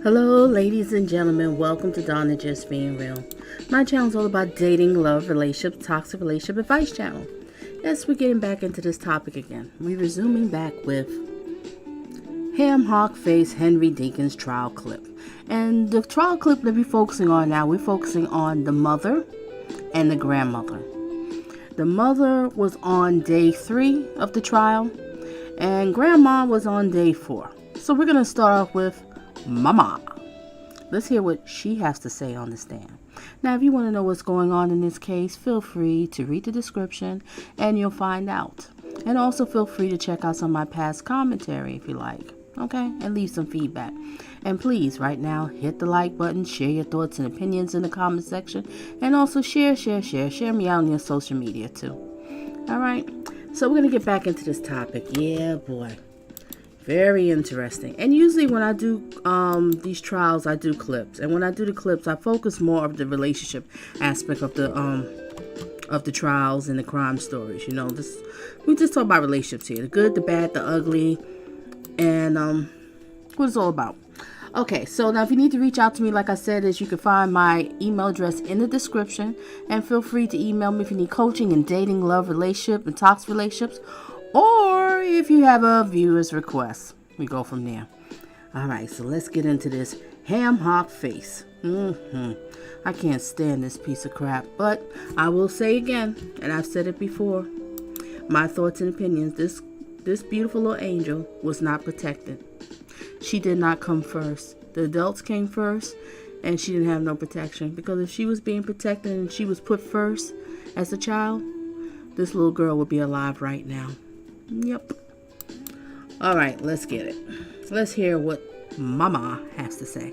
Hello, ladies and gentlemen. Welcome to Donna Just Being Real. My channel is all about dating, love, relationships, toxic relationship advice channel. Yes, we're getting back into this topic again. We're resuming back with Ham Hock Henry Dinkins trial clip. And the trial clip that we're focusing on now, we're focusing on the mother and the grandmother. The mother was on day 3 of the trial, and grandma was on day 4. So we're going to start off with Mama. Let's hear what she has to say on the stand. Now, if you want to know what's going on in this case, feel free to read the description and you'll find out. And also feel free to check out some of my past commentary if you like. Okay? And leave some feedback. And please, right now, hit the like button, share your thoughts and opinions in the comment section, and also share me out on your social media too. Alright? So we're going to get back into this topic. Yeah, boy. Very interesting. And usually when I do these trials, I do clips. And when I do the clips, I focus more of the relationship aspect of the trials and the crime stories. You know, we just talk about relationships here. The good, the bad, the ugly, and what it's all about. Okay, so now if you need to reach out to me, like I said, you can find my email address in the description. And feel free to email me if you need coaching in dating, love, relationship, and toxic relationships. Or if you have a viewer's request, we go from there. Alright, so let's get into this Ham Hock face. I can't stand this piece of crap, but I will say again, and I've said it before, my thoughts and opinions, this beautiful little angel was not protected. She did not come first. The adults came first, and she didn't have no protection. Because if she was being protected and she was put first as a child, this little girl would be alive right now. Yep. Alright, let's get it. Let's hear what Mama has to say.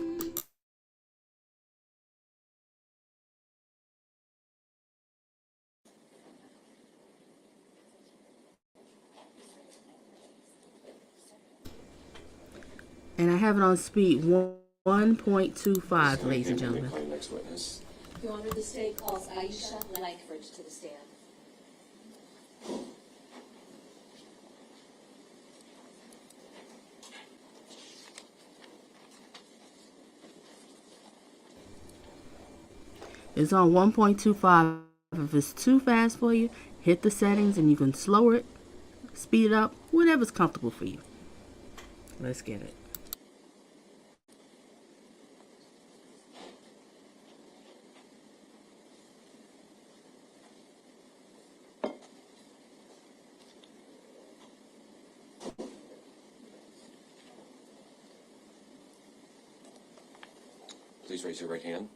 And I have it on speed 1.25, ladies and gentlemen. Your Honor, the state calls Aishia Lankford to the stand. It's on 1.25. If it's too fast for you, hit the settings and you can slow it, speed it up, whatever's comfortable for you. Let's get it. Please raise your right hand.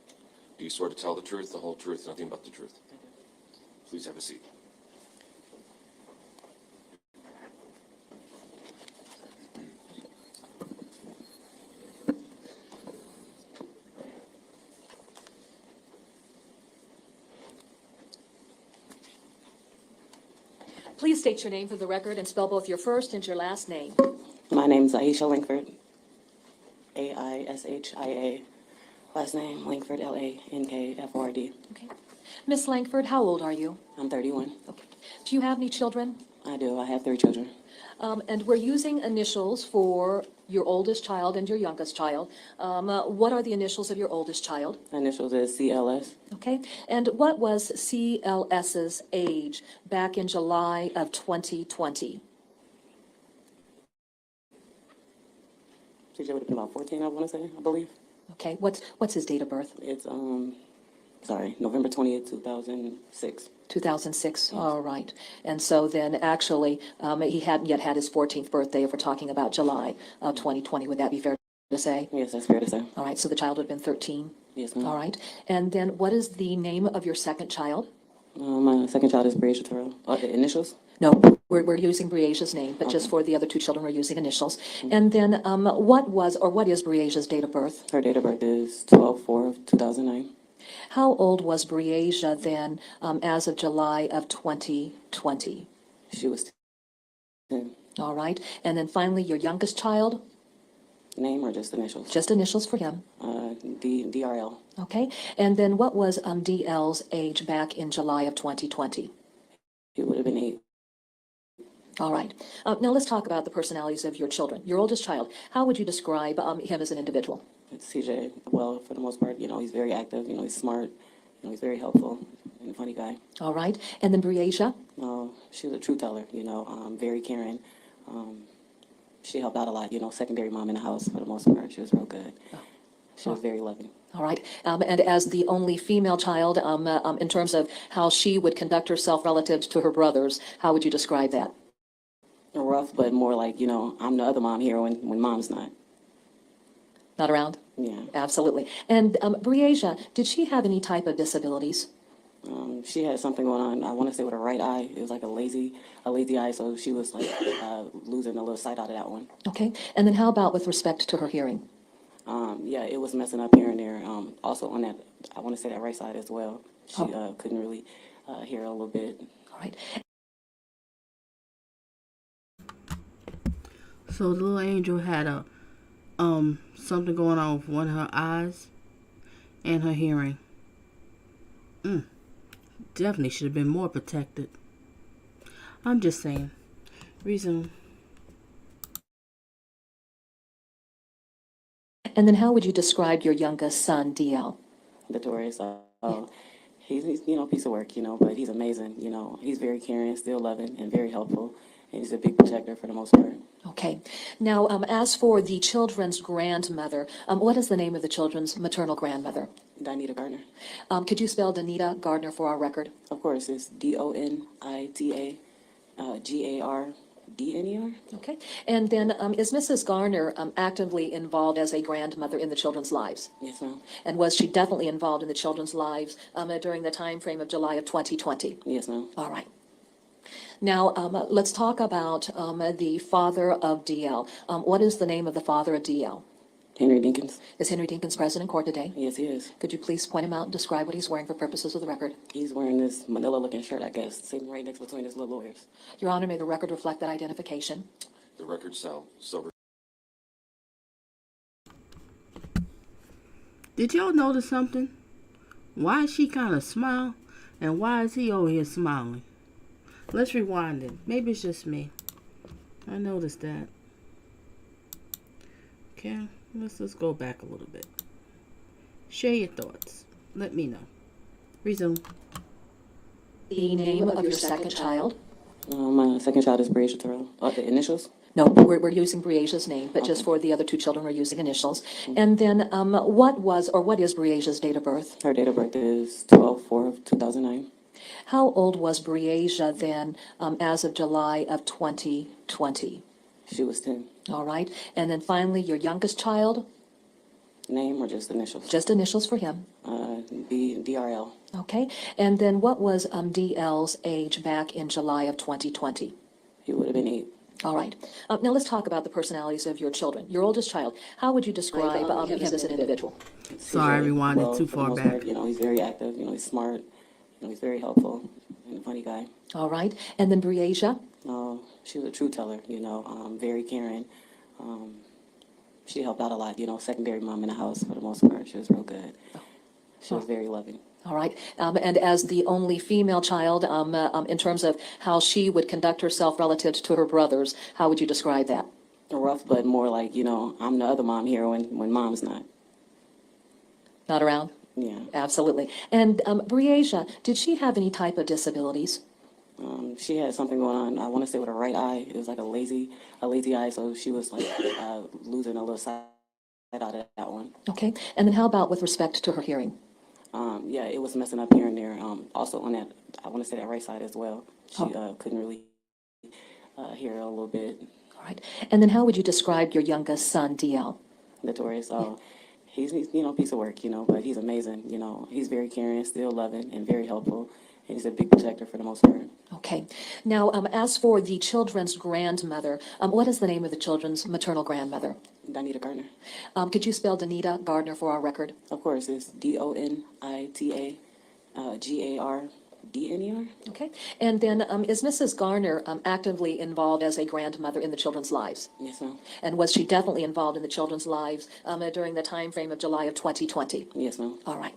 Do you swear to tell the truth, the whole truth, nothing but the truth? Please have a seat. Please state your name for the record and spell both your first and your last name. My name's Aishia Lankford. Aishia. Last name Lankford, Lankford. Okay. Miss Lankford, how old are you? I'm 31. Okay. Do you have any children? I do. I have 3 children. And we're using initials for your oldest child and your youngest child. What are the initials of your oldest child? Initials is CLS. Okay. And what was CLS's age back in July of 2020? She would have been about 14, I want to say, I believe. Okay. What's his date of birth? It's November 20th, 2006. 2006, all right. And so then actually, he hadn't yet had his 14th birthday, if we're talking about July of 2020. Would that be fair to say? Yes, that's fair to say. All right, so the child would have been 13? Yes, ma'am. All right. And then what is the name of your second child? My second child is Aishia Terrell. The initials? No, we're using Briasia's name, but just for the other two children, we're using initials. And then what was or what is Briasia's date of birth? Her date of birth is 12/4/2009. How old was Briasia then as of July of 2020? She was 10. All right. And then finally, your youngest child? Name or just initials? Just initials for him. DRL. Okay. And then what was DL's age back in July of 2020? He would have been 8. All right. Now let's talk about the personalities of your children. Your oldest child, how would you describe him as an individual? CJ, well, for the most part, he's very active, he's smart, he's very helpful and a funny guy. All right. And then Briasia? She was a true teller, very caring. She helped out a lot, secondary mom in the house for the most part. She was real good. She was very loving. All right. And as the only female child, in terms of how she would conduct herself relative to her brothers, how would you describe that? Rough, but more like, I'm the other mom here when mom's not. Not around? Yeah. Absolutely. And Briasia, did she have any type of disabilities? She had something going on, I want to say with her right eye. It was like a lazy eye, so she was like losing a little sight out of that one. Okay. And then how about with respect to her hearing? Yeah, it was messing up here and there. Also on that, I want to say that right side as well. She couldn't really hear a little bit. All right. So the little angel had a something going on with one of her eyes and her hearing. Definitely should have been more protected. I'm just saying. Reason. And then how would you describe your youngest son, DL? Notorious. He's a piece of work, but he's amazing. He's very caring, still loving, and very helpful. And he's a big protector for the most part. Okay. Now, as for the children's grandmother, what is the name of the children's maternal grandmother? Donita Garner. Could you spell Donita Garner for our record? Of course, it's DONITA GARDNER. Okay. And then is Mrs. Garner actively involved as a grandmother in the children's lives? Yes, ma'am. And was she definitely involved in the children's lives during the time frame of July of 2020? Yes, ma'am. All right. Now, let's talk about the father of DL. What is the name of the father of DL? Henry Dinkins. Is Henry Dinkins present in court today? Yes, he is. Could you please point him out and describe what he's wearing for purposes of the record? He's wearing this manila-looking shirt, I guess, sitting right next between his little lawyers. Your Honor, may the record reflect that identification. The record so Did y'all notice something? Why is she kind of smile? And why is he over here smiling? Let's rewind it. Maybe it's just me. I noticed that. Okay, let's go back a little bit. Share your thoughts. Let me know. Resume. The name of your second child? My second child is Aishia Terrell. The initials? No, we're using Briasia's name, but just for the other two children, we're using initials. And then what was or what is Briasia's date of birth? Her date of birth is 12/4/2009. How old was Briasia then as of July of 2020? She was 10. All right. And then finally, your youngest child? Name or just initials? Just initials for him. DRL. Okay. And then what was DL's age back in July of 2020? He would have been 8. All right. Now let's talk about the personalities of your children. Your oldest child, how would you describe him as an individual? Sorry, everyone. It's too for the far most back. part, he's very active. He's smart. He's very helpful and a funny guy. All right. And then Briasia? She was a true teller. Very caring. She helped out a lot. Secondary mom in the house for the most part. She was real good. She was very loving. All right. And as the only female child, in terms of how she would conduct herself relative to her brothers, how would you describe that? Rough, but more like, I'm the other mom here when mom's not. Not around? Yeah. Absolutely. And Briasia, did she have any type of disabilities? She had something going on, I want to say with her right eye. It was like a lazy eye, so she was like losing a little sight out of that one. Okay. And then how about with respect to her hearing? Yeah, it was messing up here and there. Also on that, I want to say that right side as well. She couldn't really hear a little bit. All right. And then how would you describe your youngest son, DL? Notorious. He's a piece of work, but he's amazing. He's very caring, still loving, and very helpful. And he's a big protector for the most part. Okay. Now, as for the children's grandmother, what is the name of the children's maternal grandmother? Donita Garner. Could you spell Donita Garner for our record? Of course, it's Donita Gardner. Okay. And then is Mrs. Garner actively involved as a grandmother in the children's lives? Yes, ma'am. And was she definitely involved in the children's lives during the time frame of July of 2020? Yes, ma'am. All right.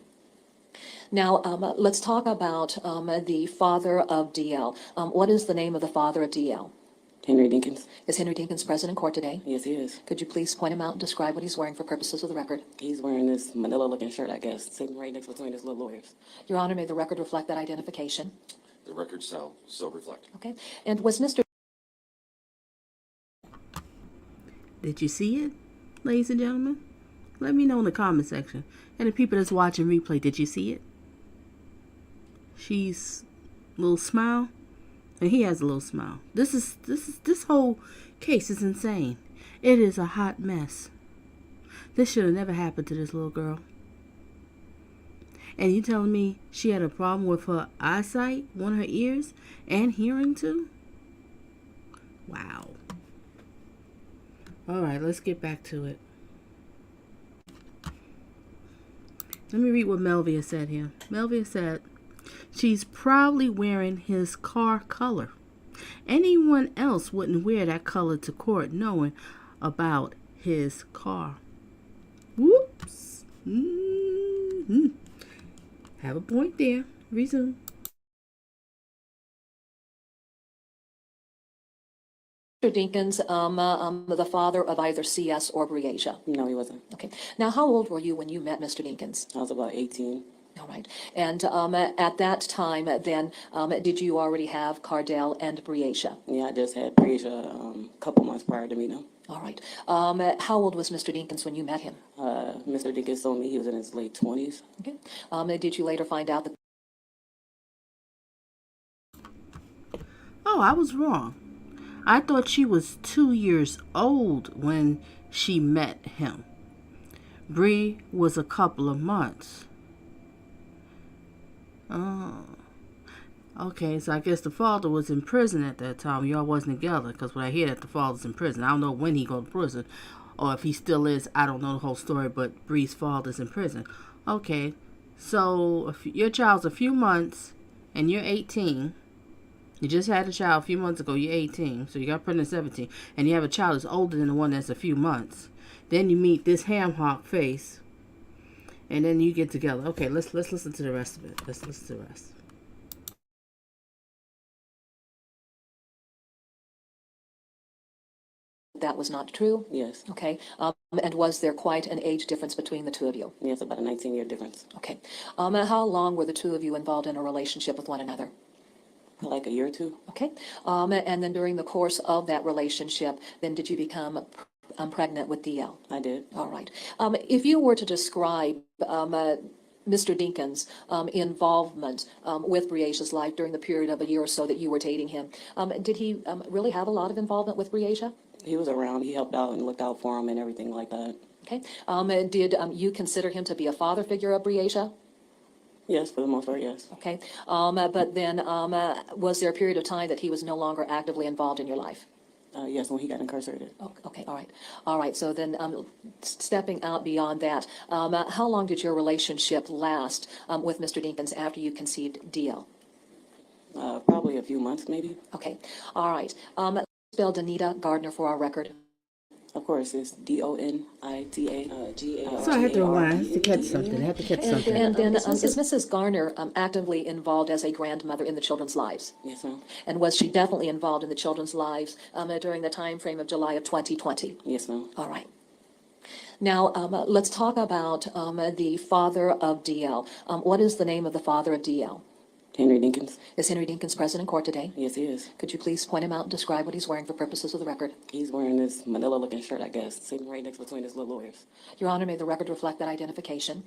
Now, let's talk about the father of DL. What is the name of the father of DL? Henry Dinkins. Is Henry Dinkins present in court today? Yes, he is. Could you please point him out and describe what he's wearing for purposes of the record? He's wearing this manila-looking shirt, I guess, sitting right next between his little lawyers. Your Honor, may the record reflect that identification. The record shall so reflect. Okay. And was Mr. Did you see it, ladies and gentlemen? Let me know in the comment section. And the people that's watching replay, did you see it? She's a little smile, and he has a little smile. This whole case is insane. It is a hot mess. This should have never happened to this little girl. And you telling me she had a problem with her eyesight, one of her ears, and hearing too? Wow. All right, let's get back to it. Let me read what Melvia said here. Melvia said, she's proudly wearing his car color. Anyone else wouldn't wear that color to court knowing about his car. Whoops. Mm-hmm. Have a point there. Resume. Mr. Dinkins, the father of either CS or Briasia? No, he wasn't. Okay. Now, how old were you when you met Mr. Dinkins? I was about 18. All right. And at that time, then, did you already have Cardell and Briasia? Yeah, I just had Briasia a couple months prior to meeting him. All right. How old was Mr. Dinkins when you met him? Mr. Dinkins told me he was in his late 20s. Okay. Did you later find out that? Oh, I was wrong. I thought she was 2 years old when she met him. Bree was a couple of months. Oh. Okay, so I guess the father was in prison at that time. Y'all wasn't together, because when I hear that the father's in prison, I don't know when he go to prison, or if he still is. I don't know the whole story, but Bree's father's in prison. Okay, so if your child's a few months, and you're 18. You just had a child a few months ago. You're 18, so you got pregnant at 17, and you have a child that's older than the one that's a few months. Then you meet this ham hock face, and then you get together. Okay, let's listen to the rest of it. Let's listen to the rest. That was not true? Yes. Okay. And was there quite an age difference between the two of you? Yes, about a 19-year difference. Okay. How long were the two of you involved in a relationship with one another? Like a year or two. Okay. And then during the course of that relationship, then did you become pregnant with DL? I did. All right. If you were to describe Mr. Dinkins' involvement with Briasia's life during the period of a year or so that you were dating him, did he really have a lot of involvement with Briasia? He was around. He helped out and looked out for him and everything like that. Okay. And did you consider him to be a father figure of Briasia? Yes, for the most part, yes. Okay. But then was there a period of time that he was no longer actively involved in your life? Yes, when he got incarcerated. Oh, okay. All right. All right. So then stepping out beyond that, how long did your relationship last with Mr. Dinkins after you conceived DL? Probably a few months, maybe. Okay. All right. Spell Donita Garner for our record. Of course, it's Donita Garner. So I had to rewind to catch something. I had to catch something. And then is Mrs. Garner actively involved as a grandmother in the children's lives? Yes, ma'am. And was she definitely involved in the children's lives during the time frame of July of 2020? Yes, ma'am. All right. Now, let's talk about the father of DL. What is the name of the father of DL? Henry Dinkins. Is Henry Dinkins present in court today? Yes, he is. Could you please point him out and describe what he's wearing for purposes of the record? He's wearing this manila-looking shirt, I guess, sitting right next between his little lawyers. Your Honor, may the record reflect that identification.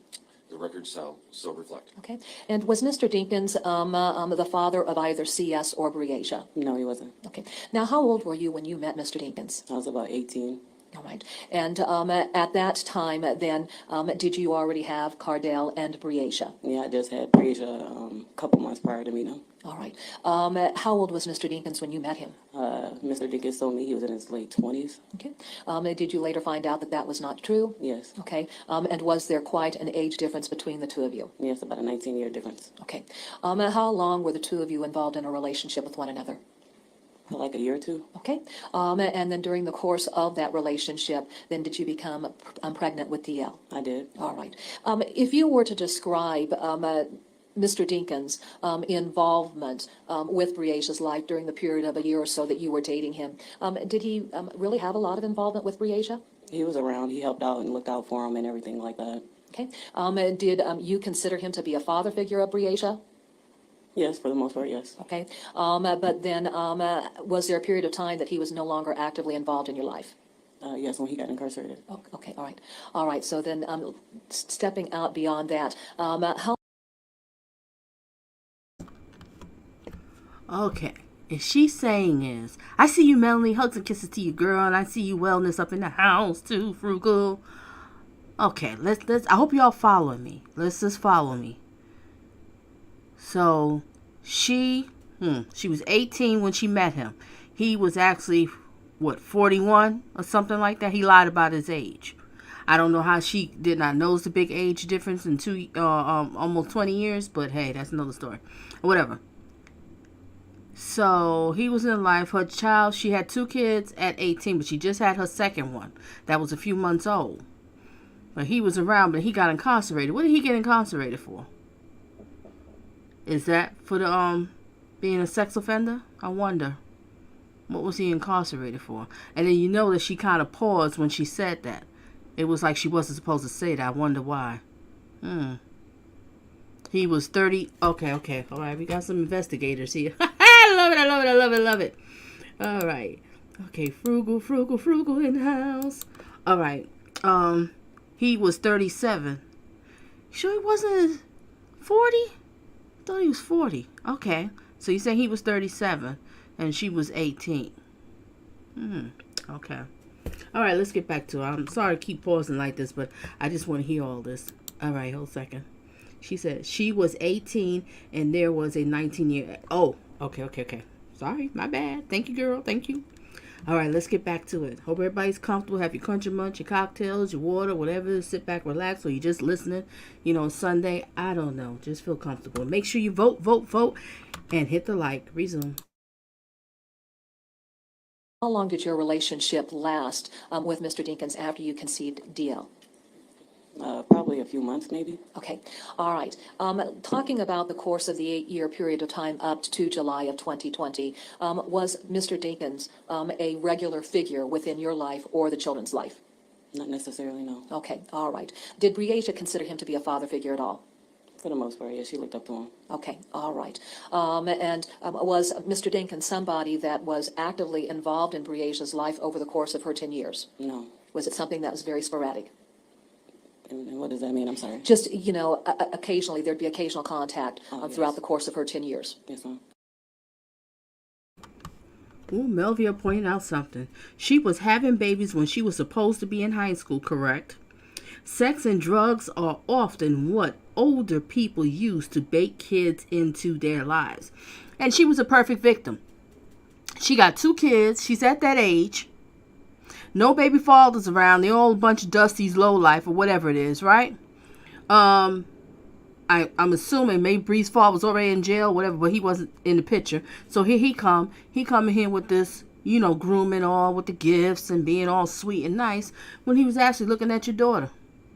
The records so reflect. Okay. And was Mr. Dinkins the father of either CS or Briasia? No, he wasn't. Okay. Now, how old were you when you met Mr. Dinkins? I was about 18. All right. And at that time, then, did you already have Cardell and Briasia? Yeah, I just had Brazier a couple months prior to meeting him. All right. How old was Mr. Dinkins when you met him? Mr. Dinkins told me he was in his late 20s. Okay. Did you later find out that that was not true? Yes. Okay. And was there quite an age difference between the two of you? Yes, about a 19-year difference. Okay. How long were the two of you involved in a relationship with one another? For like a year or two. Okay. And then during the course of that relationship, then did you become pregnant with DL? I did. All right. If you were to describe Mr. Dinkins' involvement with Briasia's life during the period of a year or so that you were dating him, did he really have a lot of involvement with Briasia? He was around. He helped out and looked out for him and everything like that. Okay. Did you consider him to be a father figure of Briasia? Yes, for the most part, yes. Okay. But then was there a period of time that he was no longer actively involved in your life? Yes, when he got incarcerated. Oh, okay. All right. All right. So then stepping out beyond that, how Okay. And she's saying is, I see you, Melanie. Hugs and kisses to you, girl. And I see you wellness up in the house, too, frugal. Okay, let's. I hope y'all follow me. Let's just follow me. So, she was 18 when she met him. He was actually, 41 or something like that? He lied about his age. I don't know how she did not notice the big age difference in almost 20 years, but hey, that's another story. Whatever. So, he was in life. Her child, she had 2 kids at 18, but she just had her second one. That was a few months old. But he was around, but he got incarcerated. What did he get incarcerated for? Is that for the being a sex offender? I wonder. What was he incarcerated for? And then you know that she kind of paused when she said that. It was like she wasn't supposed to say that. I wonder why. He was 30. Okay. All right, we got some investigators here. I love it. All right. Okay, frugal in the house. All right. He was 37. Sure he wasn't 40? I thought he was 40. Okay. So you say he was 37 and she was 18. Okay. All right, let's get back to it. I'm sorry to keep pausing like this, but I just want to hear all this. All right, hold a second. She said she was 18 and there was a 19-year. Oh, okay. Sorry, my bad. Thank you, girl. Thank you. All right, let's get back to it. Hope everybody's comfortable. Have your country munch, your cocktails, your water, whatever. Sit back, relax, or you're just listening. Sunday. I don't know. Just feel comfortable. Make sure you vote, and hit the like. Resume. How long did your relationship last with Mr. Dinkins after you conceived DL? Probably a few months, maybe. Okay. All right. Talking about the course of the 8-year period of time up to July of 2020, was Mr. Dinkins a regular figure within your life or the children's life? Not necessarily, no. Okay. All right. Did Briasia consider him to be a father figure at all? For the most part, yes, she looked up to him. Okay. All right. And was Mr. Dinkins somebody that was actively involved in Briasia's life over the course of her 10 years? No. Was it something that was very sporadic? And what does that mean? I'm sorry. Just, occasionally, there'd be occasional contact throughout the course of her 10 years. Yes, ma'am. Ooh, Melvia pointed out something. She was having babies when she was supposed to be in high school, correct? Sex and drugs are often what older people use to bait kids into their lives. And she was a perfect victim. She got 2 kids. She's at that age. No baby fathers around. They're all a bunch of Dusty's lowlife or whatever it is, right? I'm assuming maybe Bree's father was already in jail, whatever, but he wasn't in the picture. So here he coming here with this, grooming all with the gifts and being all sweet and nice when he was actually looking at your daughter.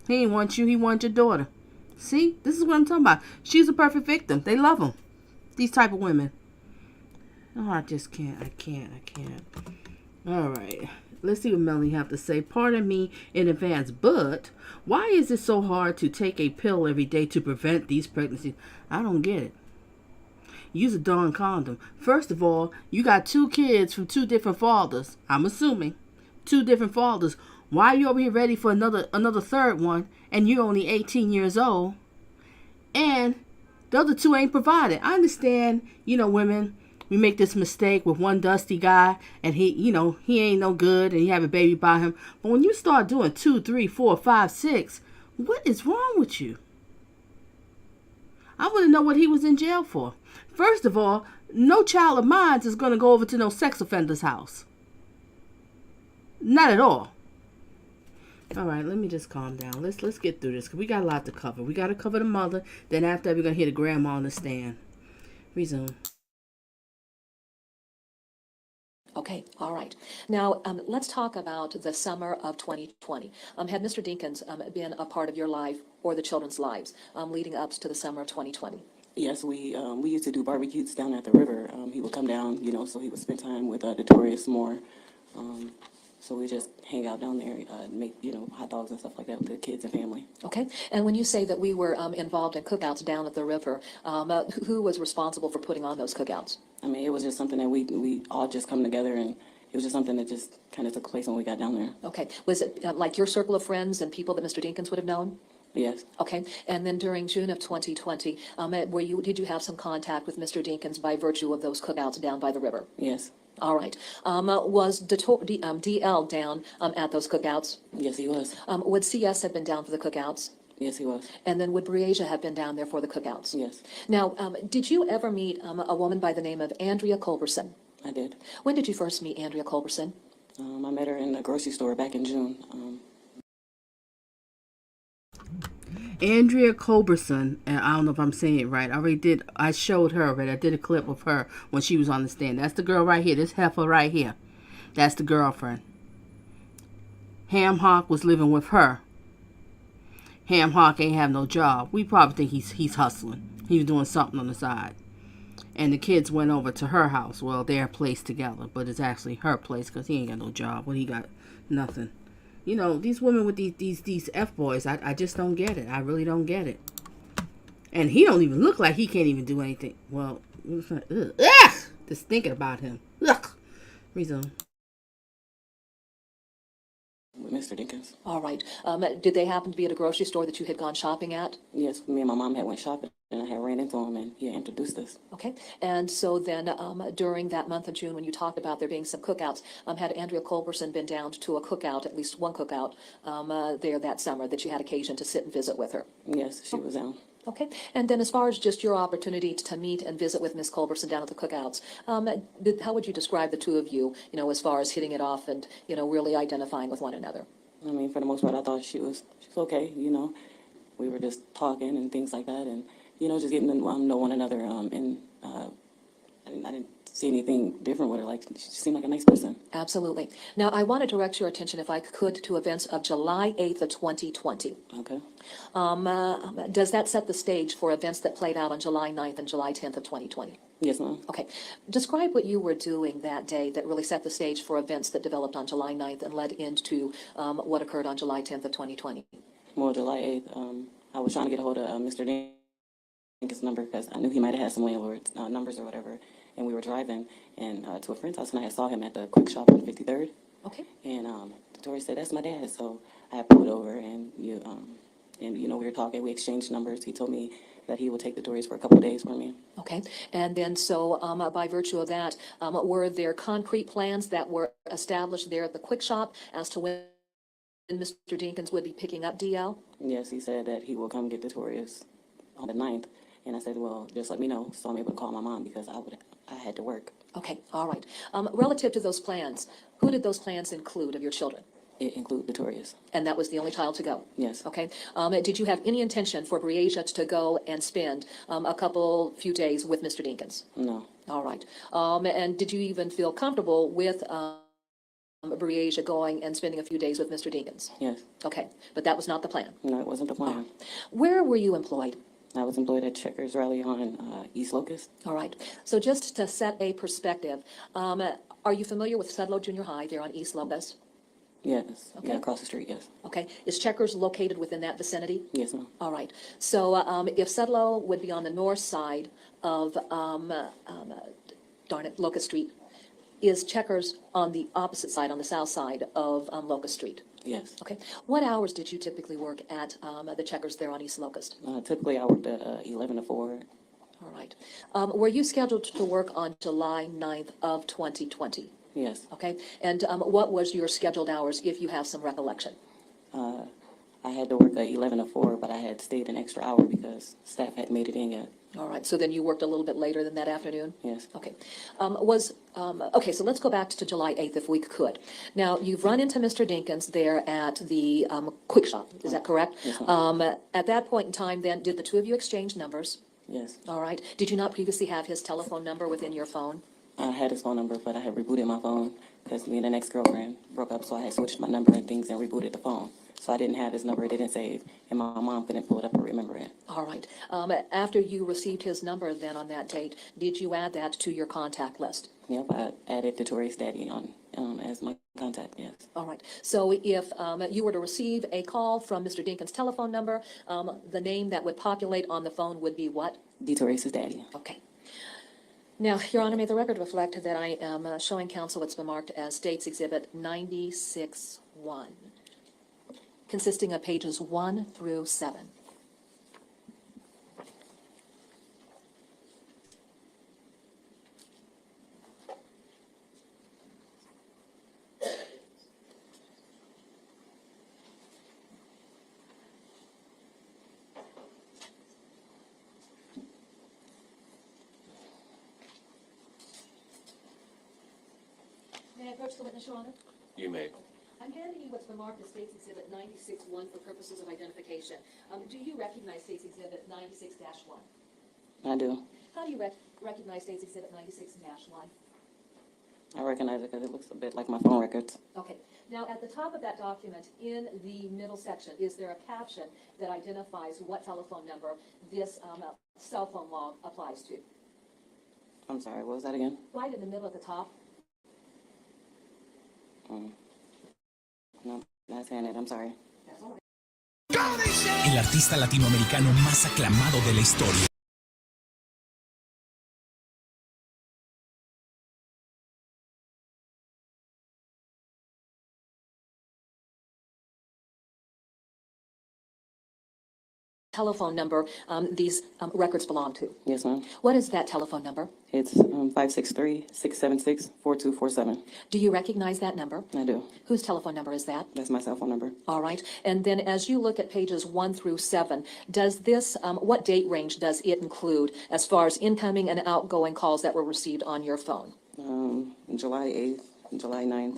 He didn't want you, he wanted your daughter. See, this is what I'm talking about. She's a perfect victim. They love them. These type of women. Oh, I just can't. I can't. All right. Let's see what Melanie have to say. Pardon me in advance, but why is it so hard to take a pill every day to prevent these pregnancies? I don't get it. Use a darn condom. First of all, you got 2 kids from 2 different fathers. I'm assuming 2 different fathers. Why are you over here ready for another third one and you're only 18 years old And the other two ain't provided. I understand, women, we make this mistake with one dusty guy and he ain't no good and you have a baby by him. But when you start doing 2, 3, 4, 5, 6, what is wrong with you? I want to know what he was in jail for. First of all, no child of mine is going to go over to no sex offender's house. Not at all. All right, let me just calm down. Let's get through this because we got a lot to cover. We got to cover the mother. Then after that, we're going to hear the grandma on the stand. Resume. Okay, all right. Now, let's talk about the summer of 2020. Had Mr. Dinkins been a part of your life or the children's lives leading up to the summer of 2020? Yes, we used to do barbecues down at the river. He would come down, so he would spend time with Notorious more. So we just hang out down there, make, hot dogs and stuff like that with the kids and family. Okay, and when you say that we were involved in cookouts down at the river, who was responsible for putting on those cookouts? I mean, it was just something that we all just come together, and it was just something that just kind of took place when we got down there. Okay, was it like your circle of friends and people that Mr. Dinkins would have known? Yes. Okay, and then during June of 2020, did you have some contact with Mr. Dinkins by virtue of those cookouts down by the river? Yes. All right. Was DL down at those cookouts? Yes, he was. Would CS have been down for the cookouts? Yes, he was. And then would Breasia have been down there for the cookouts? Yes. Now, did you ever meet a woman by the name of Andrea Culberson? I did. When did you first meet Andrea Culberson? I met her in the grocery store back in June. Andrea Culberson, and I don't know if I'm saying it right. I showed her already. I did a clip of her when she was on the stand. That's the girl right here. This heifer right here. That's the girlfriend. Ham Hock was living with her. Ham Hock ain't have no job. We probably think he's hustling. He was doing something on the side. And the kids went over to her house. Well, their place together, but it's actually her place because he ain't got no job. Well, he got nothing. These women with these F-boys, I just don't get it. I really don't get it. And he don't even look like he can't even do anything. Well, ugh, just thinking about him. Ugh. Resume. With Mr. Dinkins. All right. Did they happen to be at a grocery store that you had gone shopping at? Yes, me and my mom had went shopping, and I had ran into him, and he introduced us. Okay. And so then during that month of June, when you talked about there being some cookouts, had Andrea Culberson been down to a cookout, at least one cookout, there that summer that you had occasion to sit and visit with her? Yes, she was down. Okay. And then as far as just your opportunity to meet and visit with Miss Culberson down at the cookouts, how would you describe the two of you, as far as hitting it off and, really identifying with one another? I mean, for the most part, I thought she was okay, We were just talking and things like that, and, just getting to know one another. And I didn't see anything different with her. Like, she seemed like a nice person. Absolutely. Now, I want to direct your attention, if I could, to events of July 8th of 2020. Okay. Does that set the stage for events that played out on July 9th and July 10th of 2020? Yes, ma'am. Okay. Describe what you were doing that day that really set the stage for events that developed on July 9th and led into what occurred on July 10th of 2020. Well, July 8th, I was trying to get a hold of Mr. Dinkins' number because I knew he might have had some landlord numbers or whatever. And we were driving to a friend's house, and I saw him at the quick shop on 53rd. Okay. And Tori said, "That's my dad." So I pulled over, and we were talking. We exchanged numbers. He told me that he would take the Tories for a couple of days for me. Okay. And then so by virtue of that, were there concrete plans that were established there at the quick shop as to when Mr. Dinkins would be picking up DL? Yes, he said that he will come get the Tories on the 9th. And I said, well, just let me know so I'm able to call my mom because I had to work. Okay, all right. Relative to those plans, who did those plans include of your children? It included Notorious. And that was the only child to go? Yes. Okay. Did you have any intention for Breasia to go and spend a few days with Mr. Dinkins? No. All right. And did you even feel comfortable with Breasia going and spending a few days with Mr. Dinkins? Yes. Okay, but that was not the plan? No, it wasn't the plan. Where were you employed? I was employed at Checkers Rally on East Locust. All right. So just to set a perspective, are you familiar with Sudlow Junior High there on East Locust? Yes. Okay. Yeah, across the street, yes. Okay. Is Checkers located within that vicinity? Yes, ma'am. All right. So if Sudlow would be on the north side of, Locust Street, is Checkers on the opposite side, on the south side of Locust Street? Yes. Okay. What hours did you typically work at the Checkers there on East Locust? Typically, I worked at 11 to 4. All right. Were you scheduled to work on July 9th of 2020? Yes. Okay. And what was your scheduled hours, if you have some recollection? I had to work at 11 to 4, but I had stayed an extra hour because staff hadn't made it in yet. All right. So then you worked a little bit later than that afternoon? Yes. Okay. Okay, so let's go back to July 8th if we could. Now, you've run into Mr. Dinkins there at the Quick Shop, is that correct? Yes, At that point in time, then, did the two of you exchange numbers? Yes. All right. Did you not previously have his telephone number within your phone? I had his phone number, but I had rebooted my phone because me and an ex-girlfriend broke up, so I had switched my number and things and rebooted the phone. So I didn't have his number, it didn't save, and my mom couldn't pull it up or remember it. All right. After you received his number then on that date, did you add that to your contact list? Yep, I added Victoria's daddy on as my contact, yes. All right. So if you were to receive a call from Mr. Dinkins' telephone number, the name that would populate on the phone would be what? Victoria's daddy. Okay. Now, Your Honor, may the record reflect that I am showing counsel what's been marked as State's Exhibit 96-1, consisting of pages 1 through 7. May I approach the witness, Your Honor? You may. I'm handing you what's been marked as State's Exhibit 96-1 for purposes of identification. Do you recognize State's Exhibit 96-1? I do. How do you recognize State's Exhibit 96-1? I recognize it because it looks a bit like my phone records. Okay. Now, at the top of that document, in the middle section, is there a caption that identifies what telephone number this cell phone log applies to? I'm sorry, what was that again? Right in the middle at the top. No, not saying it, I'm sorry. That's all right. El artista latinoamericano más aclamado de la historia. Telephone number these records belong to. Yes, ma'am. What is that telephone number? It's 563-676-4247. Do you recognize that number? I do. Whose telephone number is that? That's my cell phone number. All right. And then as you look at pages 1 through 7, does this, what date range does it include as far as incoming and outgoing calls that were received on your phone? July 8th, July 9th,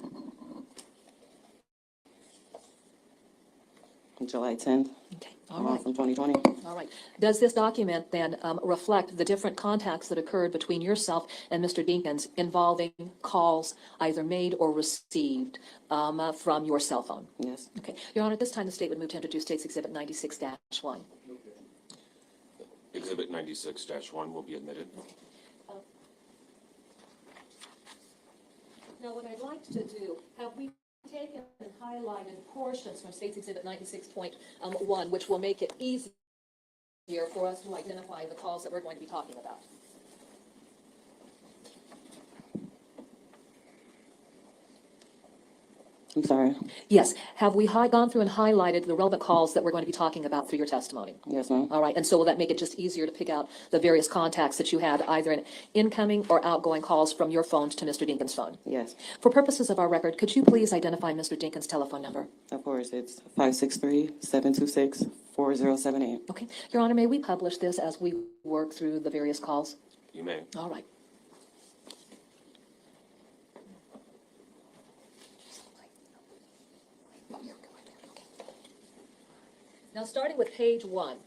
July 10th. Okay. All right. From 2020. All right. Does this document then reflect the different contacts that occurred between yourself and Mr. Dinkins involving calls either made or received from your cell phone? Yes. Okay. Your Honor, at this time, the state would move to introduce State's Exhibit 96-1. Exhibit 96-1 will be admitted. Now, what I'd like to do, have we taken and highlighted portions from State's Exhibit 96.1, which will make it easier for us to identify the calls that we're going to be talking about? I'm sorry. Yes. Have we gone through and highlighted the relevant calls that we're going to be talking about through your testimony? Yes, ma'am. All right. And so will that make it just easier to pick out the various contacts that you had, either in incoming or outgoing calls from your phone to Mr. Dinkins' phone? Yes. For purposes of our record, could you please identify Mr. Dinkins' telephone number? Of course, it's 563-726-4078. Okay. Your Honor, may we publish this as we work through the various calls? You may. All right. Now, starting with page 1.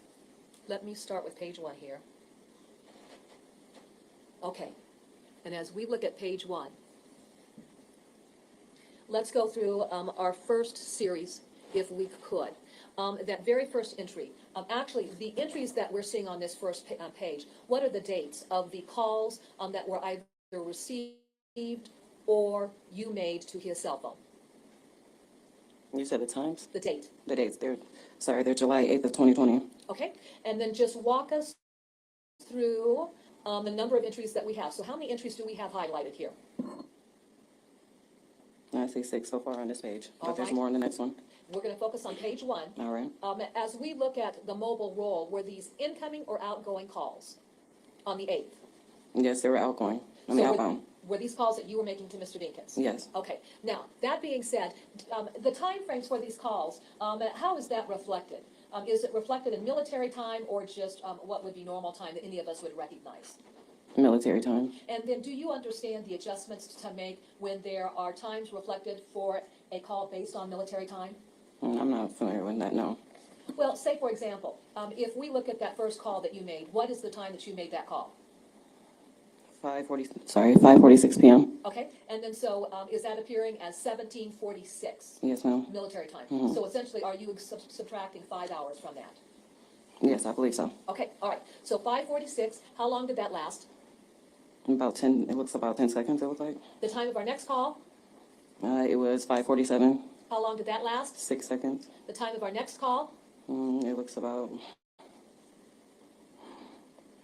Let me start with page 1 here. Okay. And as we look at page 1, let's go through our first series, if we could. That very first entry. Actually, the entries that we're seeing on this first page, what are the dates of the calls that were either received or you made to his cell phone? You said the times? The date. The dates. They're July 8th of 2020. Okay. And then just walk us through the number of entries that we have. So how many entries do we have highlighted here? I see 6 so far on this page, All but there's right. more on the next one. We're going to focus on page 1. All right. As we look at the mobile roll, were these incoming or outgoing calls on the 8th? Yes, they were outgoing. I mean, So outbound. were these calls that you were making to Mr. Dinkins? Yes. Okay. Now, that being said, the time frames for these calls, how is that reflected? Is it reflected in military time or just what would be normal time that any of us would recognize? Military time. And then do you understand the adjustments to make when there are times reflected for a call based on military time? I'm not familiar with that, no. Well, say for example, if we look at that first call that you made, what is the time that you made that call? 5:46 p.m. Okay, and then so is that appearing as 1746? Yes, ma'am. Military time. Mhm. So essentially, are you subtracting 5 hours from that? Yes, I believe so. Okay, all right. So 5:46, how long did that last? About 10, it looks about 10 seconds, it looks like. The time of our next call, It was 5:47, how long did that last? 6 seconds. The time of our next call, It looks about,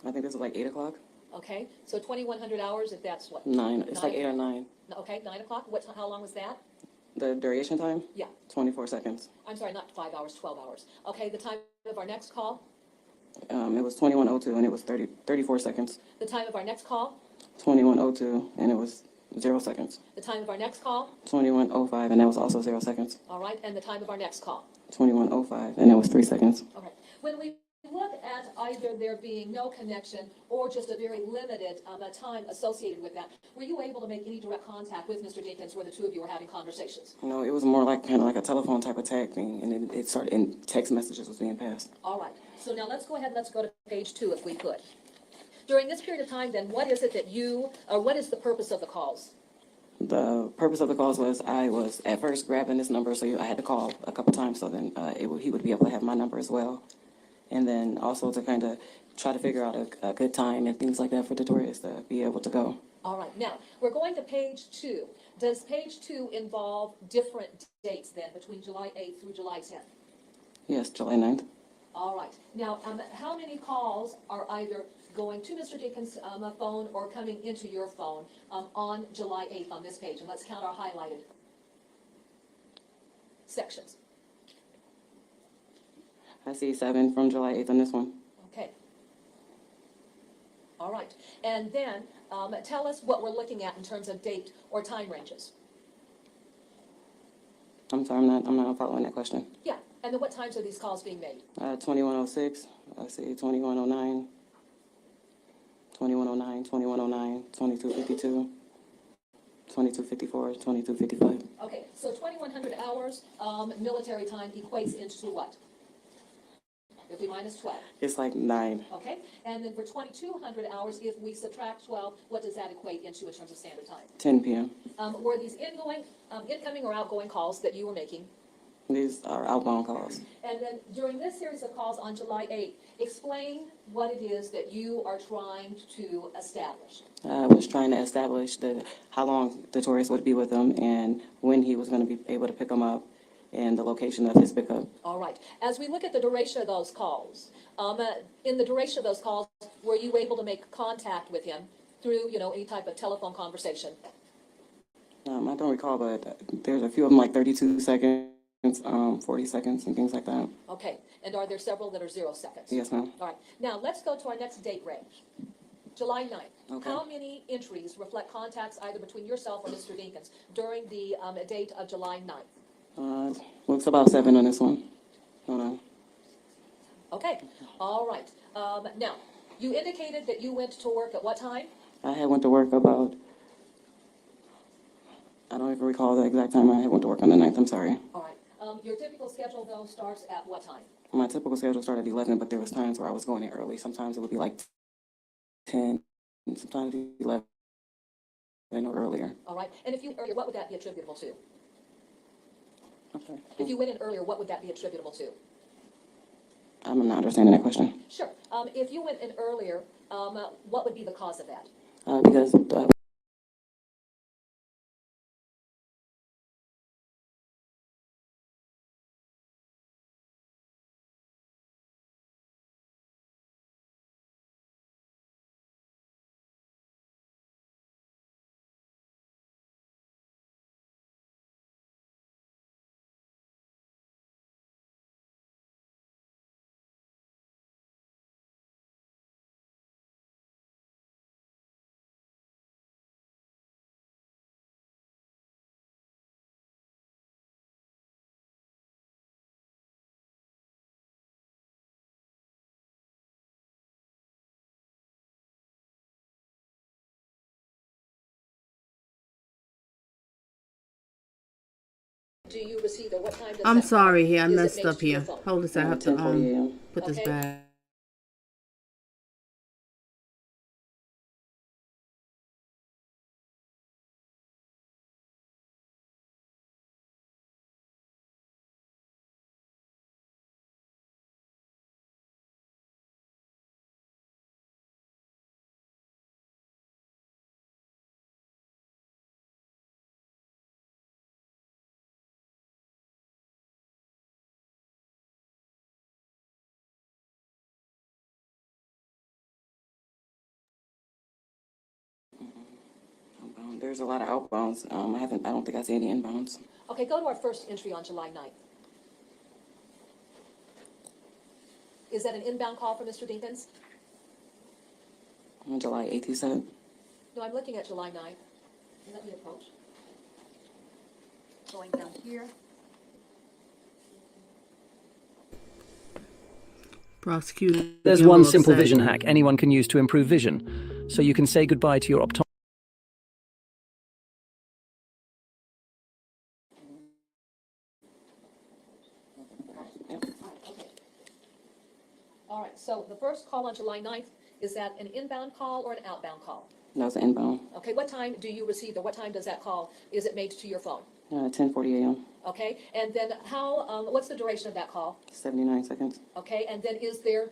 I think this is like 8 o'clock. okay, so 2100 hours, if that's what? 9, it's like 8 or 9. Okay, 9 o'clock, how long was that? The duration time? Yeah, 24 seconds. I'm sorry, not 5 hours, 12 hours. Okay, the time of our next call, It was 21:02 and it was 34 seconds. the time of our next call, 21:02 and it was 0 seconds. the time of our next call, 21:05 and that was also 0 seconds. all right, and the time of our next call. 21:05 and that was 3 seconds. Okay, when we look at either there being no connection or just a very limited time associated with that, were you able to make any direct contact with Mr. Dinkins where the two of you were having conversations? No, it was more like kind of like a telephone type of tag thing, and it started and text messages was being passed. All right, so now let's go ahead and let's go to page 2 if we could. During this period of time, then, what is it that what is the purpose of the calls? The purpose of the calls was I was at first grabbing this number, so I had to call a couple times, so then he would be able to have my number as well. And then also to kind of try to figure out a good time and things like that for the tourists to be able to go. All right, now, we're going to page 2. Does page 2 involve different dates then, between July 8th through July 10th? Yes, July 9th. All right, now, how many calls are either going to Mr. Dinkins' phone or coming into your phone on July 8th on this page? And let's count our highlighted sections. I see 7 from July 8th on this one. Okay. All right, and then tell us what we're looking at in terms of date or time ranges. I'm sorry, I'm not following that question. Yeah, and then what times are these calls being made? 21:06, I see 21:09, 21:09, 21:09, 22:52, 22:54, 22:55. Okay, so 2100 hours military time equates into what? If we minus 12. It's like 9. Okay, and then for 2200 hours, if we subtract 12, what does that equate into in terms of standard time? 10 p.m. Were these incoming or outgoing calls that you were making? These are outbound calls. And then during this series of calls on July 8th, explain what it is that you are trying to establish. I was trying to establish how long the tourist would be with him and when he was going to be able to pick him up and the location of his pickup. All right. As we look at the duration of those calls, in the duration of those calls, were you able to make contact with him through, any type of telephone conversation? I don't recall, but there's a few of them like 32 seconds, 40 seconds, and things like that. Okay. And are there several that are 0 seconds? Yes, ma'am. All right. Now, let's go to our next date range. July 9th. Okay. How many entries reflect contacts either between yourself or Mr. Dinkins during the date of July 9th? Looks about 7 on this one. Hold on. Okay. All right. Now, you indicated that you went to work at what time? I had went to work about, I don't even recall the exact time I had went to work on the 9th, I'm sorry. All right. Your typical schedule, though, starts at what time? My typical schedule started at 11, but there was times where I was going in early. Sometimes it would be like 10, and sometimes 11 or earlier. All right. And if you earlier, what would that be attributable to? Okay. If you went in earlier, what would that be attributable to? I'm not understanding that question. Sure. If you went in earlier, what would be the cause of that? Because do you receive, or what time does I'm that sorry call, here. I is it messed made up to your here. phone? Hold this. I have to 10:40 a.m. put this Okay. back. There's a lot of outbounds. I don't think I see any inbounds. Okay, go to our first entry on July 9th. Is that an inbound call for Mr. Dinkins? On July 8th, you said? No, I'm looking at July 9th. Let me approach. Going down here. Prosecutor. There's get a one little simple upset. vision hack anyone can use to improve vision, so you can say goodbye to your optometrist. All right, so the first call on July 9th, is that an inbound call or an outbound call? That was an inbound. Okay, what time do you receive, or what time does that call, is it made to your phone? 10:40 a.m. Okay, and then what's the duration of that call? 79 seconds. Okay, and then is there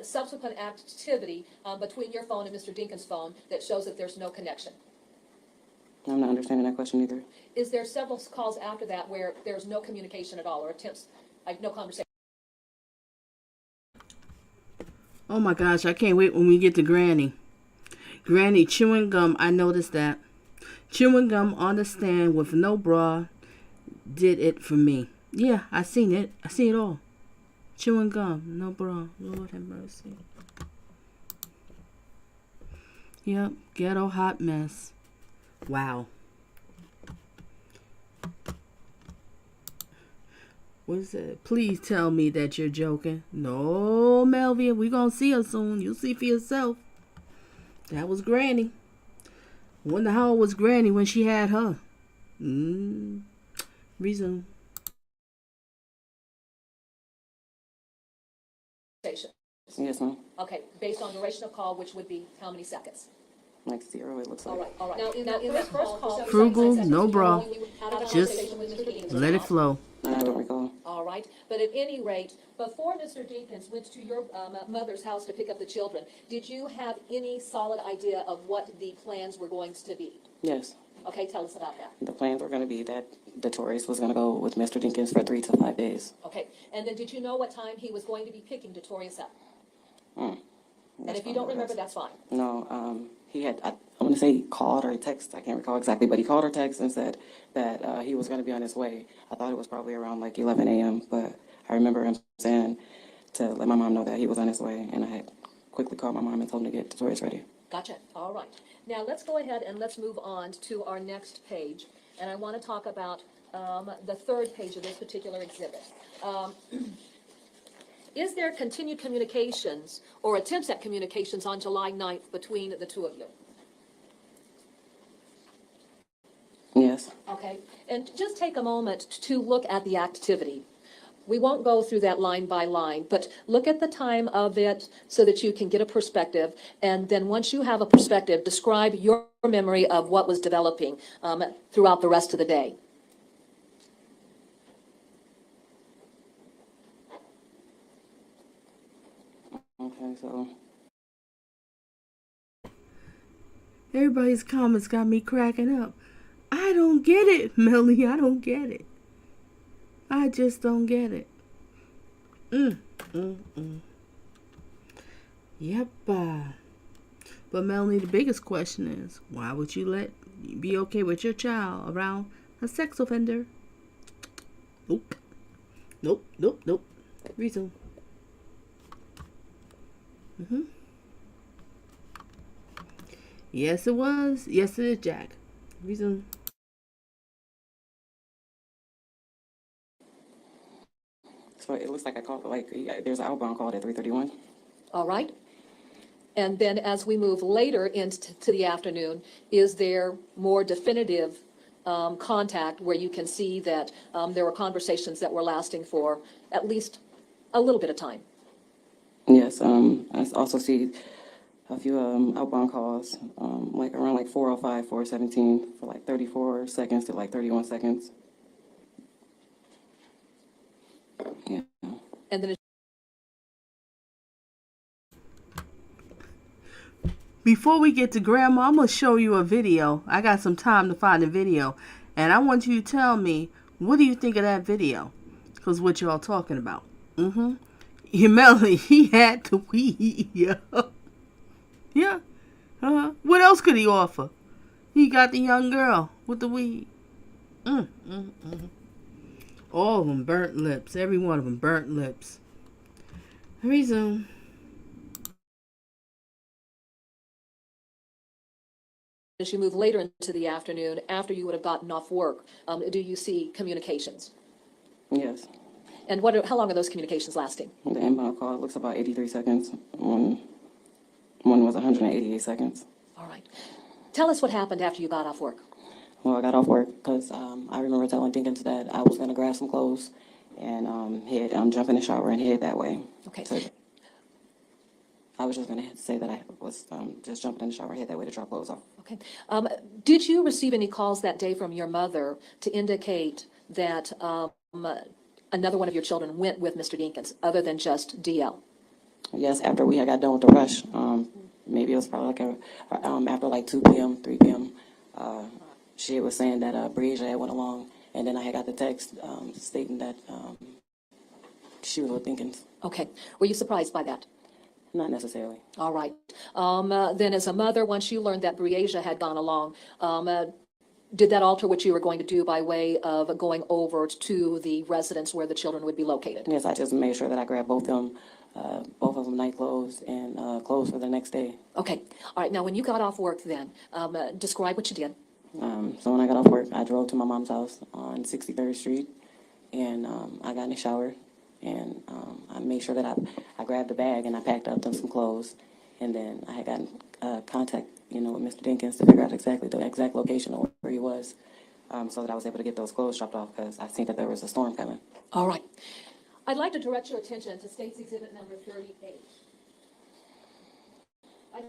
subsequent activity between your phone and Mr. Dinkins' phone that shows that there's no connection? I'm not understanding that question either. Is there several calls after that where there's no communication at all, or attempts, like no conversation? Oh my gosh, I can't wait when we get to Granny. Granny chewing gum, I noticed that. Chewing gum on the stand with no bra did it for me. Yeah, I seen it. I see it all. Chewing gum, no bra. Lord have mercy. Yep, ghetto hot mess. Wow. What is it? Please tell me that you're joking. No, Melvia, we gonna see her soon. You'll see for yourself. That was Granny. Wonder how old was Granny when she had her. Reason. Yes, ma'am. Okay, based on duration of call, which would be how many seconds? Like 0, it looks like. All right. Now, in that first call, Frugal, no bra. you had a Just conversation with Mr. Dinkins. let it flow. I don't recall. All right, but at any rate, before Mr. Dinkins went to your mother's house to pick up the children, did you have any solid idea of what the plans were going to be? Yes. Okay, tell us about that. The plans were going to be that Detorius was going to go with Mr. Dinkins for 3 to 5 days. Okay, and then did you know what time he was going to be picking Detorius up? And if you don't remember, that's fine. No, he had, I want to say he called or he texted, I can't recall exactly, but he called or texted and said that he was going to be on his way. I thought it was probably around like 11 a.m., but I remember him saying to let my mom know that he was on his way, and I had quickly called my mom and told him to get Detorius ready. Gotcha, all right. Now, let's go ahead and let's move on to our next page, and I want to talk about the third page of this particular exhibit. Is there continued communications or attempts at communications on July 9th between the two of you? Yes. Okay, and just take a moment to look at the activity. We won't go through that line by line, but look at the time of it so that you can get a perspective. And then once you have a perspective, describe your memory of what was developing throughout the rest of the day. Okay, so. Everybody's comments got me cracking up. I don't get it, Melanie. I don't get it. I just don't get it. Yep. But Melanie, the biggest question is, why would you be okay with your child around a sex offender? Nope. Reason. Yes, it was. Yes, it is, Jack. Reason. So it looks like I called, there's an outbound call at 3:31. All right? And then as we move later into the afternoon, is there more definitive contact where you can see that there were conversations that were lasting for at least a little bit of time? Yes, I also see a few outbound calls, like around like 4:05, 4:17, for like 34 seconds to like 31 seconds. Yeah. And then Before we get to Grandma, I'm going to show you a video. I got some time to find a video. And I want you to tell me, what do you think of that video? Because what you all talking about. Melanie, he had the weed. Yeah. What else could he offer? He got the young girl with the weed. All of them burnt lips. Every one of them burnt lips. Resume. as you move later into the afternoon, after you would have gotten off work, do you see communications? Yes. And how long are those communications lasting? The inbound call looks about 83 seconds. One was 188 seconds. All right. Tell us what happened after you got off work. Well, I got off work because I remember telling Dinkins that I was going to grab some clothes and jump in the shower and head that way. Okay. So I was just going to say that I was just jumping in the shower and head that way to drop clothes off. Okay. Did you receive any calls that day from your mother to indicate that another one of your children went with Mr. Dinkins, other than just DL? Yes, after we had got done with the rush, maybe it was probably like after like 2 p.m., 3 p.m., she was saying that Breasia had went along, and then I had got the text stating that she was with Dinkins. Okay. Were you surprised by that? Not necessarily. All right. Then as a mother, once you learned that Breasia had gone along, did that alter what you were going to do by way of going over to the residence where the children would be located? Yes, I just made sure that I grabbed both of them night clothes and clothes for the next day. Okay. All right. Now, when you got off work then, describe what you did. So when I got off work, I drove to my mom's house on 63rd Street, and I got in the shower, and I made sure that I grabbed a bag and I packed up some clothes, and then I had gotten contact, with Mr. Dinkins to figure out exactly the exact location of where he was, so that I was able to get those clothes dropped off because I seen that there was a storm coming. All right. I'd like to direct your attention to State's Exhibit number 38. I'd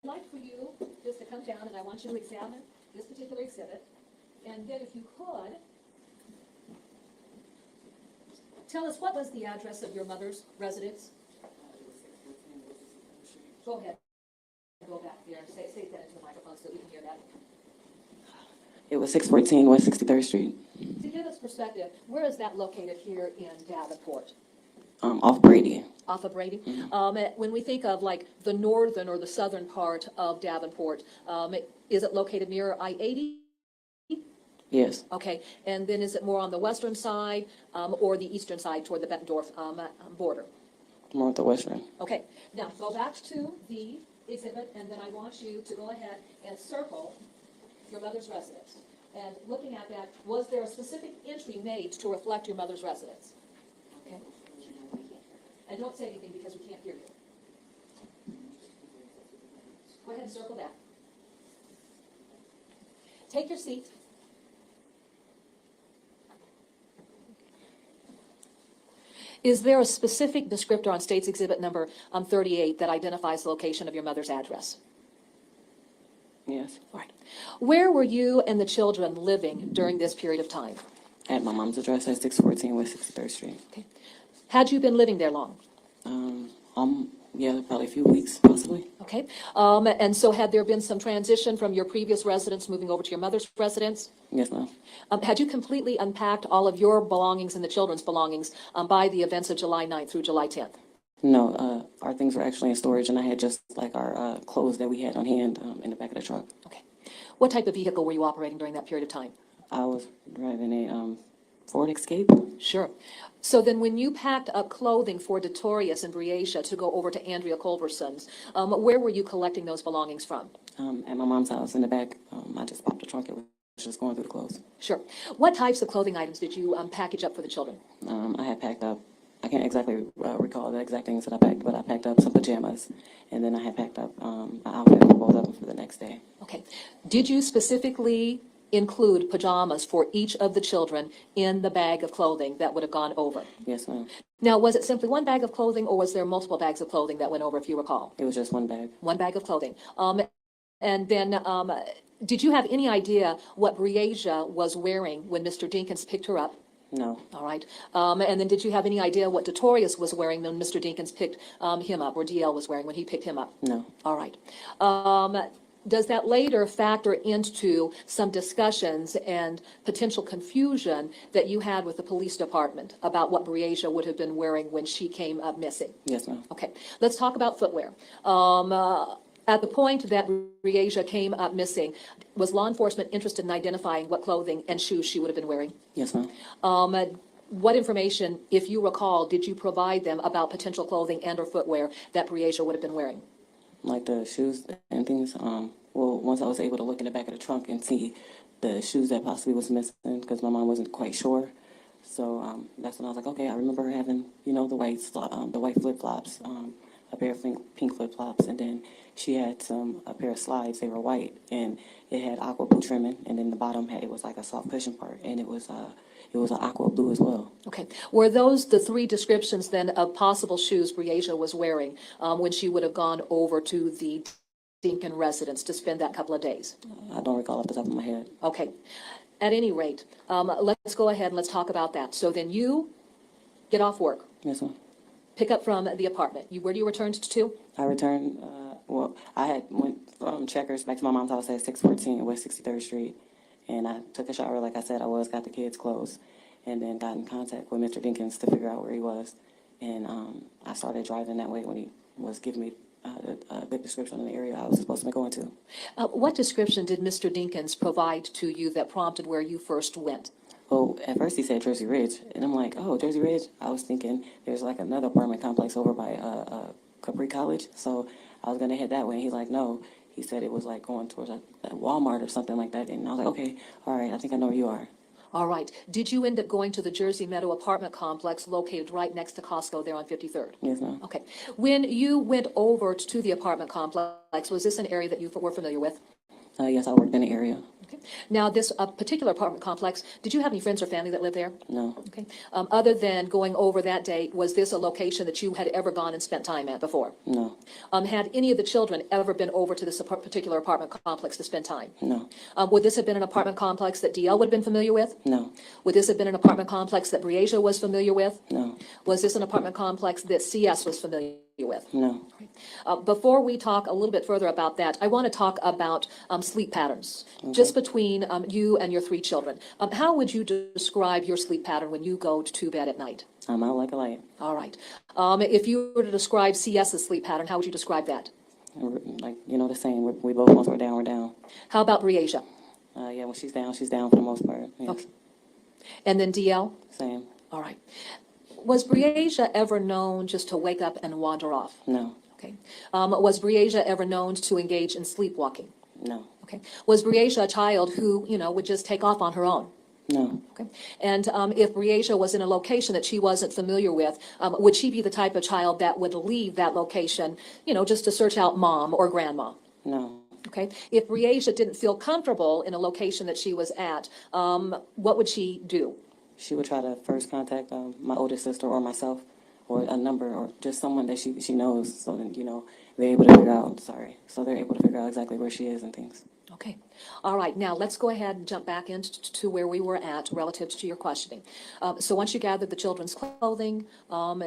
like for you just to come down, and I want you to examine this particular exhibit, and then if you could, tell us what was the address of your mother's residence? Go ahead. Go back there and say that into the microphone so that we can hear that. It was 614 West 63rd Street. To give us perspective, where is that located here in Davenport? Off Brady. Off of Brady? Mm-hmm. When we think of like the northern or the southern part of Davenport, is it located near I-80? Yes. Okay, and then is it more on the western side or the eastern side toward the Bettendorf border? More at the western. Okay, now go back to the exhibit, and then I want you to go ahead and circle your mother's residence. And looking at that, was there a specific entry made to reflect your mother's residence? Okay. And don't say anything because we can't hear you. Go ahead and circle that. Take your seat. Is there a specific descriptor on State's Exhibit number 38 that identifies the location of your mother's address? Yes. All right. Where were you and the children living during this period of time? At my mom's address at 614 West 63rd Street. Okay. Had you been living there long? Yeah, probably a few weeks, possibly. Okay. And so had there been some transition from your previous residence moving over to your mother's residence? Yes, ma'am. Had you completely unpacked all of your belongings and the children's belongings by the events of July 9th through July 10th? No, our things were actually in storage, and I had just like our clothes that we had on hand in the back of the truck. Okay. What type of vehicle were you operating during that period of time? I was driving a Ford Escape. Sure. So then when you packed up clothing for Detorius and Breasia to go over to Andrea Culverson's, where were you collecting those belongings from? At my mom's house in the back. I just popped the trunk. It was just going through the clothes. Sure. What types of clothing items did you package up for the children? I had packed up, I can't exactly recall the exact things that I packed, but I packed up some pajamas, and then I had packed up an outfit for both of them for the next day. Okay. Did you specifically include pajamas for each of the children in the bag of clothing that would have gone over? Yes, ma'am. Now, was it simply one bag of clothing, or was there multiple bags of clothing that went over, if you recall? It was just one bag. One bag of clothing. And then, did you have any idea what Breasia was wearing when Mr. Dinkins picked her up? No. All right. And then did you have any idea what Detorius was wearing when Mr. Dinkins picked him up, or DL was wearing when he picked him up? No. All right. Does that later factor into some discussions and potential confusion that you had with the police department about what Breasia would have been wearing when she came up missing? Yes, ma'am. Okay, let's talk about footwear. At the point that Breasia came up missing, was law enforcement interested in identifying what clothing and shoes she would have been wearing? Yes, ma'am. What information, if you recall, did you provide them about potential clothing and or footwear that Breasia would have been wearing? Like the shoes and things. Well, once I was able to look in the back of the trunk and see the shoes that possibly was missing, because my mom wasn't quite sure. So that's when I was like, okay, I remember her having, you know, the white flip-flops, a pair of pink flip-flops, and then she had a pair of slides. They were white, and it had aqua blue trimming, and then the bottom it was like a soft cushion part, and it was an aqua blue as well. Okay. Were those the three descriptions then of possible shoes Breasia was wearing when she would have gone over to the Dinkin residence to spend that couple of days? I don't recall off the top of my head. Okay. At any rate, let's go ahead and let's talk about that. So then you get off work, Yes, ma'am. pick up from the apartment. Where do you return to? I returned, I had went from Checkers back to my mom's house at 614 West 63rd Street, and I took a shower like I said I was, got the kids' clothes, and then got in contact with Mr. Dinkins to figure out where he was, and I started driving that way when he was giving me a good description of the area I was supposed to be going to. What description did Mr. Dinkins provide to you that prompted where you first went? Well, at first he said Jersey Ridge, and I'm like, oh, Jersey Ridge? I was thinking there's like another apartment complex over by Capri College, so I was going to head that way. And he's like, no. He said it was like going towards a Walmart or something like that, and I was like, okay, all right, I think I know where you are. All right. Did you end up going to the Jersey Meadow apartment complex located right next to Costco there on 53rd? Yes, ma'am. Okay. When you went over to the apartment complex, was this an area that you were familiar with? Yes, I worked in the area. Okay. Now, this particular apartment complex, did you have any friends or family that lived there? No. Okay. Other than going over that date, was this a location that you had ever gone and spent time at before? No. Had any of the children ever been over to this particular apartment complex to spend time? No. Would this have been an apartment complex that DL would have been familiar with? No. Would this have been an apartment complex that Breasia was familiar with? No. Was this an apartment complex that CS was familiar with? No. Before we talk a little bit further about that, I want to talk about sleep patterns, just between you and your three children. How would you describe your sleep pattern when you go to bed at night? I'm out like a light. All right. If you were to describe CS's sleep pattern, how would you describe that? Like, you know, the same. We both, once we're down, we're down. How about Breasia? Yeah, when she's down for the most part. Yes. Okay. And then DL? Same. All right. Was Breasia ever known just to wake up and wander off? No. Okay. Was Breasia ever known to engage in sleepwalking? No. Okay. Was Breasia a child who, would just take off on her own? No. Okay. And if Breasia was in a location that she wasn't familiar with, would she be the type of child that would leave that location, just to search out mom or grandma? No. Okay. If Breasia didn't feel comfortable in a location that she was at, what would she do? She would try to first contact my oldest sister or myself, or a number, or just someone that she knows, so that, they're able to figure out, they're able to figure out exactly where she is and things. Okay. All right. Now, let's go ahead and jump back into where we were at relative to your questioning. So once you gathered the children's clothing,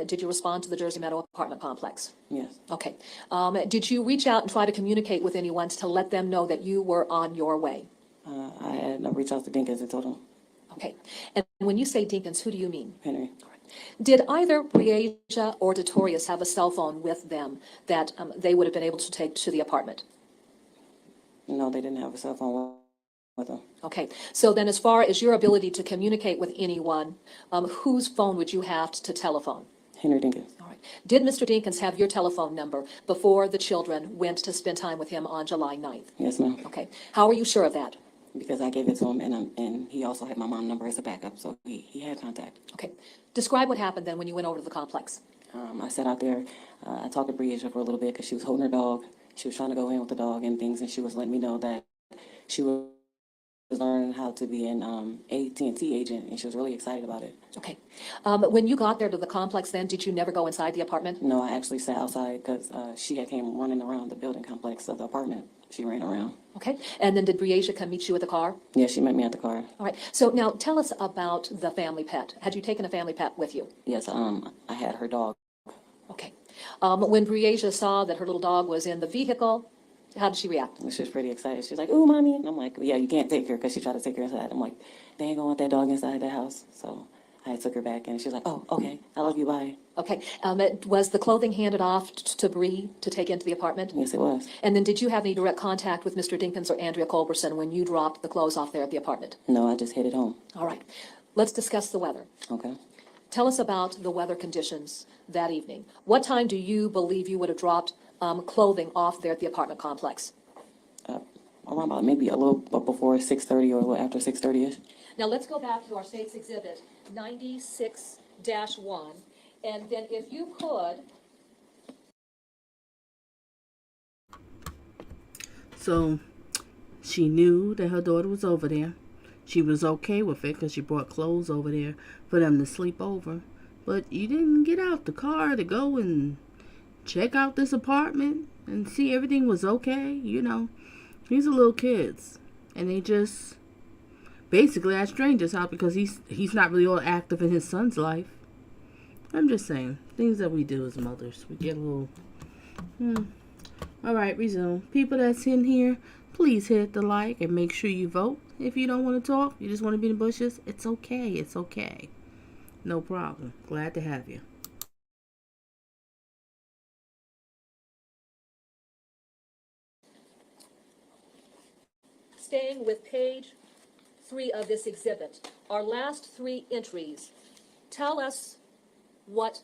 did you respond to the Jersey Meadow apartment complex? Yes. Okay. Did you reach out and try to communicate with anyone to let them know that you were on your way? I had reached out to Dinkins and told him. Okay. And when you say Dinkins, who do you mean? Henry. Did either Breasia or Detorius have a cell phone with them that they would have been able to take to the apartment? No, they didn't have a cell phone with them. Okay. So then as far as your ability to communicate with anyone, whose phone would you have to telephone? Henry Dinkins. All right. Did Mr. Dinkins have your telephone number before the children went to spend time with him on July 9th? Yes, ma'am. Okay. How are you sure of that? Because I gave it to him, and he also had my mom's number as a backup, so he had contact. Okay. Describe what happened then when you went over to the complex. I sat out there. I talked to Breasia for a little bit because she was holding her dog. She was trying to go in with the dog and things, and she was letting me know that she was learning how to be an AT&T agent, and she was really excited about it. Okay. When you got there to the complex then, did you never go inside the apartment? No, I actually sat outside because she had came running around the building complex of the apartment. She ran around. Okay. And then did Briasia come meet you at the car? Yeah, she met me at the car. All right. So now tell us about the family pet. Had you taken a family pet with you? Yes, I had her dog. Okay. When Briasia saw that her little dog was in the vehicle, how did she react? She was pretty excited. She was like, "Ooh, mommy!" And I'm like, "Yeah, you can't take her," because she tried to take her inside. I'm like, "They ain't gonna want that dog inside the house." So I took her back, and she was like, "Oh, okay, I love you, bye." Okay. Was the clothing handed off to Bree to take into the apartment? Yes, it was. And then did you have any direct contact with Mr. Dinkins or Andrea Culberson when you dropped the clothes off there at the apartment? No, I just headed home. All right. Let's discuss the weather. Okay. Tell us about the weather conditions that evening. What time do you believe you would have dropped clothing off there at the apartment complex? Around about maybe a little before 6:30 or a little after 6:30ish. Now, let's go back to our state's exhibit 96-1, and then if you could. So she knew that her daughter was over there. She was okay with it because she brought clothes over there for them to sleep over. But you didn't get out the car to go and check out this apartment and see everything was okay. You know, these are little kids, and they just basically at strangers' house because he's not really all active in his son's life. I'm just saying, things that we do as mothers, we get a little. All right, resume. People that's in here, please hit the like and make sure you vote. If you don't want to talk, you just want to be in the bushes, it's okay. It's okay. No problem. Glad to have you. Staying with page 3 of this exhibit, our last 3 entries tell us what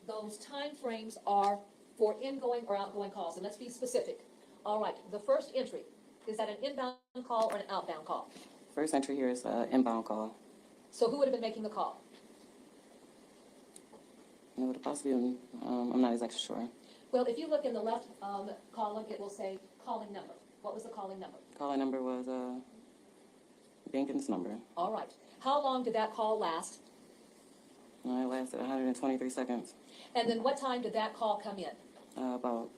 those time frames are for ingoing or outgoing calls. And let's be specific. All right, the first entry, is that an inbound call or an outbound call? First entry here is inbound call. So who would have been making the call? It would have possibly been, I'm not exactly sure. Well, if you look in the left column, it will say calling number. What was the calling number? Calling number was Dinkins' number. All right. How long did that call last? It lasted 123 seconds. And then what time did that call come in? About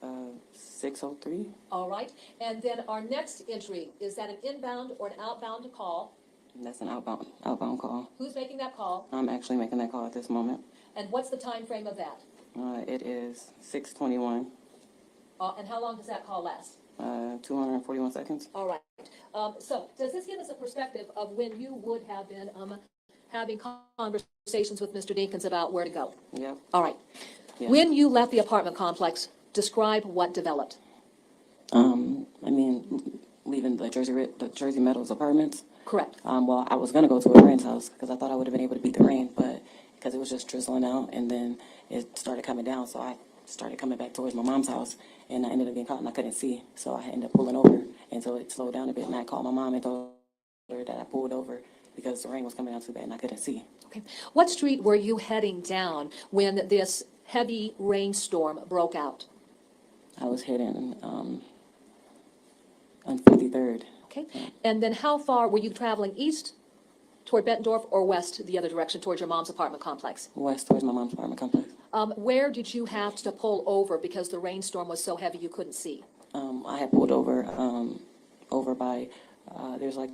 6:03. All right. And then our next entry, is that an inbound or an outbound call? That's an outbound call. Who's making that call? I'm actually making that call at this moment. And what's the time frame of that? It is 6:21. And how long does that call last? 241 seconds. All right. So does this give us a perspective of when you would have been having conversations with Mr. Dinkins about where to go? Yep. All right. Yeah. When you left the apartment complex, describe what developed. I mean, leaving the Jersey Meadows apartments. Correct. Well, I was gonna go to a friend's house because I thought I would have been able to beat the rain, but because it was just drizzling out, and then it started coming down, so I started coming back towards my mom's house, and I ended up getting caught and I couldn't see, so I ended up pulling over until it slowed down a bit, and I called my mom and told her that I pulled over because the rain was coming down too bad and I couldn't see. Okay. What street were you heading down when this heavy rainstorm broke out? I was heading on 53rd. Okay. And then how far were you traveling, east toward Bettendorf or west the other direction towards your mom's apartment complex? West towards my mom's apartment complex. Where did you have to pull over because the rainstorm was so heavy you couldn't see? I had pulled over over by there's like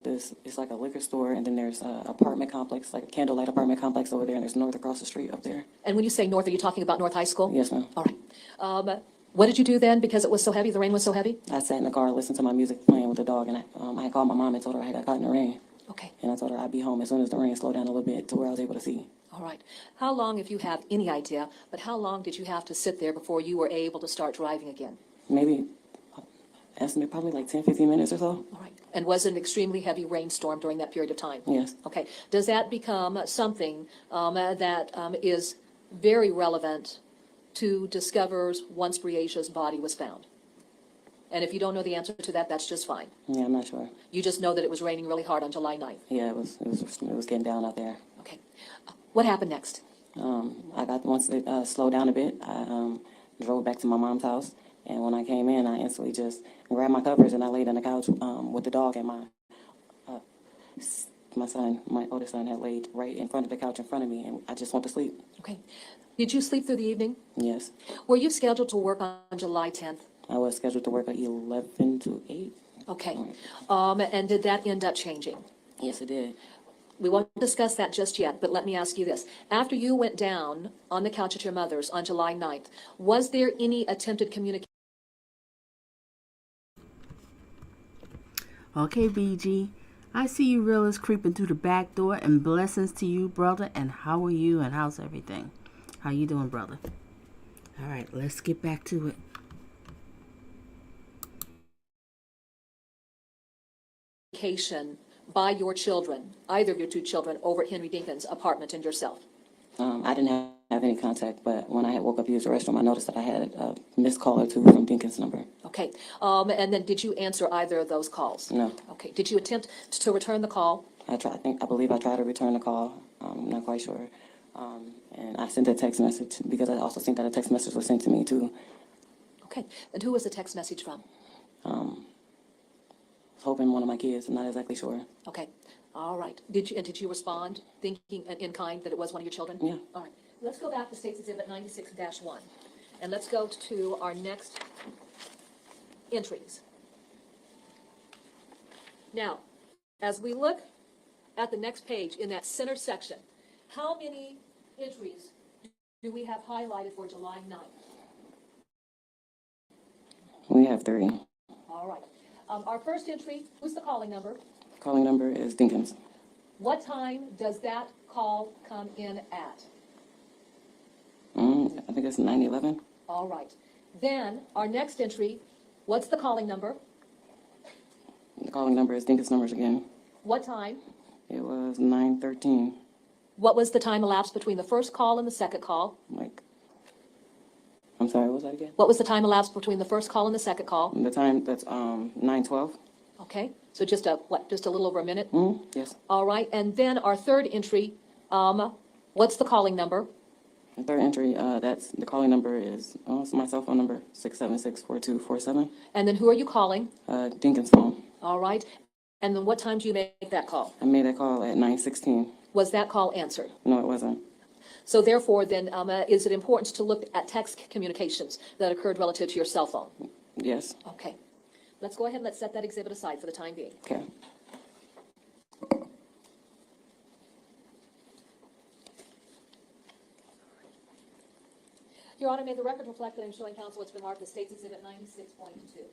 this, it's like a liquor store, and then there's a apartment complex, like a candlelight apartment complex over there, and there's north across the street up there. And when you say north, are you talking about North High School? Yes, ma'am. All right. What did you do then because it was so heavy, the rain was so heavy? I sat in the car, listened to my music playing with the dog, and I called my mom and told her I got caught in the rain. Okay. And I told her I'd be home as soon as the rain slowed down a little bit to where I was able to see. All right. How long, if you have any idea, but how long did you have to sit there before you were able to start driving again? Maybe, estimate probably like 10, 15 minutes or so. All right. And was it an extremely heavy rainstorm during that period of time? Yes. Okay. Does that become something that is very relevant to discovers once Briasia's body was found? And if you don't know the answer to that, that's just fine. Yeah, I'm not sure. You just know that it was raining really hard on July 9th. Yeah, it was getting down out there. Okay. What happened next? Once it slowed down a bit, I drove back to my mom's house, And when I came in, I instantly just grabbed my covers and I laid on the couch with the dog, and my son, my oldest son, had laid right in front of the couch in front of me, and I just went to sleep. Okay. Did you sleep through the evening? Yes. Were you scheduled to work on July 10th? I was scheduled to work at 11 to 8. Okay. And did that end up changing? Yes, it did. We won't discuss that just yet, but let me ask you this. After you went down on the couch at your mother's on July 9th, was there any attempted communication? Okay, BG. I see you realists creeping through the back door, and blessings to you, brother. And how are you, and how's everything? How you doing, brother? All right, let's get back to it. By your children, either of your two children, over at Henry Dinkins' apartment and yourself? I didn't have any contact, but when I had woke up to use the restroom, I noticed that I had a missed call or two from Dinkins' number. Okay. And then did you answer either of those calls? No. Okay. Did you attempt to return the call? I believe I tried to return the call. I'm not quite sure. And I sent a text message because I also think that a text message was sent to me too. Okay. And who was the text message from? Hoping one of my kids. I'm not exactly sure. Okay. All right. Did you respond thinking in kind that it was one of your children? Yeah. All right. Let's go back to State's Exhibit 96-1. And let's go to our next entries. Now, as we look at the next page in that center section, how many entries do we have highlighted for July 9th? We have 3. All right. Our first entry, who's the calling number? Calling number is Dinkins. What time does that call come in at? I think it's 9/11. All right. Then our next entry, what's the calling number? The calling number is Dinkins' numbers again. What time? It was 9:13. What was the time elapsed between the first call and the second call? I'm sorry, what was that again? What was the time elapsed between the first call and the second call? The time, that's 9:12. Okay, so just a little over a minute? Yes. All right, and then our third entry, what's the calling number? The third entry, the calling number is, it's my cell phone number, 676-4247. And then who are you calling? Dinkins' phone. All right, and then what time do you make that call? I made that call at 9:16. Was that call answered? No, it wasn't. So therefore, then, is it important to look at text communications that occurred relative to your cell phone? Yes. Okay. Let's go ahead and let's set that exhibit aside for the time being. Okay. Your Honor, may the record reflect that I'm showing counsel what's been marked as State's Exhibit 96.2.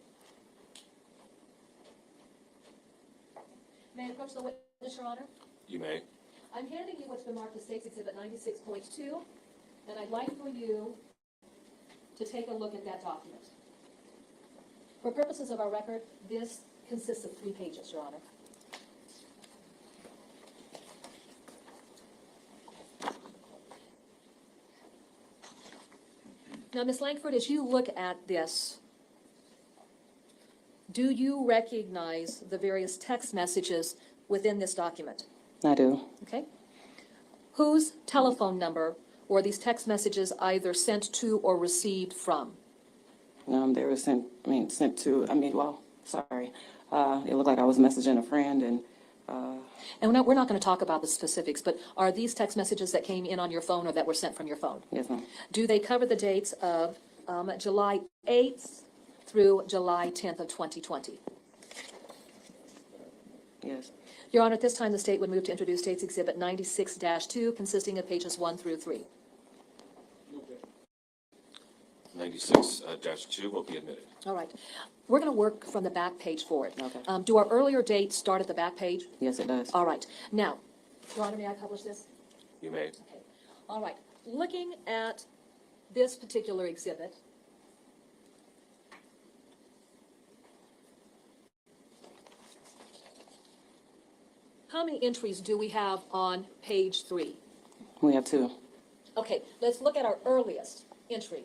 May I approach the witness, Your Honor? You may. I'm handing you what's been marked as State's Exhibit 96.2, and I'd like for you to take a look at that document. For purposes of our record, this consists of 3 pages, Your Honor. Now, Ms. Lankford, as you look at this, do you recognize the various text messages within this document? I do. Okay. Whose telephone number were these text messages either sent to or received from? They were sent to, sorry. It looked like I was messaging a friend, and we're not going to talk about the specifics, but are these text messages that came in on your phone or that were sent from your phone? yes, ma'am. Do they cover the dates of July 8th through July 10th of 2020? Yes. Your Honor, at this time, the state would move to introduce State's Exhibit 96-2, consisting of pages 1 through 3. 96-2 will be admitted. All right. We're going to work from the back page forward. Okay. Do our earlier dates start at the back page? Yes, it does. All right. Now, Your Honor, may I publish this? You may. Okay. All right. Looking at this particular exhibit, how many entries do we have on page 3? We have 2. Okay, let's look at our earliest entry.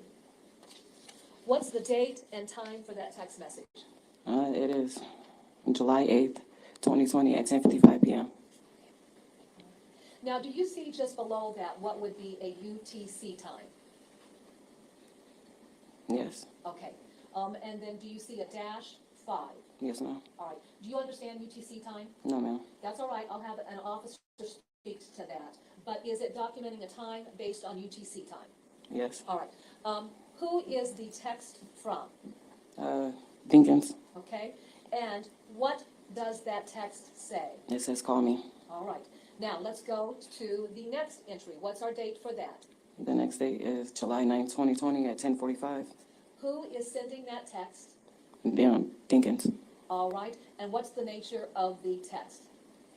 What's the date and time for that text message? It is July 8th, 2020 at 10:55 p.m. Now, do you see just below that what would be a UTC time? Yes. Okay. And then do you see a dash 5? Yes, ma'am. All right. Do you understand UTC time? No, ma'am. That's all right. I'll have an officer speak to that. But is it documenting a time based on UTC time? Yes. All right. Who is the text from? Dinkins. Okay. And what does that text say? It says call me. All right. Now let's go to the next entry. What's our date for that? The next date is July 9th, 2020 at 10:45. Who is sending that text? Dinkins. All right. And what's the nature of the text?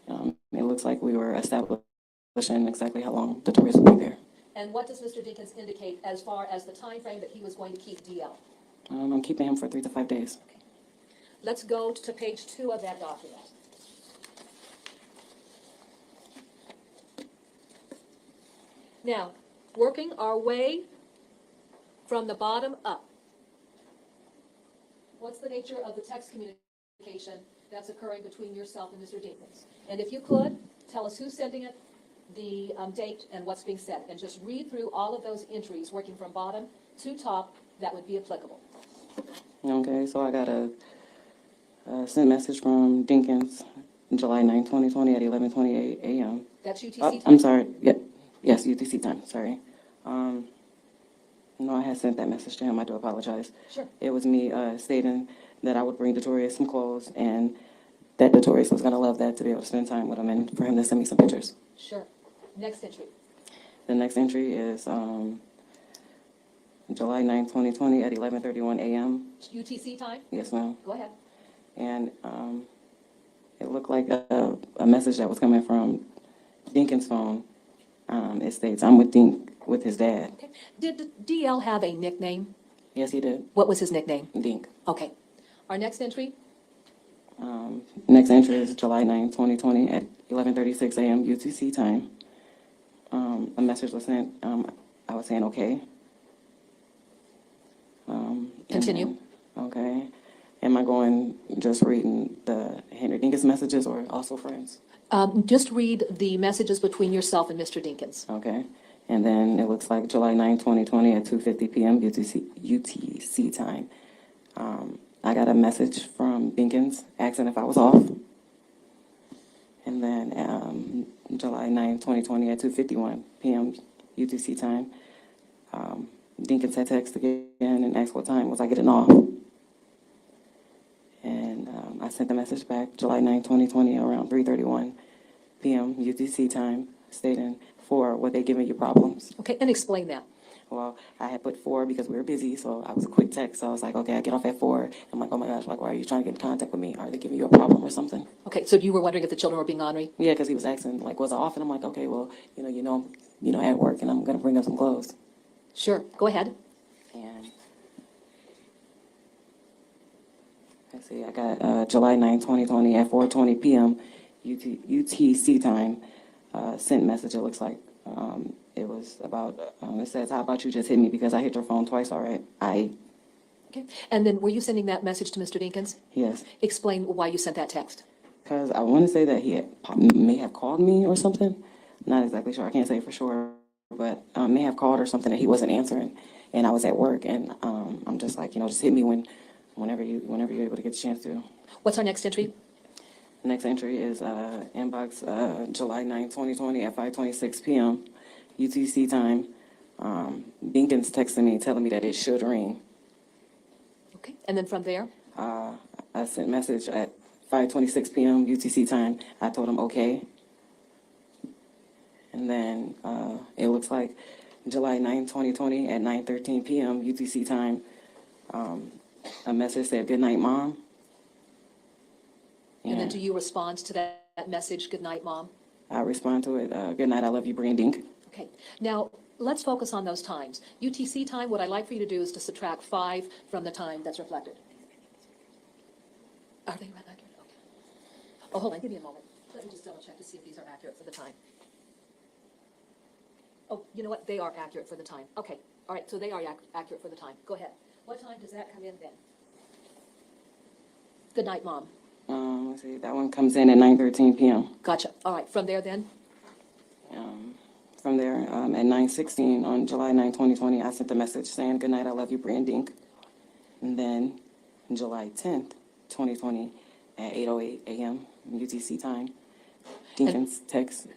It looks like we were establishing exactly how long the tourists would be there. And what does Mr. Dinkins indicate as far as the time frame that he was going to keep DL? I'm keeping him for 3 to 5 days. Okay. Let's go to page 2 of that document. Now, working our way from the bottom up. What's the nature of the text communication that's occurring between yourself and Mr. Dinkins? And if you could, tell us who's sending it, the date, and what's being said. And just read through all of those entries, working from bottom to top, that would be applicable. Okay, so I got a sent message from Dinkins, July 9th, 2020 at 11:28 a.m. That's UTC time? I'm sorry. Yes, UTC time. Sorry. No, I had sent that message to him. I do apologize. Sure. It was me stating that I would bring Detorius some clothes and that Detorius was going to love that to be able to spend time with him and for him to send me some pictures. Sure. Next entry. The next entry is July 9th, 2020 at 11:31 a.m. UTC time? Yes, ma'am. Go ahead. And it looked like a message that was coming from Dinkins' phone. It states, I'm with his dad. Okay. Did DL have a nickname? Yes, he did. What was his nickname? Dink. Okay. Our next entry? Next entry is July 9th, 2020 at 11:36 a.m. UTC time. A message was sent. I was saying, okay. Continue. Okay. Am I going just reading the Henry Dinkins messages or also friends? Just read the messages between yourself and Mr. Dinkins. Okay. And then it looks like July 9th, 2020 at 2:50 p.m. UTC time. I got a message from Dinkins asking if I was off. And then July 9th, 2020 at 2:51 p.m. UTC time. Dinkins had texted again and asked what time was I getting off. And I sent the message back July 9th, 2020 around 3:31 p.m. UTC time stating, for what they giving you problems. Okay, and explain that. Well, I had put 4 because we were busy, so I was a quick text. So I was like, okay, I get off at 4. I'm like, oh my gosh, like, why are you trying to get in contact with me? Are they giving you a problem or something? Okay, so you were wondering if the children were being ornery? Yeah, because he was asking, like, was I off? And I'm like, okay, well, at work, and I'm gonna bring up some clothes. Sure, go ahead. And let's see, I got July 9th, 2020 at 4:20 p.m. UTC time. Sent message. It looks like it was about. It says, "How about you just hit me because I hit your phone twice already." Okay, and then were you sending that message to Mr. Dinkins? Yes, Explain why you sent that text. because I want to say that he may have called me or something. Not exactly sure. I can't say for sure, but may have called or something that he wasn't answering, and I was at work, and I'm just like, just hit me whenever you're able to get the chance to. What's our next entry? Next entry is inbox July 9th, 2020 at 5:26 p.m. UTC time. Dinkins texted me telling me that it should ring. Okay, and then from there? I sent message at 5:26 p.m. UTC time. I told him okay. And then it looks like July 9th, 2020 at 9:13 p.m. UTC time. A message said, "Good night, Mom." And then do you respond to that message, good night, Mom? I respond to it, "Good night, I love you, Dink." Okay, now let's focus on those times. UTC time, what I'd like for you to do is to subtract 5 from the time that's reflected. Are they accurate? Okay. Oh, hold on, give me a moment. Let me just double check to see if these are accurate for the time. Oh, you know what? They are accurate for the time. Okay, all right, so they are accurate for the time. Go ahead. What time does that come in then? Good night, Mom. Let's see, that one comes in at 9:13 p.m. Gotcha. All right, from there then? From there, at 9:16 on July 9, 2020, I sent a message saying, "Good night, I love you, Dink." And then July 10th, 2020, at 8:08 a.m. UTC time, Dinkins text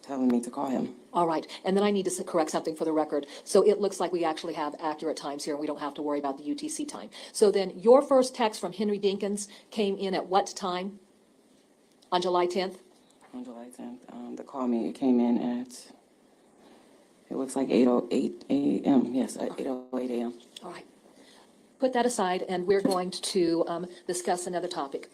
telling me to call him. All right, and then I need to correct something for the record. So it looks like we actually have accurate times here, and we don't have to worry about the UTC time. So then your first text from Henry Dinkins came in at what time on July 10th? On July 10th, the call me, it came in at, it looks like 8:08 a.m. Yes, at 8:08 a.m. All right. Put that aside, and we're going to discuss another topic.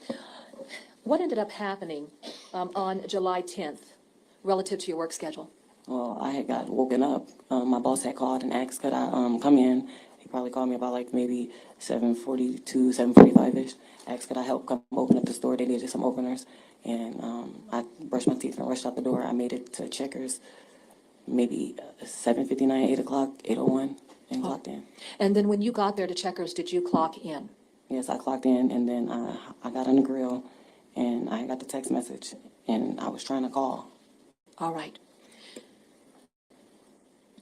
What ended up happening on July 10th relative to your work schedule? Well, I had got woken up. My boss had called and asked could I come in. He probably called me about like maybe 7:42, 7:45-ish. Asked could I help come open up the store. They needed some openers. And I brushed my teeth and rushed out the door. I made it to Checkers maybe 7:59, 8 o'clock, 8:01, and clocked in. And then when you got there to Checkers, did you clock in? Yes, I clocked in, and then I got on the grill, and I got the text message, and I was trying to call. All right.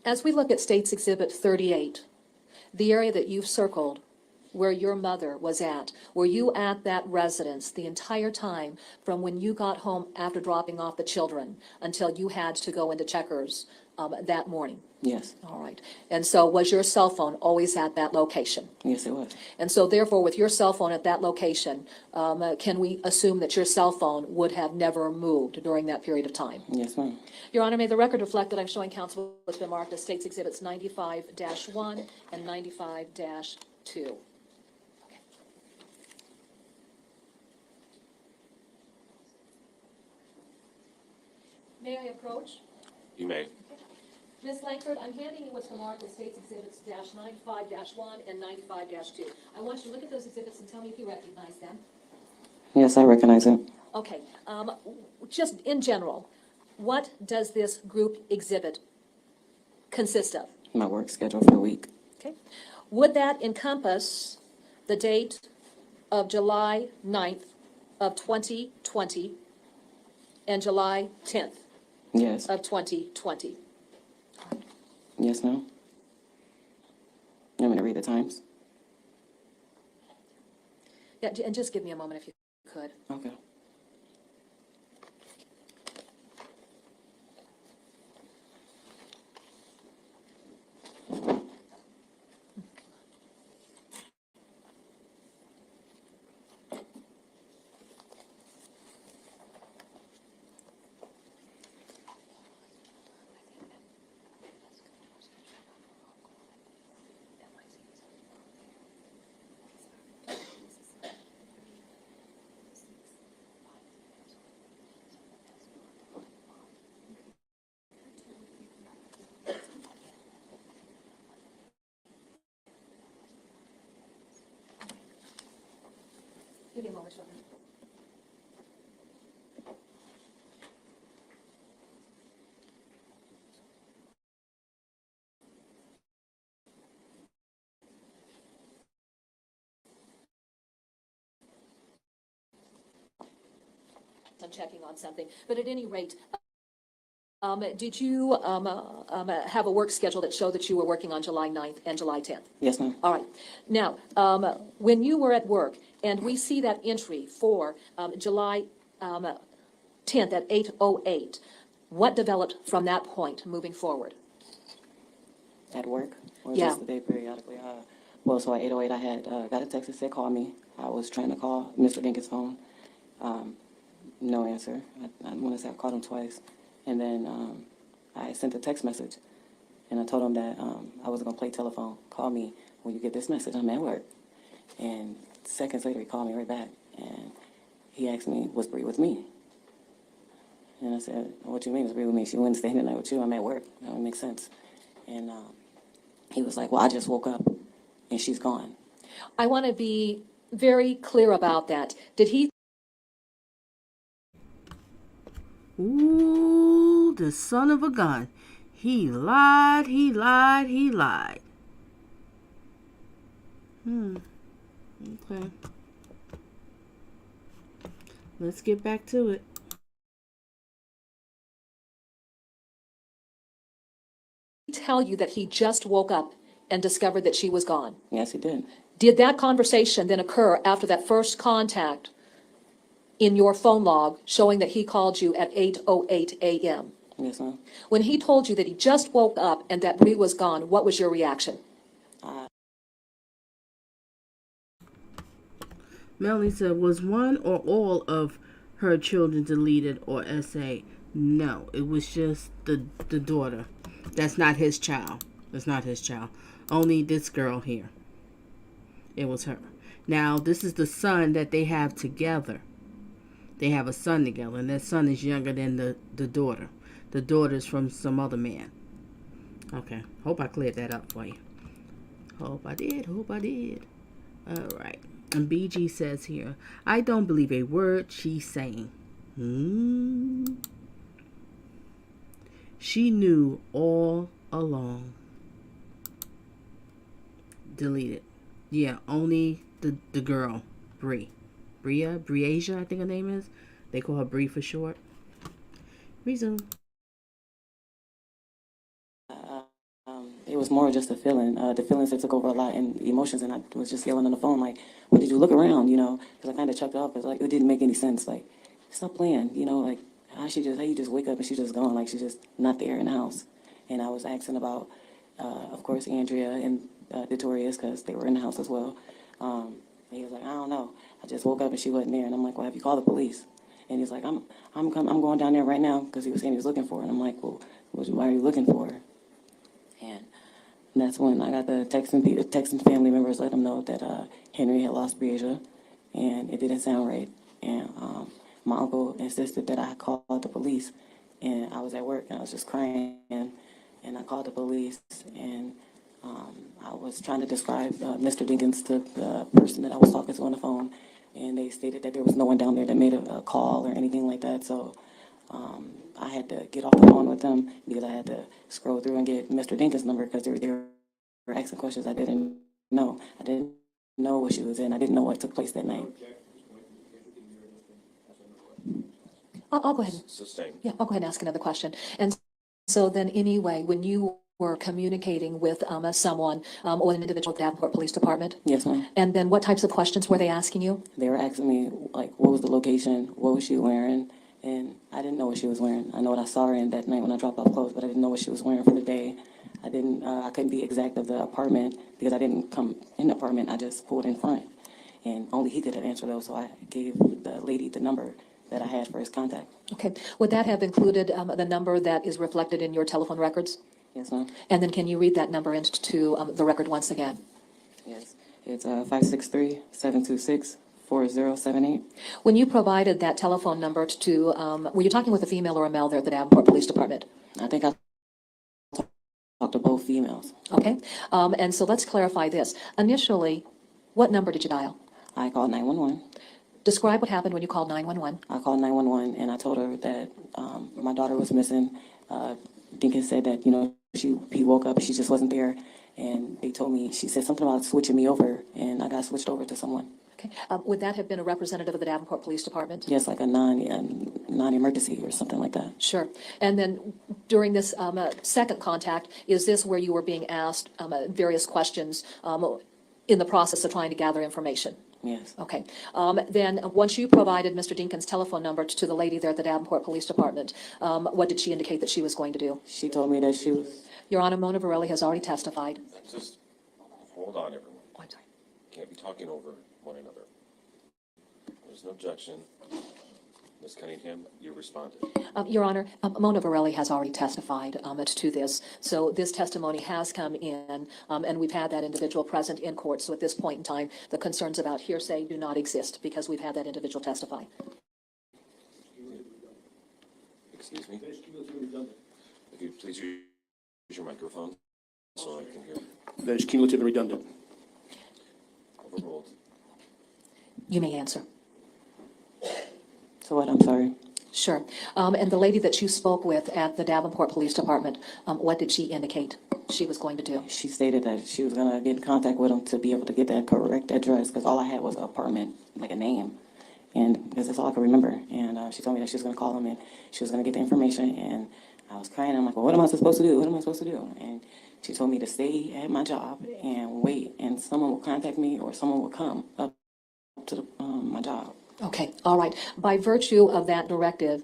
As we look at State's Exhibit 38, the area that you've circled where your mother was at, were you at that residence the entire time from when you got home after dropping off the children until you had to go into Checkers that morning? Yes. All right. And so was your cell phone always at that location? Yes, it was. And so therefore, with your cell phone at that location, can we assume that your cell phone would have never moved during that period of time? Yes, ma'am. Your Honor, may the record reflect that I'm showing counsel what's been marked as State's Exhibits 95-1 and 95-2. May I approach? You may. Ms. Lankford, I'm handing you what's been marked as State's Exhibits -95-1 and 95-2. I want you to look at those exhibits and tell me if you recognize them. Yes, I recognize it. Okay, just in general, what does this group exhibit consist of? My work schedule for the week. Okay, would that encompass the date of July 9th of 2020 and July 10th Yes. of 2020? Yes, ma'am. You want me to read the times? Yeah, and just give me a moment if you could. Okay. Give me a moment, Your Honor. I'm checking on something, but at any rate, did you have a work schedule that showed that you were working on July 9th and July 10th? Yes, ma'am. All right. Now, when you were at work, and we see that entry for July 10th at 8:08, what developed from that point moving forward? At work? Or Yeah. just the day periodically? Well, so at 8:08, I had got a text that said call me. I was trying to call Mr. Dinkins' phone. No answer. I want to say I called him twice. And then I sent a text message, and I told him that I wasn't going to play telephone. Call me when you get this message. I'm at work. And seconds later, he called me right back, and he asked me, was Bree with me? And I said, what you mean, was Bree with me? She wouldn't stay the night with you. I'm at work. That would make sense. And he was like, well, I just woke up, and she's gone. I want to be very clear about that. Did he? Ooh, the son of a gun. He lied, he lied, he lied. Okay. Let's get back to it. Tell you that he just woke up and discovered that she was gone? Yes, he did. Did that conversation then occur after that first contact in your phone log showing that he called you at 8:08 a.m.? Yes, ma'am. When he told you that he just woke up and that Bree was gone, what was your reaction? Melanie said, was one or all of her children deleted or SA? No, it was just the daughter. That's not his child. That's not his child. Only this girl here. It was her. Now, this is the son that they have together. They have a son together, and that son is younger than the daughter. The daughter's from some other man. Okay, hope I cleared that up for you. Hope I did. All right. And BG says here, I don't believe a word she's saying. She knew all along. Deleted. Yeah, only the girl, Breasia, I think her name is. They call her Bree for short. Resume. It was more just a feeling. The feelings that took over a lot and emotions, and I was just yelling on the phone like, "What did you look around?" You know, because I kind of chucked off. It's like it didn't make any sense. Like, stop playing. You know, like how you just wake up and she's just gone, like she's just not there in the house. And I was asking about, of course, Andrea and Victoria's because they were in the house as well. And he was like, "I don't know. I just woke up and she wasn't there." And I'm like, "Well, have you called the police?" And he's like, I'm going down there right now," because he was saying he was looking for her. And I'm like, "Well, why are you looking for her?" And that's when I got the texting family members, let them know that Henry had lost Breasia, and it didn't sound right. And my uncle insisted that I call the police, and I was at work and I was just crying, and I called the police, and I was trying to describe Mr. Dinkins to the person that I was talking to on the phone, and they stated that there was no one down there that made a call or anything like that. So I had to get off the phone with them because I had to scroll through and get Mr. Dinkins' number because they were asking questions I didn't know. I didn't know what she was in. I didn't know what took place that night. I'll go ahead. Sustain. Yeah, I'll go ahead and ask another question. And so then anyway, when you were communicating with someone or an individual at the Davenport Police Department, Yes, ma'am. and then what types of questions were they asking you? They were asking me, like, what was the location? What was she wearing? And I didn't know what she was wearing. I know what I saw her in that night when I dropped off clothes, but I didn't know what she was wearing for the day. I couldn't be exact of the apartment because I didn't come in the apartment. I just pulled in front, and only he could have answered those. So I gave the lady the number that I had for his contact. Okay. Would that have included the number that is reflected in your telephone records? Yes, ma'am. And then can you read that number into the record once again? Yes. It's 563-726-4078. When you provided that telephone number to, were you talking with a female or a male there at the Davenport Police Department? I think I talked to both females. Okay. And so let's clarify this. Initially, what number did you dial? I called 911. Describe what happened when you called 911. I called 911 and I told her that my daughter was missing. Dinkins said that, he woke up and she just wasn't there. And they told me, she said something about switching me over, and I got switched over to someone. Okay. Would that have been a representative of the Davenport Police Department? Yes, like a non-emergency or something like that. Sure. And then during this second contact, is this where you were being asked various questions in the process of trying to gather information? Yes. Okay. Then once you provided Mr. Dinkins' telephone number to the lady there at the Davenport Police Department, what did she indicate that she was going to do? She told me that she was... Your Honor, Mona Varelli has already testified. Just hold on, everyone. Oh, I'm sorry. Can't be talking over one another. There's no objection. Ms. Cunningham, you responded. Your Honor, Mona Varelli has already testified to this. So this testimony has come in, and we've had that individual present in court. So at this point in time, the concerns about hearsay do not exist because we've had that individual testify. Excuse me? If you please use your microphone so I can hear. That is cumulative and redundant. Overruled. You may answer. So what? I'm sorry. Sure. And the lady that you spoke with at the Davenport Police Department, what did she indicate she was going to do? She stated that she was going to get in contact with him to be able to get that correct address because all I had was an apartment, like a name. And because that's all I could remember. And she told me that she was going to call him and she was going to get the information. And I was crying. I'm like, well, what am I supposed to do? What am I supposed to do? And She told me to stay at my job and wait, and someone would contact me or someone would come up to my job. Okay, all right. By virtue of that directive,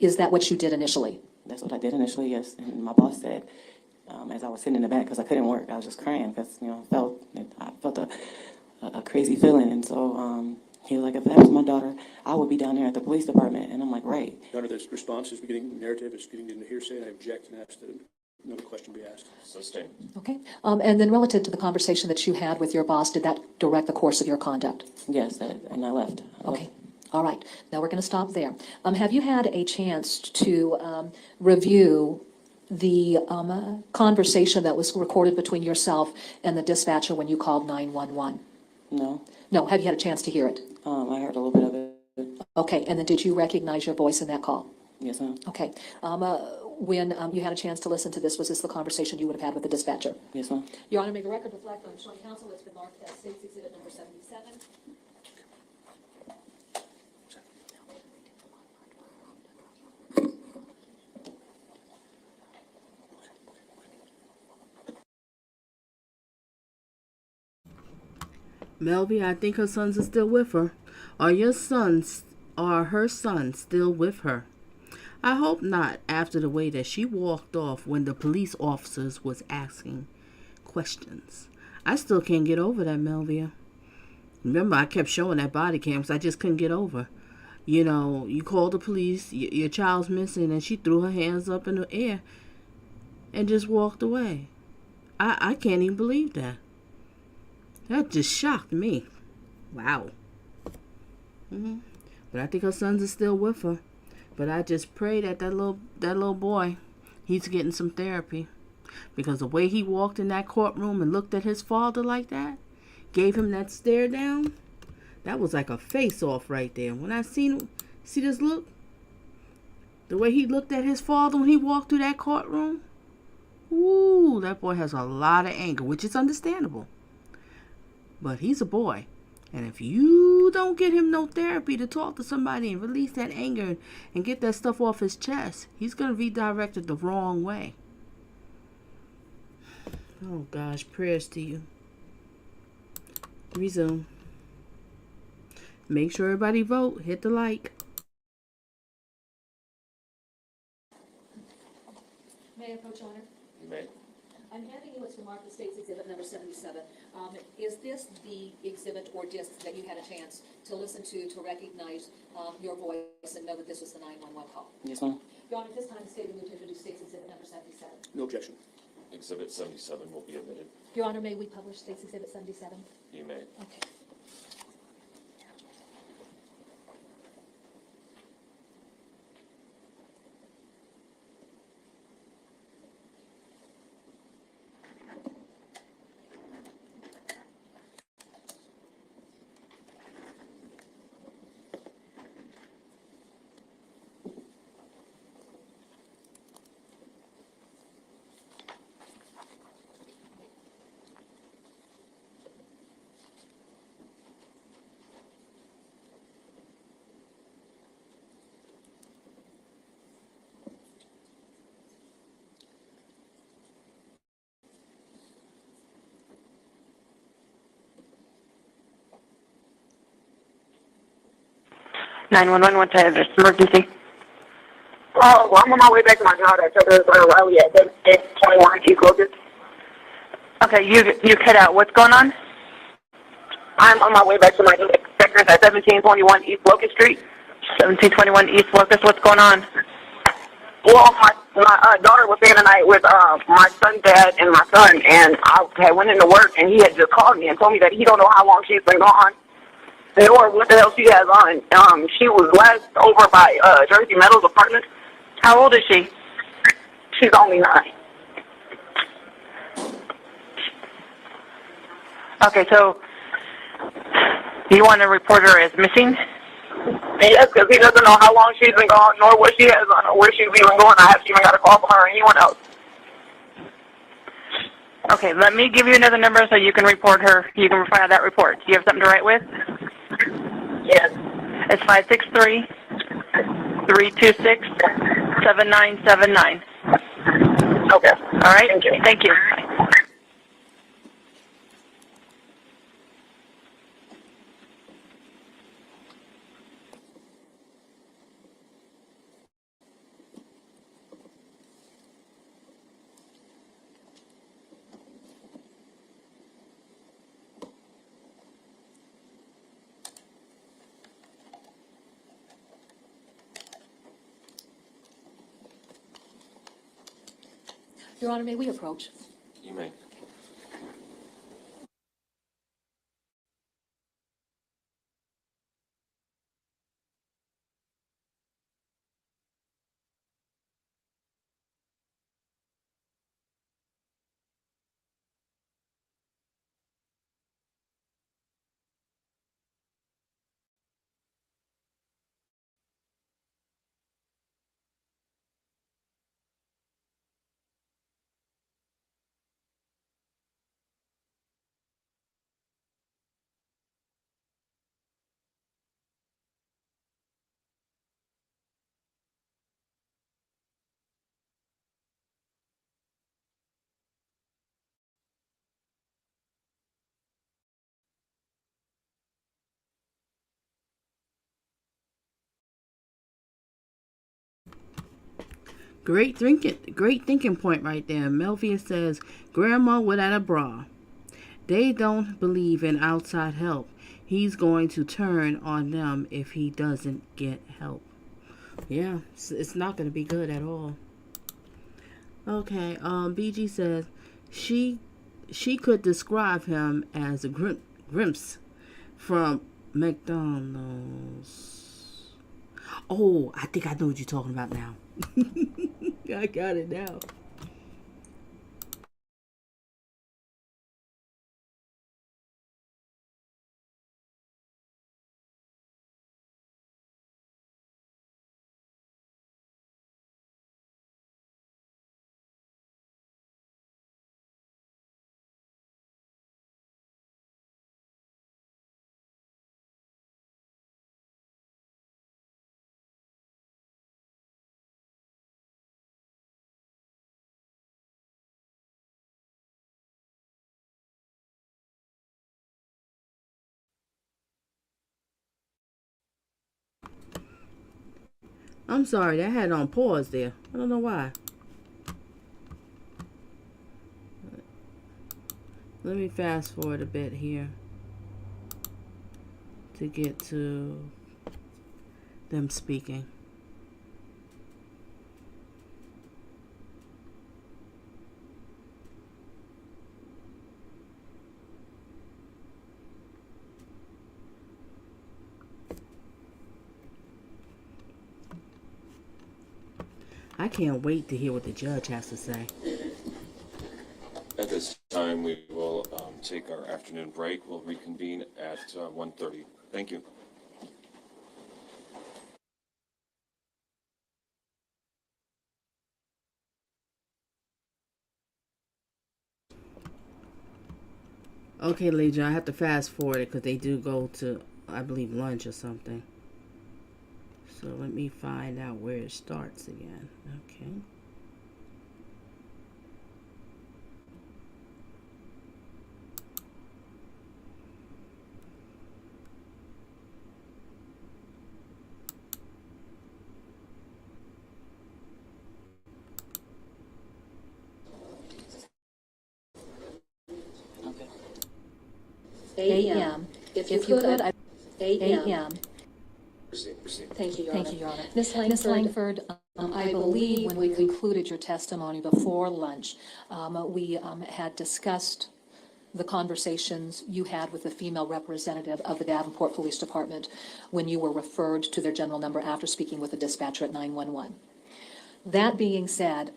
is that what you did initially? That's what I did initially, yes. And my boss said, as I was sitting in the back, because I couldn't work, I was just crying because, I felt a crazy feeling. And so he was like, if that was my daughter, I would be down there at the police department. And I'm like, right. Your Honor, this response is getting narrative, it's getting into hearsay, and I object and ask that another question be asked. Sustained. Okay. And then relative to the conversation that you had with your boss, did that direct the course of your conduct? Yes, and I left. Okay. All right. Now we're going to stop there. Have you had a chance to review the conversation that was recorded between yourself and the dispatcher when you called 911? No. No. Have you had a chance to hear it? I heard a little bit of it. Okay. And then did you recognize your voice in that call? Yes, ma'am. Okay. When you had a chance to listen to this, was this the conversation you would have had with the dispatcher? Yes, ma'am. Your Honor, may the record reflect on showing counsel it's been marked as State's Exhibit number 77. Melvie, I think her sons are still with her. Are her sons still with her? I hope not, after the way that she walked off when the police officers was asking questions. I still can't get over that, Melvia. Remember, I kept showing that body cam because I just couldn't get over. You called the police, your child's missing, and she threw her hands up in the air and just walked away. I can't even believe that. That just shocked me. Wow. But I think her sons are still with her. But I just pray that that little boy, he's getting some therapy. Because the way he walked in that courtroom and looked at his father like that, gave him that stare down, that was like a face-off right there. When I see this look, the way he looked at his father when he walked through that courtroom, ooh, that boy has a lot of anger, which is understandable. But he's a boy. And if you don't get him no therapy to talk to somebody and release that anger and get that stuff off his chest, he's going to be directed the wrong way. Oh, gosh. Prayers to you. Resume. Make sure everybody vote. Hit the like. May I approach, Honor? You may. I'm handing you what's marked the State's Exhibit number 77. Is this the exhibit or disc that you had a chance to listen to recognize your voice and know that this was the 911 call? Yes, ma'am. Your Honor, at this time, the State will move to introduce State's Exhibit number 77. No objection. Exhibit 77 will be omitted. Your Honor, may we publish State's Exhibit 77? You may. Okay. What's the emergency? Oh, well, I'm on my way back to my job. I took this rally at 821 East Locust. Okay, you cut out. What's going on? I'm on my way back to my sectors at 1721 East Locust Street. 1721 East Locust. What's going on? Well, my daughter was staying the night with my son's dad and my son, and I had went into work, and he had just called me and told me that he don't know how long she's been gone or what the hell she has on. She was last over by Jersey Meadows apartment. How old is she? She's only 9. Okay, so you want to report her as missing? Yes, because he doesn't know how long she's been gone, nor what she has on, or where she's even going. I haven't even got a call from her or anyone else. Okay, let me give you another number so you can report her. You can file that report. Do you have something to write with? Yes. It's 563-326-7979. Okay. All right? Thank you. Thank you. Bye. Your Honor, may we approach? You may. Great thinking point right there. Melvia says, Grandma without a bra. They don't believe in outside help. He's going to turn on them if he doesn't get help. Yeah, it's not going to be good at all. Okay, BG says, she could describe him as a Grimps from McDonald's. Oh, I think I know what you're talking about now. I got it now. I'm sorry, that had on pause there. I don't know why. Let me fast forward a bit here to get to them speaking. I can't wait to hear what the judge has to say. At this time, we will take our afternoon break. We'll reconvene at 1:30. Thank you. Okay, Legion, I have to fast forward it because they do go to, I believe, lunch or something. So let me find out where it starts again. Okay. A.M. If you could, A.M. Proceed. Thank you, Your Honor. Ms. Langford, I believe when we concluded your testimony before lunch, we had discussed the conversations you had with the female representative of the Davenport Police Department when you were referred to their general number after speaking with the dispatcher at 911. That being said,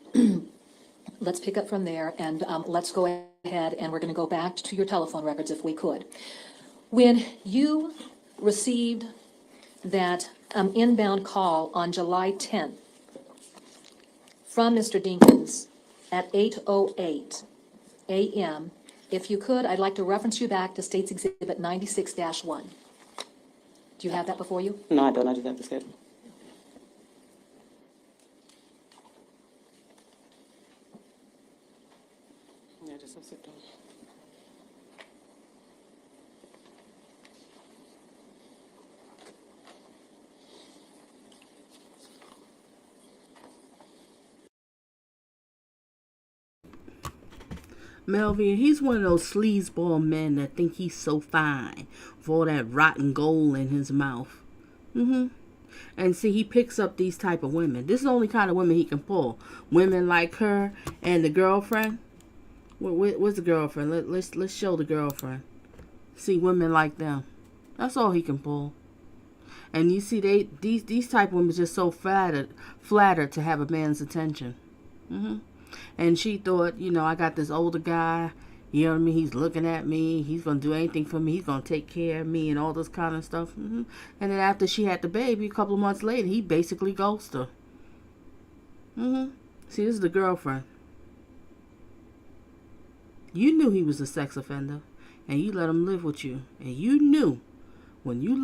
let's pick up from there and let's go ahead and we're going to go back to your telephone records if we could. When you received that inbound call on July 10th from Mr. Dinkins at 8:08 a.m., if you could, I'd like to reference you back to State's Exhibit 96-1. Do you have that before you? No, I don't. I just have the schedule. Yeah, just have sit down. Melvin, he's one of those sleazeball men that think he's so fine for all that rotten gold in his mouth. And see, he picks up these type of women. This is the only kind of women he can pull. Women like her and the girlfriend. Where's the girlfriend? Let's show the girlfriend. See, women like them. That's all he can pull. And you see, these type of women are just so flattered to have a man's attention. And she thought, you know, I got this older guy. You know what I mean? He's looking at me. He's going to do anything for me. He's going to take care of me and all this kind of stuff. And then after she had the baby, a couple of months later, he basically ghosted her. See, this is the girlfriend. You knew he was a sex offender, and you let him live with you. And you knew when you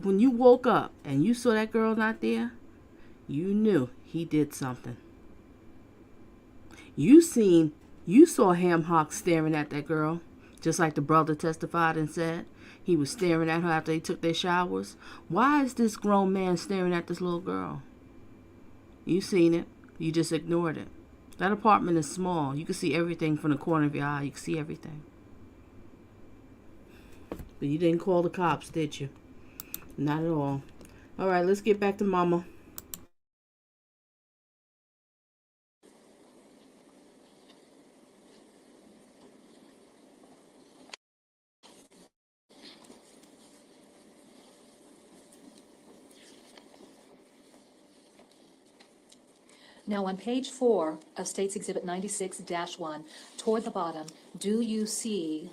when you woke up and you saw that girl not there, you knew he did something. You saw Ham Hock staring at that girl, just like the brother testified and said. He was staring at her after they took their showers. Why is this grown man staring at this little girl? You seen it. You just ignored it. That apartment is small. You can see everything from the corner of your eye. You can see everything. But you didn't call the cops, did you? Not at all. All right, let's get back to Mama. Now, on page 4 of State's Exhibit 96-1, toward the bottom, do you see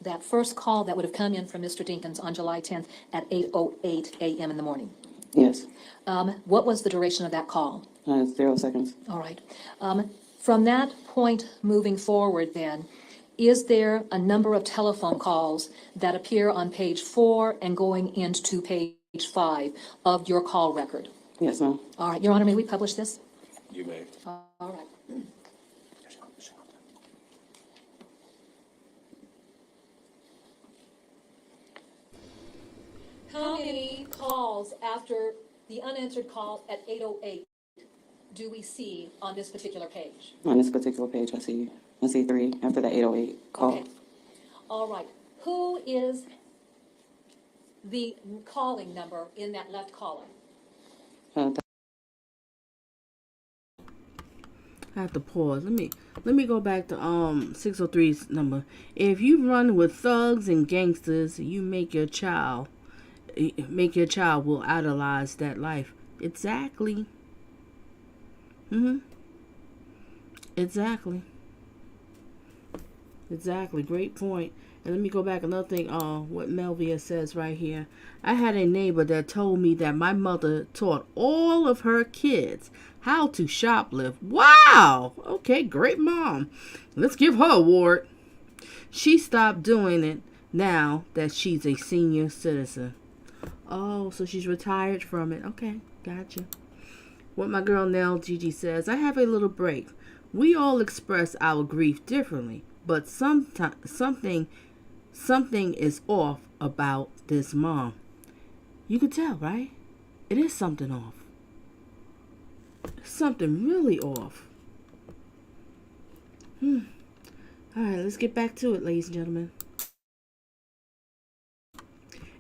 that first call that would have come in from Mr. Dinkins on July 10th at 8:08 a.m. in the morning? Yes. What was the duration of that call? 0 seconds. All right. From that point moving forward, then, is there a number of telephone calls that appear on page 4 and going into page 5 of your call record? Yes, ma'am. All right. Your Honor, may we publish this? You may. All right. How many calls after the unanswered call at 8:08 do we see on this particular page? On this particular page, I see 3 after that 808 call. Okay. All right. Who is the calling number in that left column? I have to pause. Let me go back to 603's number. If you run with thugs and gangsters, you make your child will idolize that life. Exactly. Exactly. Great point. And let me go back another thing. What Melvia says right here. I had a neighbor that told me that my mother taught all of her kids how to shoplift. Wow. Okay, great mom. Let's give her an award. She stopped doing it now that she's a senior citizen. Oh, so she's retired from it. Okay, gotcha. What my girl Nell Gigi says, I have a little break. We all express our grief differently, but something is off about this mom. You can tell, right? It is something off. Something really off. All right, let's get back to it, ladies and gentlemen.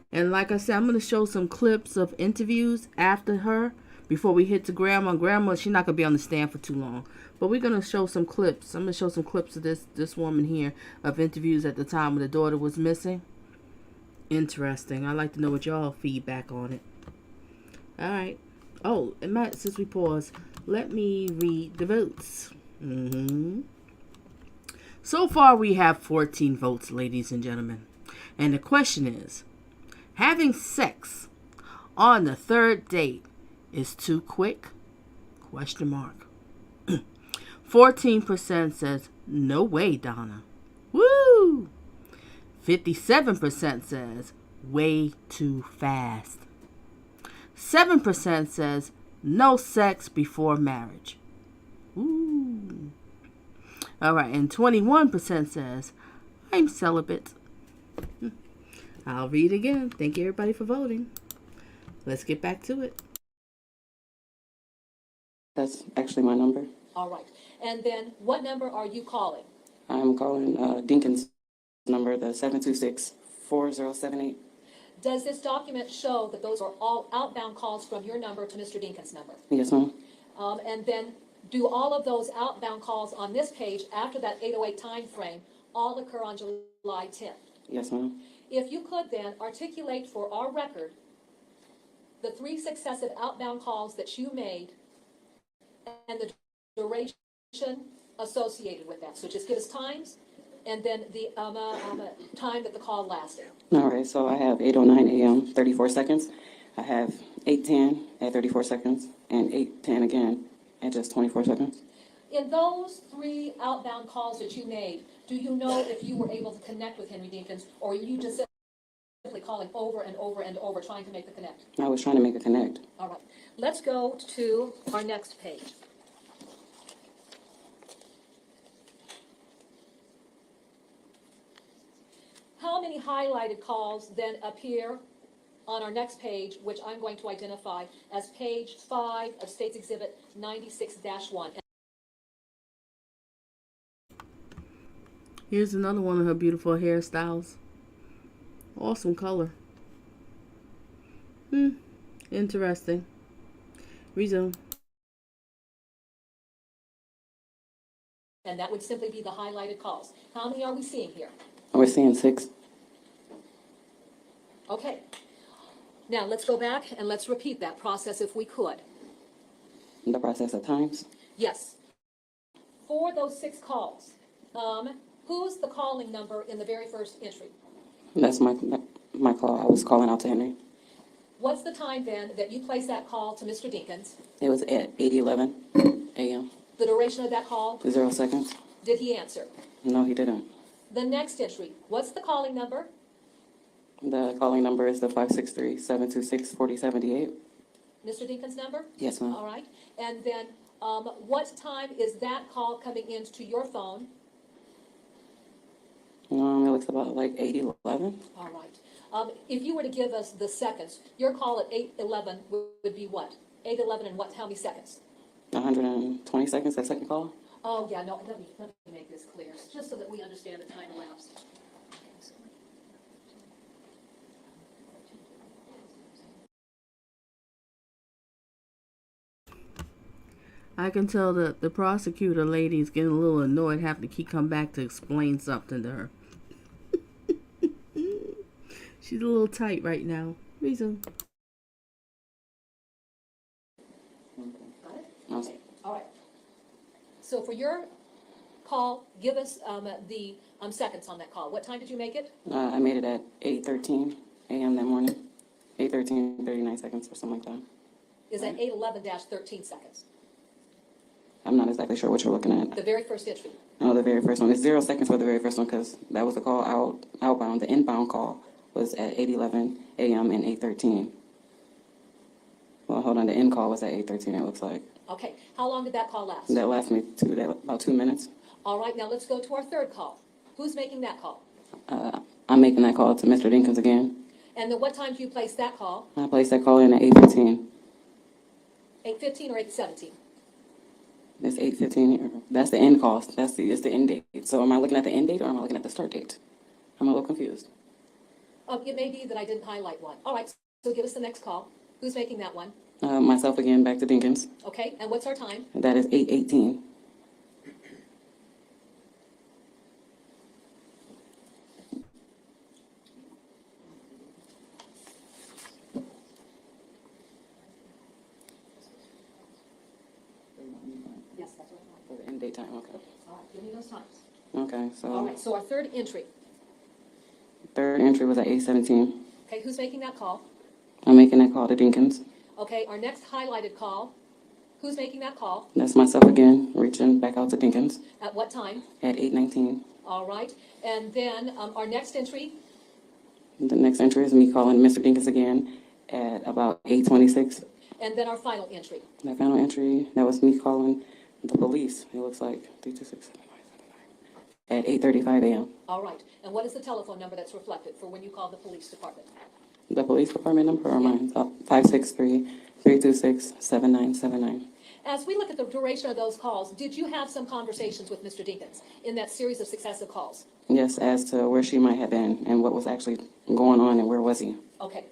And like I said, I'm going to show some clips of interviews after her before we hit to Grandma. Grandma, she's not going to be on the stand for too long. But we're going to show some clips. I'm going to show some clips of this woman here of interviews at the time when the daughter was missing. Interesting. I'd like to know what y'all feedback on it. All right. Oh, and Matt, since we paused, let me read the votes. So far, we have 14 votes, ladies and gentlemen. And the question is, having sex on the third date is too quick? Question mark. 14% says, no way, Donna. Woo! 57% says, way too fast. 7% says, no sex before marriage. Ooh. All right, and 21% says, I'm celibate. I'll read again. Thank you, everybody, for voting. Let's get back to it. That's actually my number. All right. And then what number are you calling? I'm calling Dinkins' number, the 726-4078. Does this document show that those are all outbound calls from your number to Mr. Dinkins' number? Yes, ma'am. And then do all of those outbound calls on this page after that 8:08 time frame all occur on July 10th? Yes, ma'am. If you could then articulate for our record the 3 successive outbound calls that you made and the duration associated with that. So just give us times and then the time that the call lasted. All right, so I have 8:09 a.m., 34 seconds. I have 8:10 at 34 seconds, and 8:10 again at just 24 seconds. In those 3 outbound calls that you made, do you know if you were able to connect with Henry Dinkins, or are you just simply calling over and over and over trying to make the connect? I was trying to make a connect. All right, let's go to our next page. How many highlighted calls then appear on our next page, which I'm going to identify as page 5 of State's Exhibit 96-1? Here's another one of her beautiful hairstyles. Awesome color. Interesting. Resume. And that would simply be the highlighted calls. How many are we seeing here? We're seeing 6. Okay. Now let's go back and let's repeat that process if we could. The process of times. Yes. For those 6 calls, who's the calling number in the very first entry? That's my call. I was calling out to Henry. What's the time then that you placed that call to Mr. Dinkins? It was at 8:11 a.m. The duration of that call? 0 seconds. Did he answer? No, he didn't. The next entry, what's the calling number? The calling number is the 563-726-4078. Mr. Dinkins' number? Yes, ma'am. All right. And then what time is that call coming into your phone? It looks about like 8:11. All right. If you were to give us the seconds, your call at 8:11 would be what? 8:11 and what? How many seconds? 120 seconds, that second call. Oh, yeah, no, let me make this clear, just so that we understand the time elapsed. I can tell that the prosecutor lady is getting a little annoyed having to keep coming back to explain something to her. She's a little tight right now. Reason. Got it? Okay. All right. So for your call, give us the seconds on that call. What time did you make it? I made it at 8:13 a.m. that morning. 8:13, 39 seconds or something like that. Is that 8:11-13 seconds? I'm not exactly sure what you're looking at. The very first entry. No, the very first one. It's 0 seconds for the very first one because that was the call outbound. The inbound call was at 8:11 a.m. and 8:13. Well, hold on. The in call was at 8:13, it looks like. Okay. How long did that call last? That lasted me about 2 minutes. All right. Now let's go to our third call. Who's making that call? I'm making that call to Mr. Dinkins again. And then what time do you place that call? I placed that call in at 8:15. 8:15 or 8:17? It's 8:15 here. That's the end call. It's the end date. So am I looking at the end date or am I looking at the start date? I'm a little confused. It may be that I didn't highlight one. All right. So give us the next call. Who's making that one? Myself again, back to Dinkins. Okay. And what's our time? That is 8:18. Yes, that's what I want. For the end date time, okay. All right. Give me those times. Okay, All so right. So our third entry. third entry was at 8:17. Okay. Who's making that call? I'm making that call to Dinkins. Okay. Our next highlighted call. Who's making that call? That's myself again, reaching back out to Dinkins At what time? at 8:19. All right. And then our next entry. The next entry is me calling Mr. Dinkins again at about 8:26. And then our final entry. The final entry, that was me calling the police. It looks like 326-7979 at 8:35 a.m. All right. And what is the telephone number that's reflected for when you call the police department? The police department number or mine? 563-326-7979. As we look at the duration of those calls, did you have some conversations with Mr. Dinkins in that series of successive calls? Yes, as to where she might have been and what was actually going on and where was he. Okay.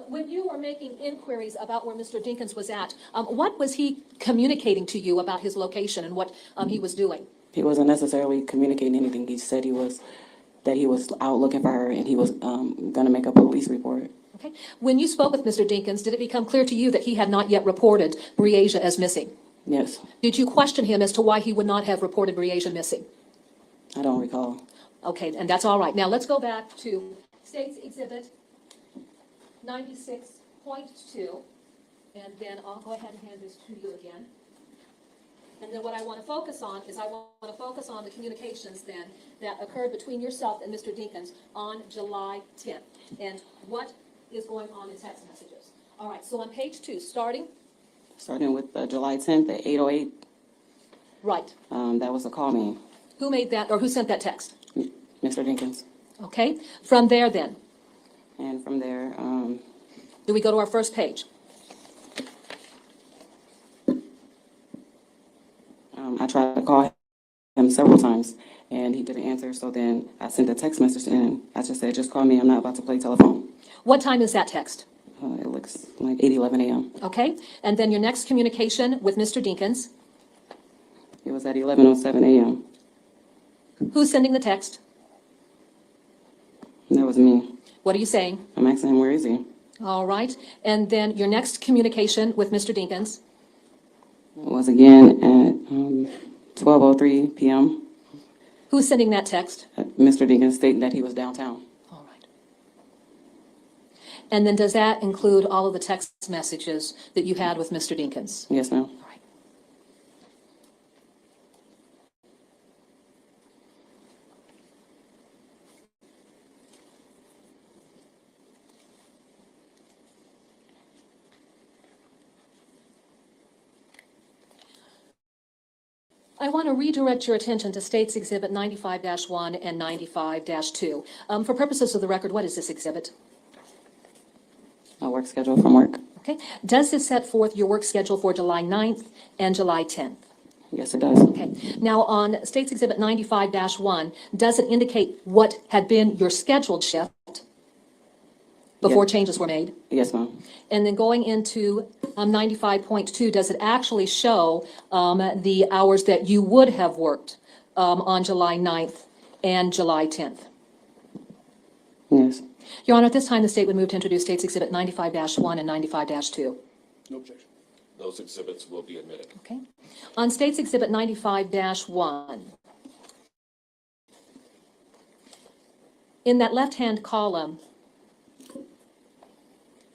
When you were making inquiries about where Mr. Dinkins was at, what was he communicating to you about his location and what he was doing? He wasn't necessarily communicating anything. He said that he was out looking for her and he was going to make a police report. Okay. When you spoke with Mr. Dinkins, did it become clear to you that he had not yet reported Breasia as missing? Yes. Did you question him as to why he would not have reported Breasia missing? I don't recall. Okay, and that's all right. Now let's go back to State's Exhibit 96.2, and then I'll go ahead and hand this to you again. And then what I want to focus on is I want to focus on the communications then that occurred between yourself and Mr. Dinkins on July 10th, and what is going on in text messages. All right, so on page 2, starting with July 10th at 8:08. right. That was a call me, Who made that, or who sent that text? Mr. Dinkins. Okay, from there then, And from there, do we go to our first page? I tried to call him several times and he didn't answer. So then I sent a text message and I just said, just call me. I'm not about to play telephone. What time is that text? It looks like 8:11 a.m. Okay, and then your next communication with Mr. Dinkins, It was at 11:07 a.m. who's sending the text? That was me. What are you saying? I'm asking him, where is he? All right, and then your next communication with Mr. Dinkins, It was again at 12:03 p.m. who's sending that text? Mr. Dinkins stating that he was downtown. All right. And then does that include all of the text messages that you had with Mr. Dinkins? Yes, ma'am. All right. I want to redirect your attention to State's Exhibit 95-1 and 95-2. For purposes of the record, what is this exhibit? My work schedule from work. Okay. Does this set forth your work schedule for July 9th and July 10th? Yes, it does. Okay. Now, on State's Exhibit 95-1, does it indicate what had been your scheduled shift before changes were made? Yes, ma'am. And then going into 95.2, does it actually show the hours that you would have worked on July 9th and July 10th? Yes. Your Honor, at this time, the state would move to introduce State's Exhibit 95-1 and 95-2. No objection. Those exhibits will be admitted. Okay. On State's Exhibit 95-1, in that left-hand column,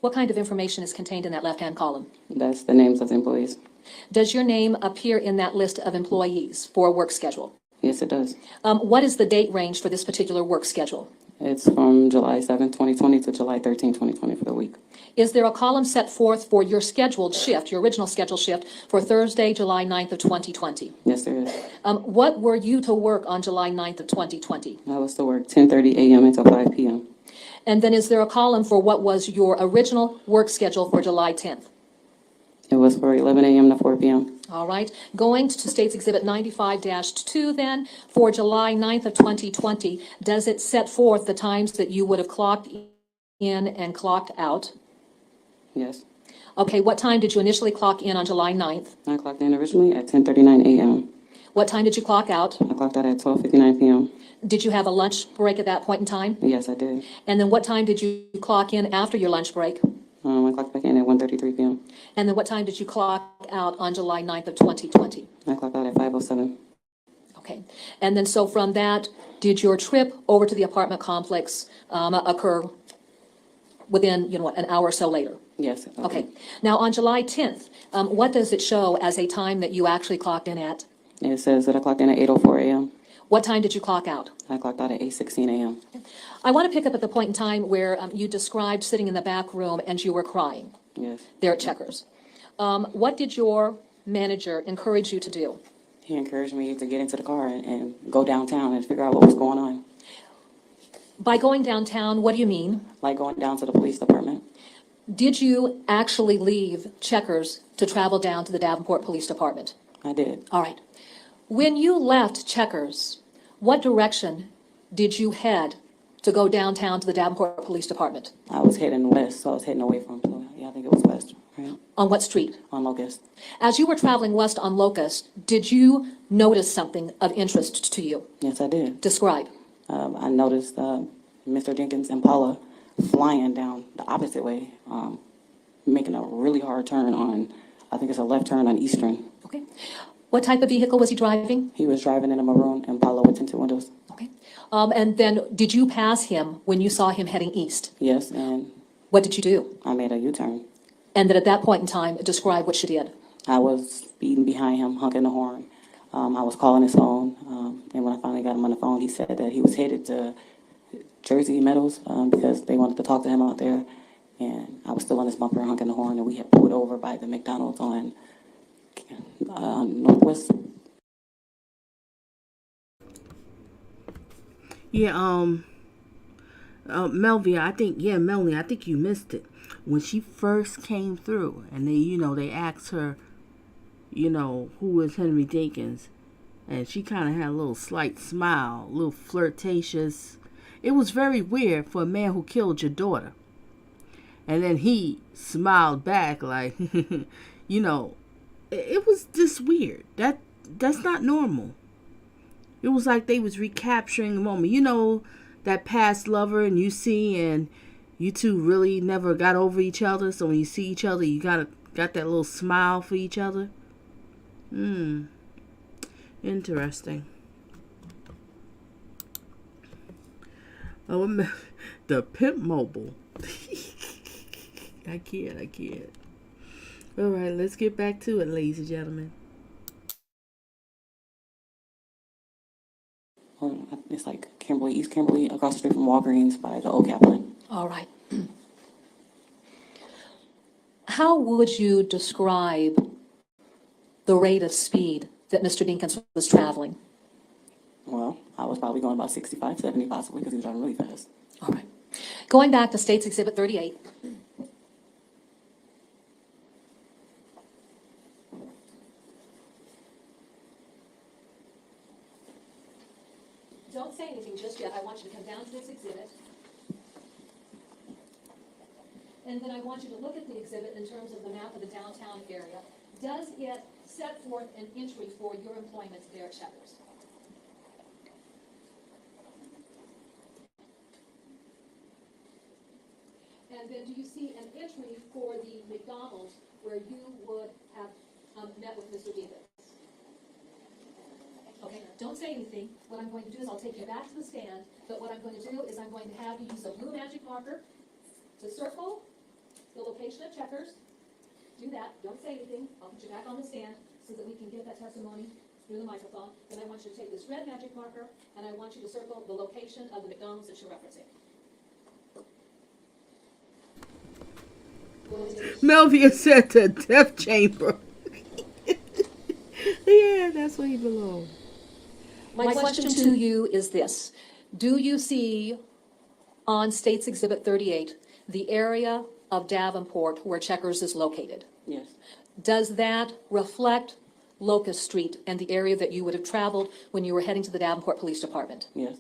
what kind of information is contained in that left-hand column? That's the names of the employees. Does your name appear in that list of employees for a work schedule? Yes, it does. What is the date range for this particular work schedule? It's from July 7, 2020 to July 13, 2020 for the week. Is there a column set forth for your scheduled shift, your original scheduled shift, for Thursday, July 9th of 2020? Yes, there is. What were you to work on July 9th of 2020? I was to work 10:30 a.m. until 5 p.m. And then is there a column for what was your original work schedule for July 10th? It was for 11 a.m. to 4 p.m. All right. Going to State's Exhibit 95-2 then, for July 9th of 2020, does it set forth the times that you would have clocked in and clocked out? Yes. Okay, what time did you initially clock in on July 9th? I clocked in originally at 10:39 a.m. What time did you clock out? I clocked out at 12:59 p.m. Did you have a lunch break at that point in time? Yes, I did. And then what time did you clock in after your lunch break? I clocked back in at 1:33 p.m. And then what time did you clock out on July 9th of 2020? I clocked out at 5:07. Okay. And then so from that, did your trip over to the apartment complex occur within, an hour or so later? Yes. Okay. Now, on July 10th, what does it show as a time that you actually clocked in at? It says that I clocked in at 8:04 a.m. What time did you clock out? I clocked out at 8:16 a.m. I want to pick up at the point in time where you described sitting in the back room and you were crying Yes. there at Checkers. What did your manager encourage you to do? He encouraged me to get into the car and go downtown and figure out what was going on. By going downtown, what do you mean? Like going down to the police department. Did you actually leave Checkers to travel down to the Davenport Police Department? I did. All right. When you left Checkers, what direction did you head to go downtown to the Davenport Police Department? I was heading west, so I was heading away from, so yeah, I think it was west, right? On what street? On Locust. As you were traveling west on Locust, did you notice something of interest to you? Yes, I did. Describe. I noticed Mr. Dinkins' Impala flying down the opposite way, making a really hard turn on, I think it's a left turn on Eastern. Okay. What type of vehicle was he driving? He was driving in a maroon Impala with tinted windows. Okay. And then did you pass him when you saw him heading east? Yes, and What did you do? I made a U-turn. And then at that point in time, describe what you did. I was speeding behind him, honking the horn. I was calling his phone, and when I finally got him on the phone, he said that he was headed to Jersey Meadows because they wanted to talk to him out there. And I was still on his bumper honking the horn, and we had pulled over by the McDonald's on Northwest. Yeah, Melvia, Melanie, I think you missed it. When she first came through and they asked her, who is Henry Dinkins? And she kind of had a little slight smile, a little flirtatious. It was very weird for a man who killed your daughter. And then he smiled back like, it was just weird. That's not normal. It was like they was recapturing a moment. That past lover and you see, and you two really never got over each other. So when you see each other, you got that little smile for each other. Interesting. Oh, the pimp mobile. I can't. All right, let's get back to it, ladies and gentlemen. It's like Kimberly, East Kimberly, across the street from Walgreens by the Old Kaplan. All right. How would you describe the rate of speed that Mr. Dinkins was traveling? Well, I was probably going about 65, 70 possibly because he was driving really fast. All right. Going back to State's Exhibit 38. Don't say anything just yet. I want you to come down to this exhibit. And then I want you to look at the exhibit in terms of the map of the downtown area. Does it set forth an entry for your employment there at Checkers? And then do you see an entry for the McDonald's where you would have met with Mr. Dinkins? Okay, don't say anything. What I'm going to do is I'll take you back to the stand, but what I'm going to do is I'm going to have you use a blue magic marker to circle the location of Checkers. Do that. Don't say anything. I'll put you back on the stand so that we can get that testimony through the microphone. Then I want you to take this red magic marker and I want you to circle the location of the McDonald's that you're referencing. Melvia said the death chamber. Yeah, that's where he belongs. My question to you is this. Do you see on State's Exhibit 38 the area of Davenport where Checkers is located? Yes. Does that reflect Locust Street and the area that you would have traveled when you were heading to the Davenport Police Department? Yes.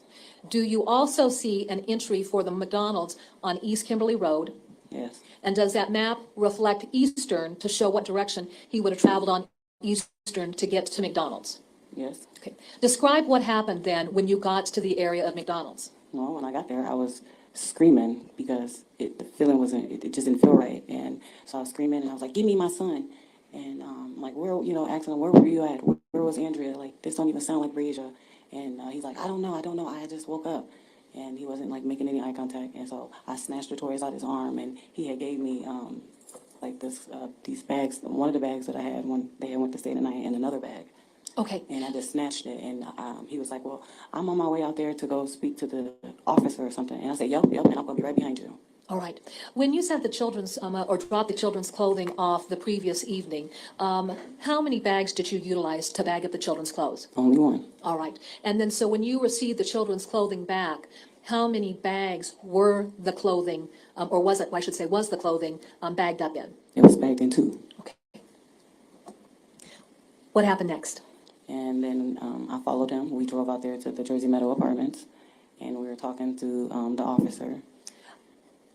Do you also see an entry for the McDonald's on East Kimberly Road? Yes. And does that map reflect Eastern to show what direction he would have traveled on Eastern to get to McDonald's? Yes. Okay. Describe what happened then when you got to the area of McDonald's. Well, when I got there, I was screaming because the feeling wasn't, it just didn't feel right. And so I was screaming and I was like, give me my son. And like, asking him, where were you at? Where was Andrea? Like, this don't even sound like Breja. And he's like, I don't know. I just woke up. And he wasn't like making any eye contact. And so I snatched the toys out his arm and he had gave me like these bags, one of the bags that I had when they had went to stay the night, and another bag. Okay. And I just snatched it, and he was like, well, I'm on my way out there to go speak to the officer or something. And I said, yep, and I'm going to be right behind you. All right. When you sent the children's, or dropped the children's clothing off the previous evening, how many bags did you utilize to bag up the children's clothes? Only one. All right. And then so when you received the children's clothing back, how many bags were the clothing, or was it, I should say, was the clothing bagged up in? It was bagged in 2. Okay. What happened next? And then I followed him. We drove out there to the Jersey Meadow apartments. and we were talking to the officer.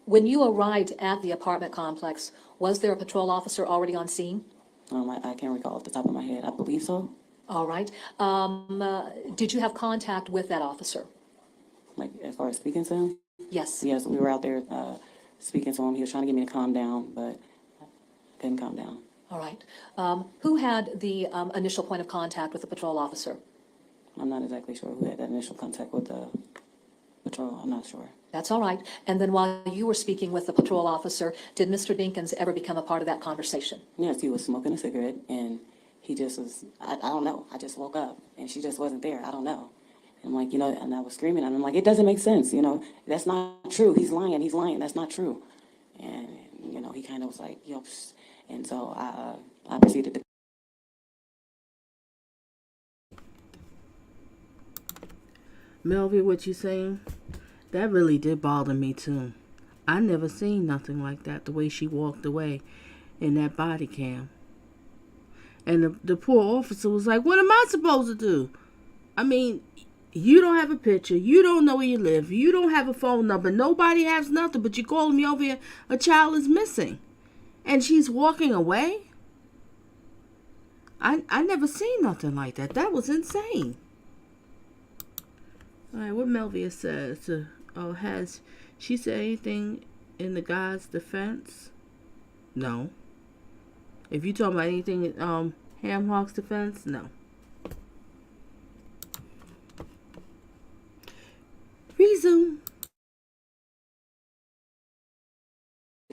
When you arrived at the apartment complex, was there a patrol officer already on scene? I can't recall off the top of my head. I believe so. All right. Did you have contact with that officer? Like, as far as speaking to him? Yes. Yes, we were out there speaking to him. He was trying to get me to calm down, but I couldn't calm down. All right. Who had the initial point of contact with the patrol officer? I'm not exactly sure who had that initial contact with the patrol. I'm not sure. That's all right. And then while you were speaking with the patrol officer, did Mr. Dinkins ever become a part of that conversation? Yes, he was smoking a cigarette, and he just was, I don't know. I just woke up, and she just wasn't there. I don't know. And I'm like, and I was screaming, and I'm like, it doesn't make sense. That's not true. He's lying. That's not true. And, he kind of was like, psst. And so I proceeded to. Melvie, what you saying? That really did bother me too. I never seen nothing like that, the way she walked away in that body cam. And the poor officer was like, what am I supposed to do? I mean, you don't have a picture. You don't know where you live. You don't have a phone number. Nobody has nothing, but you calling me over here, a child is missing. And she's walking away? I never seen nothing like that. That was insane. All right, what Melvia says. Has she said anything in the guy's defense? No. If you talking about anything in Ham Hock's defense, no. Resume.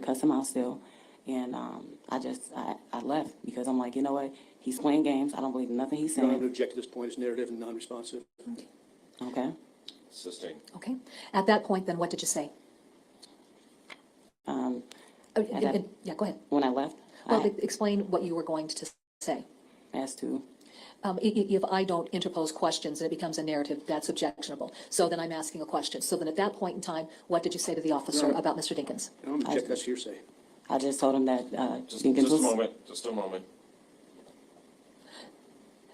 Cuss him out still, and I left because I'm like, you know what? He's playing games. I don't believe nothing he's Your Honor, I'm saying. going to object to this point. It's narrative and non-responsive. Okay. Sustained. Okay. At that point, then, what did you say? Yeah, go ahead. When I left, Well, explain what you were going to say. as to If I don't interpose questions and it becomes a narrative, that's objectionable. So then I'm asking a question. So then at that point in time, what did you say to the officer about Mr. Dinkins? Your Honor, I'm object that's hearsay. I just told him that Just Dinkins a was. moment. Just a moment.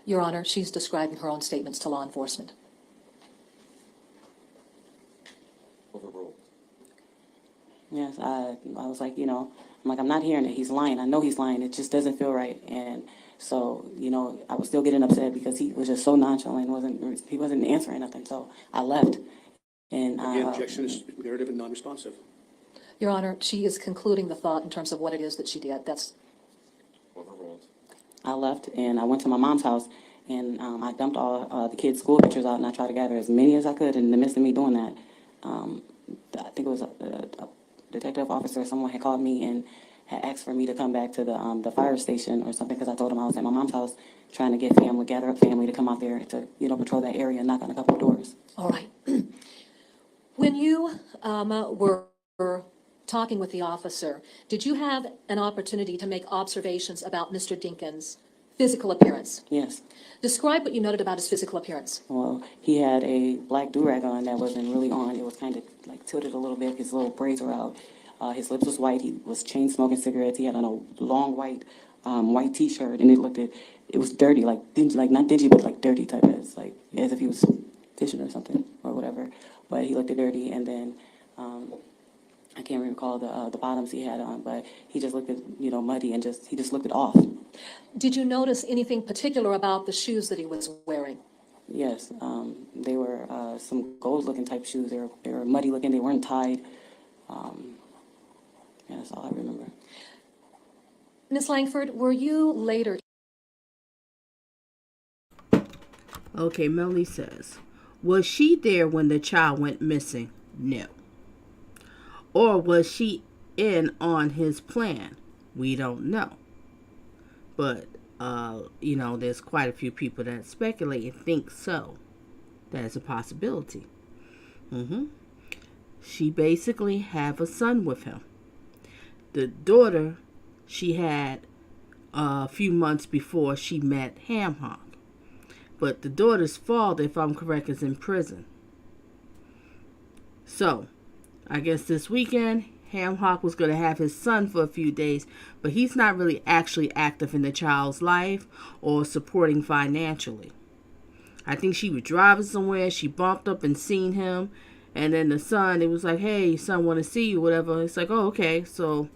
Your Honor, she's describing her own statements to law enforcement. Overruled. Yes, I was like, I'm not hearing it. He's lying. I know he's lying. It just doesn't feel right. And so, I was still getting upset because he was just so nonchalant. He wasn't answering nothing. So I left. And Again, objection is narrative and non-responsive. Your Honor, she is concluding the thought in terms of what it is that she did. That's Overruled. I left and I went to my mom's house and I dumped all the kids' school pictures out and I tried to gather as many as I could. In the midst of me doing that, I think it was a detective officer or someone had called me and had asked for me to come back to the fire station or something because I told him I was at my mom's house trying to get family, gather up family to come out there to, patrol that area and knock on a couple of doors. all right. When you were talking with the officer, did you have an opportunity to make observations about Mr. Dinkins' physical appearance? Yes. Describe what you noted about his physical appearance. Well, he had a black do-rag on that wasn't really on. It was kind of like tilted a little bit. His little braids were out. His lips was white. He was chain smoking cigarettes. He had on a long white T-shirt, and it was dirty, like dingy, like not dingy, but like dirty type of, as if he was fishing or something or whatever. But he looked dirty, and then I can't recall the bottoms he had on, but he just looked muddy and he just looked it off. Did you notice anything particular about the shoes that he was wearing? Yes, they were some gold-looking type shoes. They were muddy-looking. They weren't tied. Yeah, that's all I remember. Ms. Lankford, were you later? Okay, Melanie says, was she there when the child went missing? No. Or was she in on his plan? We don't know. But, there's quite a few people that speculate and think so. That's a possibility. She basically have a son with him. The daughter she had a few months before she met Ham Hock. But the daughter's father, if I'm correct, is in prison. So, I guess this weekend, Ham Hock was going to have his son for a few days, but he's not really actually active in the child's life or supporting financially. I think she was driving somewhere. She bumped up and seen him. And then the son, it was like, hey, son, want to see you, whatever. It's like, oh, okay. So,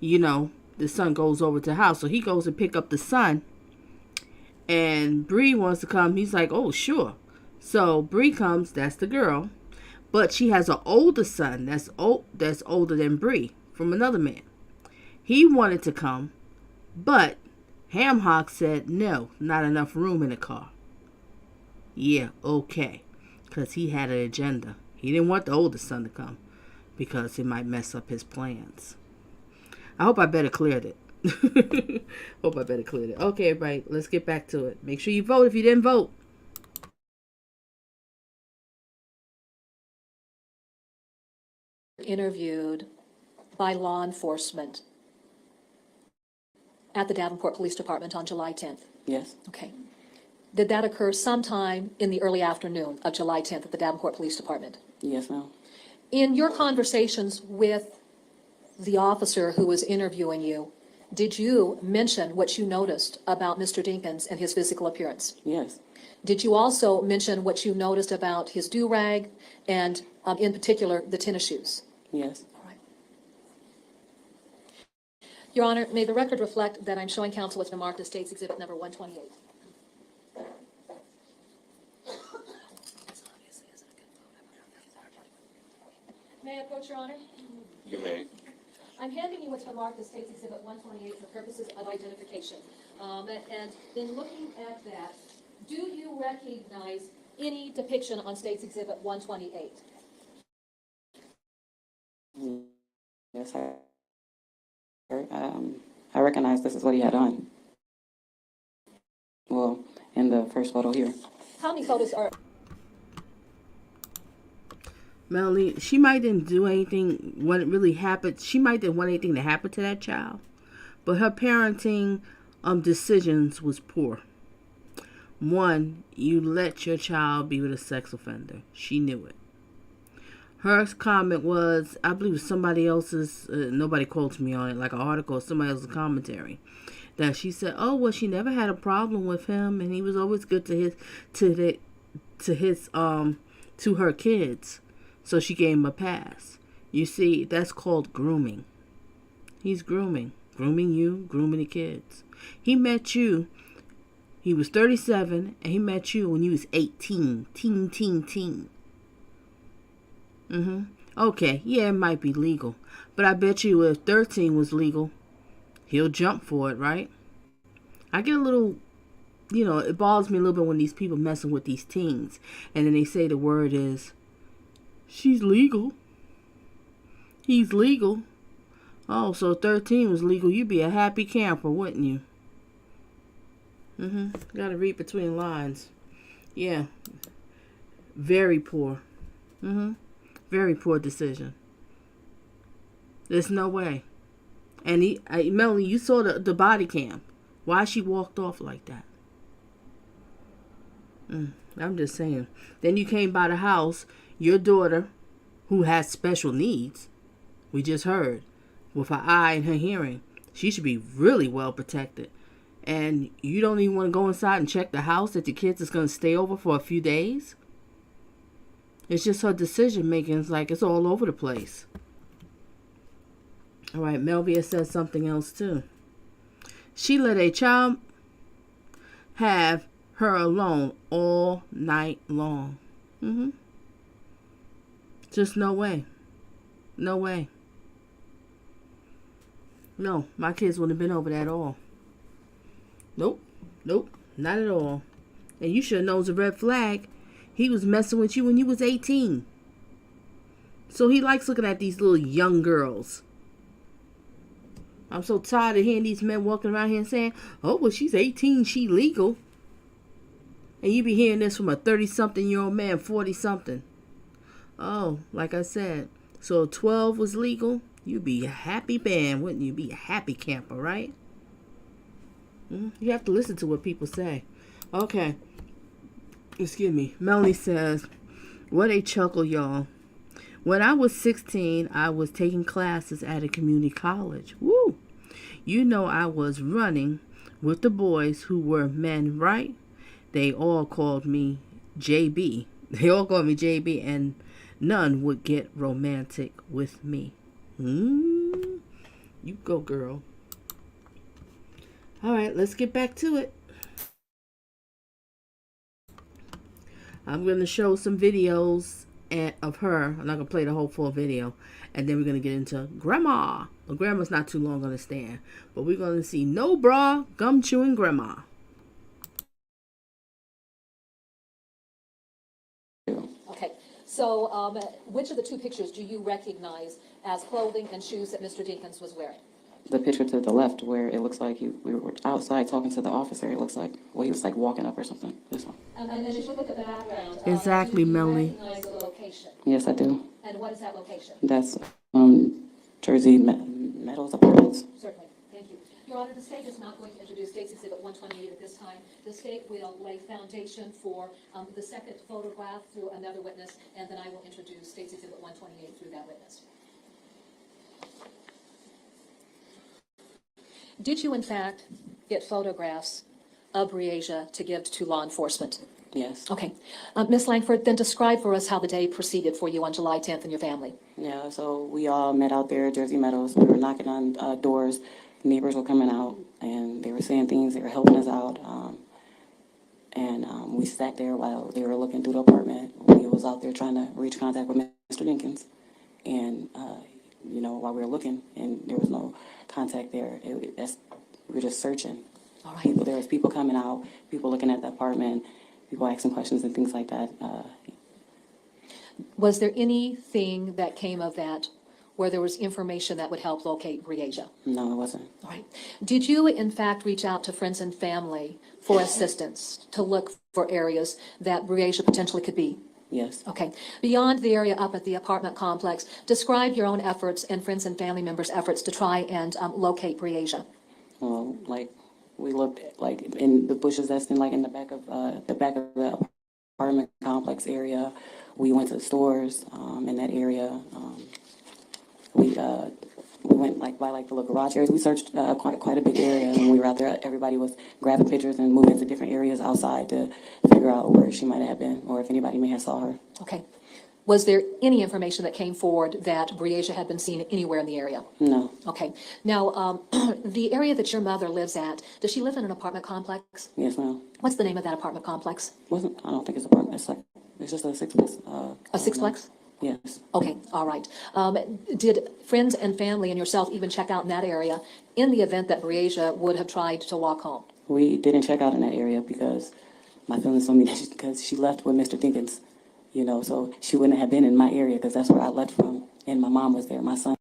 the son goes over to the house. So he goes to pick up the son. And Bree wants to come. He's like, oh, sure. So Bree comes. That's the girl. But she has an older son that's older than Bree from another man. He wanted to come. But Ham Hock said, no, not enough room in the car. Yeah, okay. Because he had an agenda. He didn't want the older son to come because it might mess up his plans. I hope I better cleared it. Okay, everybody, let's get back to it. Make sure you vote if you didn't vote. Interviewed by law enforcement at the Davenport Police Department on July 10th. Yes. Okay. Did that occur sometime in the early afternoon of July 10th at the Davenport Police Department? Yes, ma'am. In your conversations with the officer who was interviewing you, did you mention what you noticed about Mr. Dinkins and his physical appearance? Yes. Did you also mention what you noticed about his do-rag and, in particular, the tennis shoes? Yes. All right. Your Honor, may the record reflect that I'm showing counsel what's been marked as State's Exhibit number 128. May I approach, Your Honor? You may. I'm handing you what's been marked as State's Exhibit 128 for purposes of identification. And in looking at that, do you recognize any depiction on State's Exhibit 128? Yes, I recognize this is what he had on. Well, in the first photo here. How many photos are... Melanie, she might didn't do anything when it really happened. She might didn't want anything to happen to that child. But her parenting decisions was poor. One, you let your child be with a sex offender. She knew it. Her comment was, I believe it was somebody else's, nobody quotes me on it, like an article or somebody else's commentary, that she said, oh, well, she never had a problem with him, and he was always good to her kids. So she gave him a pass. You see, that's called grooming. He's grooming you, grooming the kids. He met you, he was 37, and he met you when you was 18. Teen. Okay, yeah, it might be legal. But I bet you if 13 was legal, he'll jump for it, right? I get a little, it bothers me a little bit when these people messing with these teens. And then they say the word is, she's legal. He's legal. Oh, so 13 was legal. You'd be a happy camper, wouldn't you? Gotta read between lines. Yeah. Very poor. Very poor decision. There's no way. And Melanie, you saw the body cam. Why she walked off like that? I'm just saying. Then you came by the house. Your daughter, who has special needs, we just heard, with her eye and her hearing, she should be really well protected. And you don't even want to go inside and check the house that the kids is going to stay over for a few days? It's just her decision making. It's like it's all over the place. All right, Melvia says something else too. She let a child have her alone all night long. Just no way. No way. No, my kids wouldn't have been over that at all. Nope, not at all. And you should have known it was a red flag. He was messing with you when you was 18. So he likes looking at these little young girls. I'm so tired of hearing these men walking around here and saying, oh, well, she's 18, she legal. And you be hearing this from a 30-something-year-old man, 40-something. Oh, like I said, so 12 was legal, you'd be a happy man, wouldn't you? Be a happy camper, right? You have to listen to what people say. Okay. Excuse me. Melanie says, what a chuckle, y'all. When I was 16, I was taking classes at a community college. Woo! I was running with the boys who were men, right? they all called me JB. They all called me JB, and none would get romantic with me. You go, girl. All right, let's get back to it. I'm going to show some videos of her. I'm not going to play the whole full video. And then we're going to get into Grandma. Well, Grandma's not too long on the stand. But we're going to see no bra, gum chewing Grandma. Okay, so which of the two pictures do you recognize as clothing and shoes that Mr. Dinkins was wearing? The picture to the left where it looks like we were outside talking to the officer, it looks like, well, he was like walking up or something, this one. And as you look at the background, Exactly, do you Melanie. recognize the location? Yes, I do. And what is that location? That's Jersey Meadows Apartments. Certainly, thank you. Your Honor, the state is not going to introduce State's Exhibit 128 at this time. The state will lay foundation for the second photograph through another witness, and then I will introduce State's Exhibit 128 through that witness. Did you, in fact, get photographs of Breasia to give to law enforcement? Yes. Okay. Ms. Lankford, then describe for us how the day proceeded for you on July 10th and your family. Yeah, so we all met out there at Jersey Meadows. We were knocking on doors. Neighbors were coming out, and they were saying things. They were helping us out. We sat there while they were looking through the apartment. We was out there trying to reach contact with Mr. Dinkins. And, while we were looking, and there was no contact there, we were just searching. All right. There was people coming out, people looking at the apartment, people asking questions and things like that. Was there anything that came of that where there was information that would help locate Breasia? No, it wasn't. All right. Did you, in fact, reach out to friends and family for assistance to look for areas that Breasia potentially could be? Yes. Okay. Beyond the area up at the apartment complex, describe your own efforts and friends and family members' efforts to try and locate Breasia. Well, we looked in the bushes that's in in the back of the apartment complex area. We went to the stores in that area. We went by the little garage areas. We searched quite a big area. When we were out there, everybody was grabbing pictures and moving to different areas outside to figure out where she might have been or if anybody may have saw her. Okay. Was there any information that came forward that Breasia had been seen anywhere in the area? No. Okay. Now, the area that your mother lives at, does she live in an apartment complex? Yes, ma'am. What's the name of that apartment complex? I don't think it's apartment. It's just a sixplex. A sixplex? Yes. Okay, all right. Did friends and family and yourself even check out in that area in the event that Breasia would have tried to walk home? We didn't check out in that area because my feelings told me that because she left with Mr. Dinkins, so she wouldn't have been in my area because that's where I left from. And my mom was there, my son.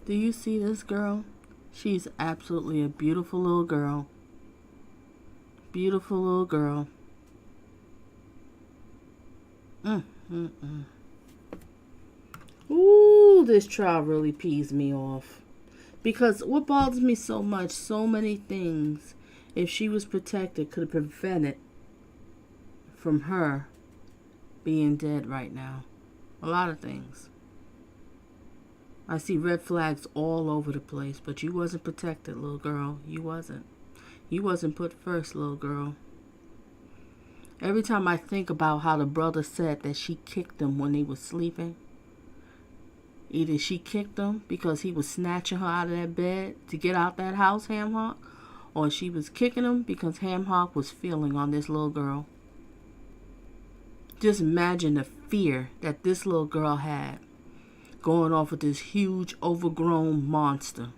Do you see this girl? She's absolutely a beautiful little girl. Beautiful little girl. Ooh, this trial really pees me off. Because what bothers me so much, so many things, if she was protected, could have prevented from her being dead right now. A lot of things. I see red flags all over the place, but you wasn't protected, little girl. You wasn't. You wasn't put first, little girl. Every time I think about how the brother said that she kicked him when they were sleeping, either she kicked him because he was snatching her out of that bed to get out that house, Ham Hock, or she was kicking him because Ham Hock was feeling on this little girl. Just imagine the fear that this little girl had going off with this huge overgrown monster.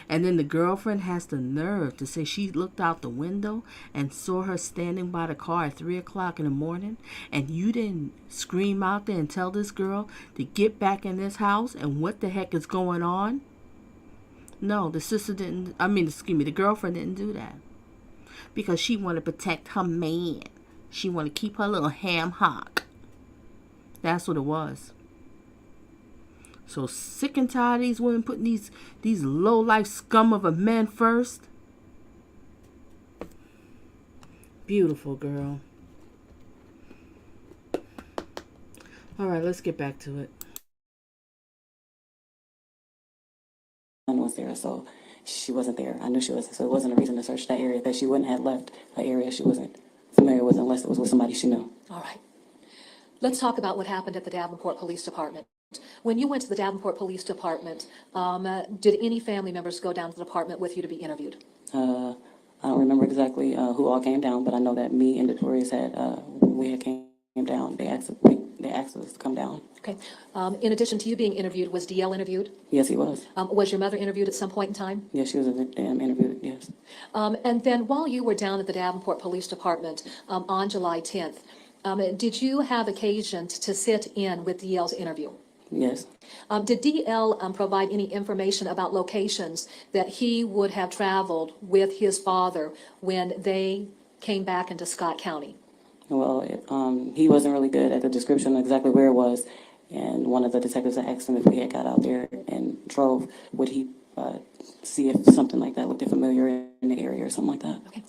And then the girlfriend has the nerve to say she looked out the window and saw her standing by the car at 3 o'clock in the morning, and you didn't scream out there and tell this girl to get back in this house and what the heck is going on? No, the girlfriend didn't do that. Because she wanted to protect her man. She wanted to keep her little Ham Hock. That's what it was. So sick and tired of these women putting these low-life scum of a men first. Beautiful girl. All right, let's get back to it. Was there, so she wasn't there. I knew she wasn't, so it wasn't a reason to search that area, that she wouldn't have left an area she wasn't familiar with unless it was with somebody she knew. All right. Let's talk about what happened at the Davenport Police Department. When you went to the Davenport Police Department, did any family members go down to the department with you to be interviewed? I don't remember exactly who all came down, but I know that me and Notorious came down. They asked us to come down. Okay. In addition to you being interviewed, was DL interviewed? Yes, he was. Was your mother interviewed at some point in time? Yes, she was interviewed, yes. And then while you were down at the Davenport Police Department on July 10th, did you have occasion to sit in with DL's interview? Yes. Did DL provide any information about locations that he would have traveled with his father when they came back into Scott County? Well, he wasn't really good at the description of exactly where it was, and one of the detectives asked him if we had got out there and drove, would he see if something like that looked familiar in the area or something like that. Okay.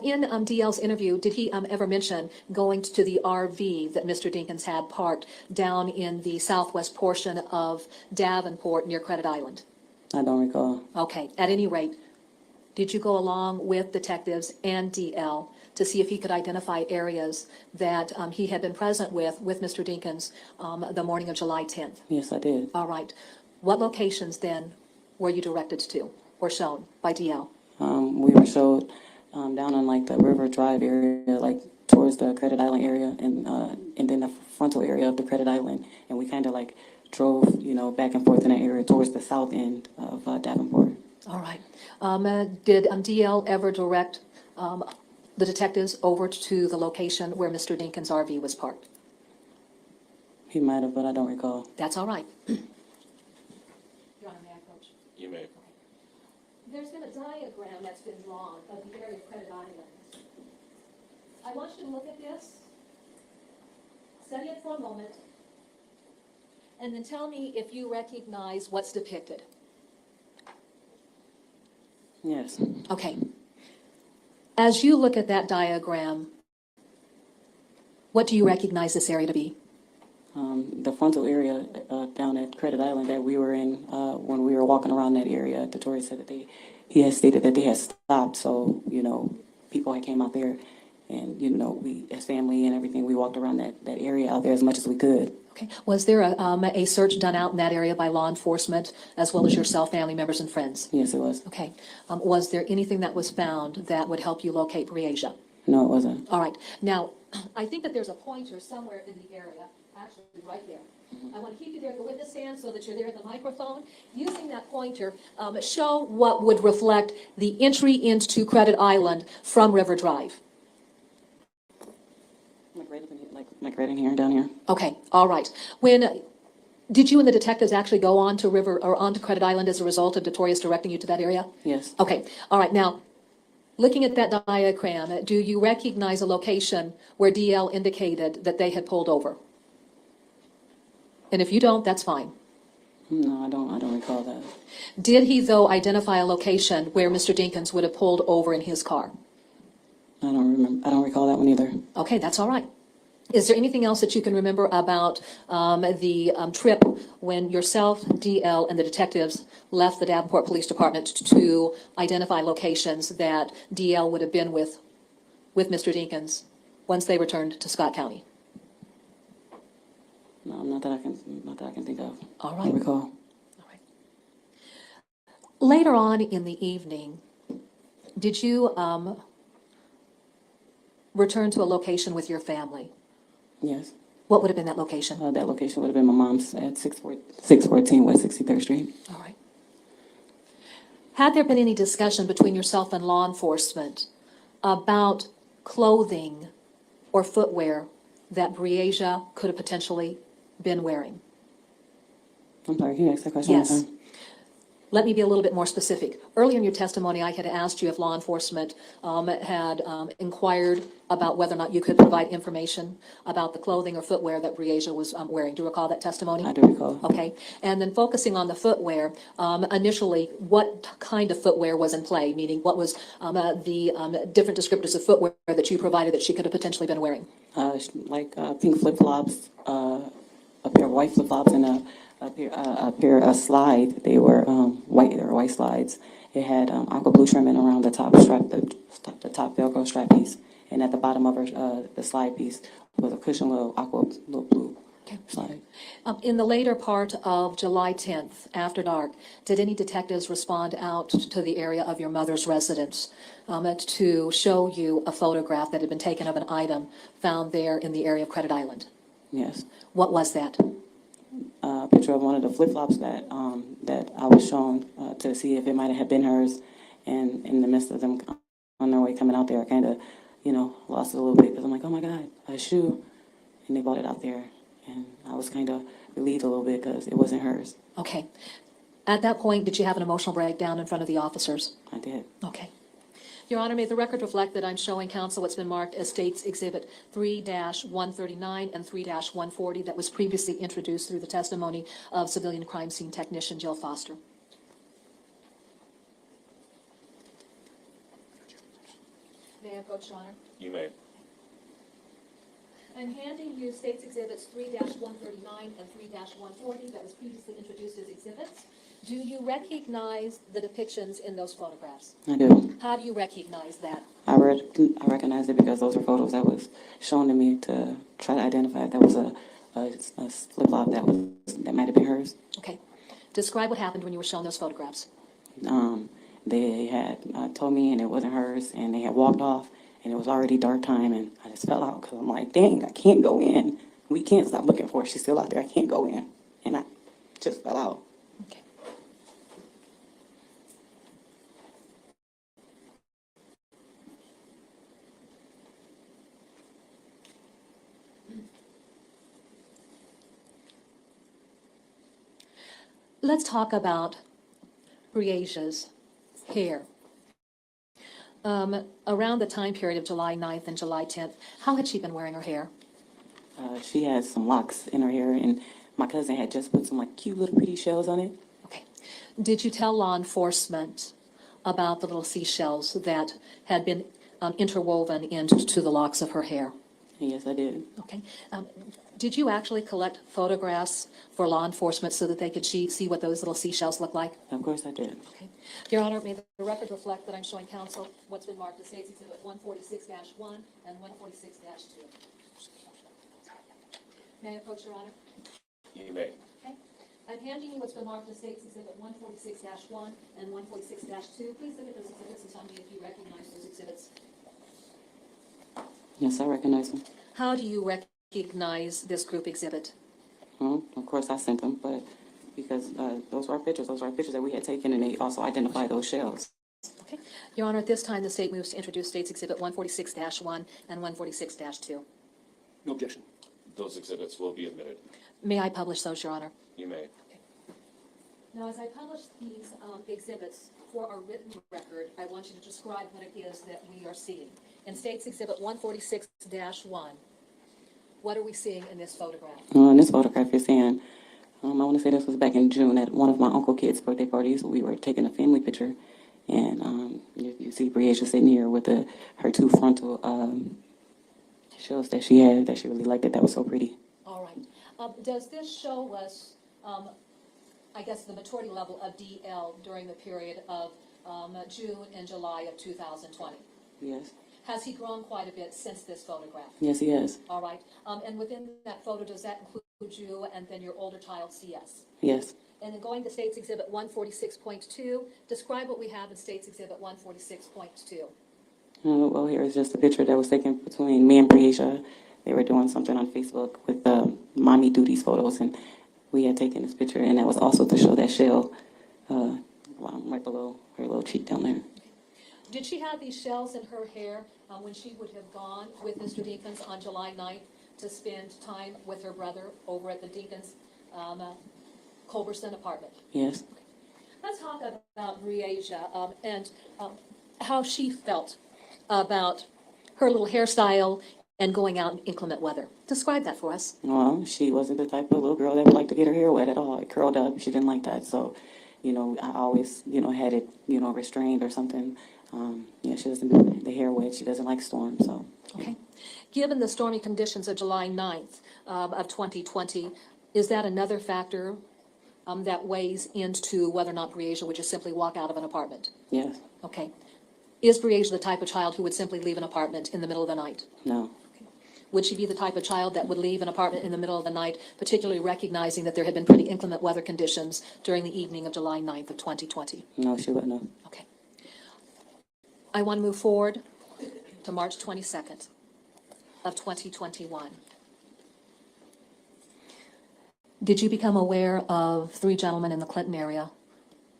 In DL's interview, did he ever mention going to the RV that Mr. Dinkins had parked down in the southwest portion of Davenport near Credit Island? I don't recall. Okay. At any rate, did you go along with detectives and DL to see if he could identify areas that he had been present with Mr. Dinkins the morning of July 10th? Yes, I did. All right. What locations then were you directed to or shown by DL? We were showed down on like the River Drive area, like towards the Credit Island area, and then the frontal area of the Credit Island, and we kind of like drove, back and forth in that area towards the south end of Davenport. All right. Did DL ever direct the detectives over to the location where Mr. Dinkins' RV was parked? He might have, but I don't recall. That's all right. Your Honor, may I approach? You may. There's been a diagram that's been drawn of the area of Credit Island. I want you to look at this, study it for a moment, and then tell me if you recognize what's depicted. Yes. Okay. As you look at that diagram, what do you recognize this area to be? The frontal area down at Credit Island that we were in when we were walking around that area, Totori said that he had stated that they had stopped, so, people had came out there and, we, as family and everything, we walked around that area out there as much as we could. Okay. Was there a search done out in that area by law enforcement as well as yourself, family members, and friends? Yes, it was. Okay. Was there anything that was found that would help you locate Breasia? No, it wasn't. All right. Now, I think that there's a pointer somewhere in the area, actually right there. I want to keep you there at the witness stand so that you're there at the microphone. Using that pointer, show what would reflect the entry into Credit Island from River Drive. Like right in here and down here. Okay, all right. Did you and the detectives actually go on to onto Credit Island as a result of Notorious directing you to that area? Yes. Okay, all right. Now, looking at that diagram, do you recognize a location where DL indicated that they had pulled over? And if you don't, that's fine. No, I don't recall that. Did he, though, identify a location where Mr. Dinkins would have pulled over in his car? I don't remember. I don't recall that one either. Okay, that's all right. Is there anything else that you can remember about the trip when yourself, DL, and the detectives left the Davenport Police Department to identify locations that DL would have been with Mr. Dinkins once they returned to Scott County? No, not that I can think of. All I right. don't recall. All right. Later on in the evening, did you return to a location with your family? Yes. What would have been that location? That location would have been my mom's at 614 West 63rd Street. All right. Had there been any discussion between yourself and law enforcement about clothing or footwear that Breasia could have potentially been wearing? I'm sorry, can you ask that question one Yes. more time? Let me be a little bit more specific. Earlier in your testimony, I had asked you if law enforcement had inquired about whether or not you could provide information about the clothing or footwear that Breasia was wearing. Do you recall that testimony? I do recall. Okay. And then focusing on the footwear, initially, what kind of footwear was in play? Meaning, what was the different descriptors of footwear that you provided that she could have potentially been wearing? Like pink flip-flops, a pair of white flip-flops, and a pair of slides. They were white slides, It had aqua blue trimming around the top strap, the top Velcro strap piece, and at the bottom of her, the slide piece was a cushion little aqua little blue slide. In the later part of July 10th, after dark, did any detectives respond out to the area of your mother's residence to show you a photograph that had been taken of an item found there in the area of Credit Island? Yes. What was that? A picture of one of the flip-flops that that I was shown to see if it might have been hers, and in the midst of them on their way coming out there, I kind of, lost it a little bit because I'm like, oh my God, a shoe, and they brought it out there, and I was kind of relieved a little bit because it wasn't hers. Okay. At that point, did you have an emotional breakdown in front of the officers? I did. Okay. Your Honor, may the record reflect that I'm showing counsel what's been marked as State's Exhibit 3-139 and 3-140 that was previously introduced through the testimony of civilian crime scene technician Jill Foster. May I approach, Your Honor? You may. I'm handing you State's Exhibits 3-139 and 3-140 that was previously introduced as exhibits. Do you recognize the depictions in those photographs? I do. How do you recognize that? I recognized it because those were photos that was shown to me to try to identify if that was a flip-flop that might have been hers. Okay. Describe what happened when you were shown those photographs. They had told me and it wasn't hers, and they had walked off, and it was already dark time, and I just fell out because I'm like, dang, I can't go in. We can't stop looking for her. She's still out there. I can't go in. And I just fell out. Okay. Let's talk about Briasia's hair. Around the time period of July 9th and July 10th, how had she been wearing her hair? She had some locks in her hair, and my cousin had just put some cute little pretty shells on it. Okay. Did you tell law enforcement about the little seashells that had been interwoven into the locks of her hair? Yes, I did. Okay. Did you actually collect photographs for law enforcement so that they could see what those little seashells look like? Of course I did. Okay. Your Honor, may the record reflect that I'm showing counsel what's been marked as State's Exhibit 146-1 and 146-2. May I approach, Your Honor? You may. Okay. I'm handing you what's been marked as State's Exhibit 146-1 and 146-2. Please look at those exhibits and tell me if you recognize those exhibits. Yes, I recognize them. How do you recognize this group exhibit? Of course I sent them, but because those were our pictures. Those were our pictures that we had taken, and they also identified those shells. Okay. Your Honor, at this time, the State moves to introduce State's Exhibit 146-1 and 146-2. No objection. Those exhibits will be admitted. May I publish those, Your Honor? You may. Now, as I publish these exhibits for our written record, I want you to describe what it is that we are seeing. In State's Exhibit 146-1, what are we seeing in this photograph? In this photograph, you're seeing, I want to say this was back in June at one of my uncle kids' birthday parties. We were taking a family picture, and you see Briasia sitting here with her two frontal shells that she had that she really liked. That was so pretty. All right. Does this show us, I guess, the maturity level of DL during the period of June and July of 2020? Yes. Has he grown quite a bit since this photograph? Yes, he has. All right. And within that photo, does that include you and then your older child, CS? Yes. And then going to State's Exhibit 146.2, describe what we have in State's Exhibit 146.2. Well, here is just a picture that was taken between me and Briasia. They were doing something on Facebook with mommy duties photos, and we had taken this picture, and that was also to show that shell right below her little cheek down there. Did she have these shells in her hair when she would have gone with Mr. Dinkins on July 9th to spend time with her brother over at the Dinkins Culberson apartment? Yes. Okay. Let's talk about Briasia and how she felt about her little hairstyle and going out in inclement weather. Describe that for us. Well, she wasn't the type of little girl that would like to get her hair wet at all. It curled up. She didn't like that. So, I always, had it, restrained or something. She doesn't do the hair wet. She doesn't like storms. So. Okay. Given the stormy conditions of July 9th of 2020, is that another factor that weighs into whether or not Breasia would just simply walk out of an apartment? Yes. Okay. Is Breasia the type of child who would simply leave an apartment in the middle of the night? No. Would she be the type of child that would leave an apartment in the middle of the night, particularly recognizing that there had been pretty inclement weather conditions during the evening of July 9th of 2020? No, she wouldn't have. Okay. I want to move forward to March 22nd of 2021. Did you become aware of 3 gentlemen in the Clinton area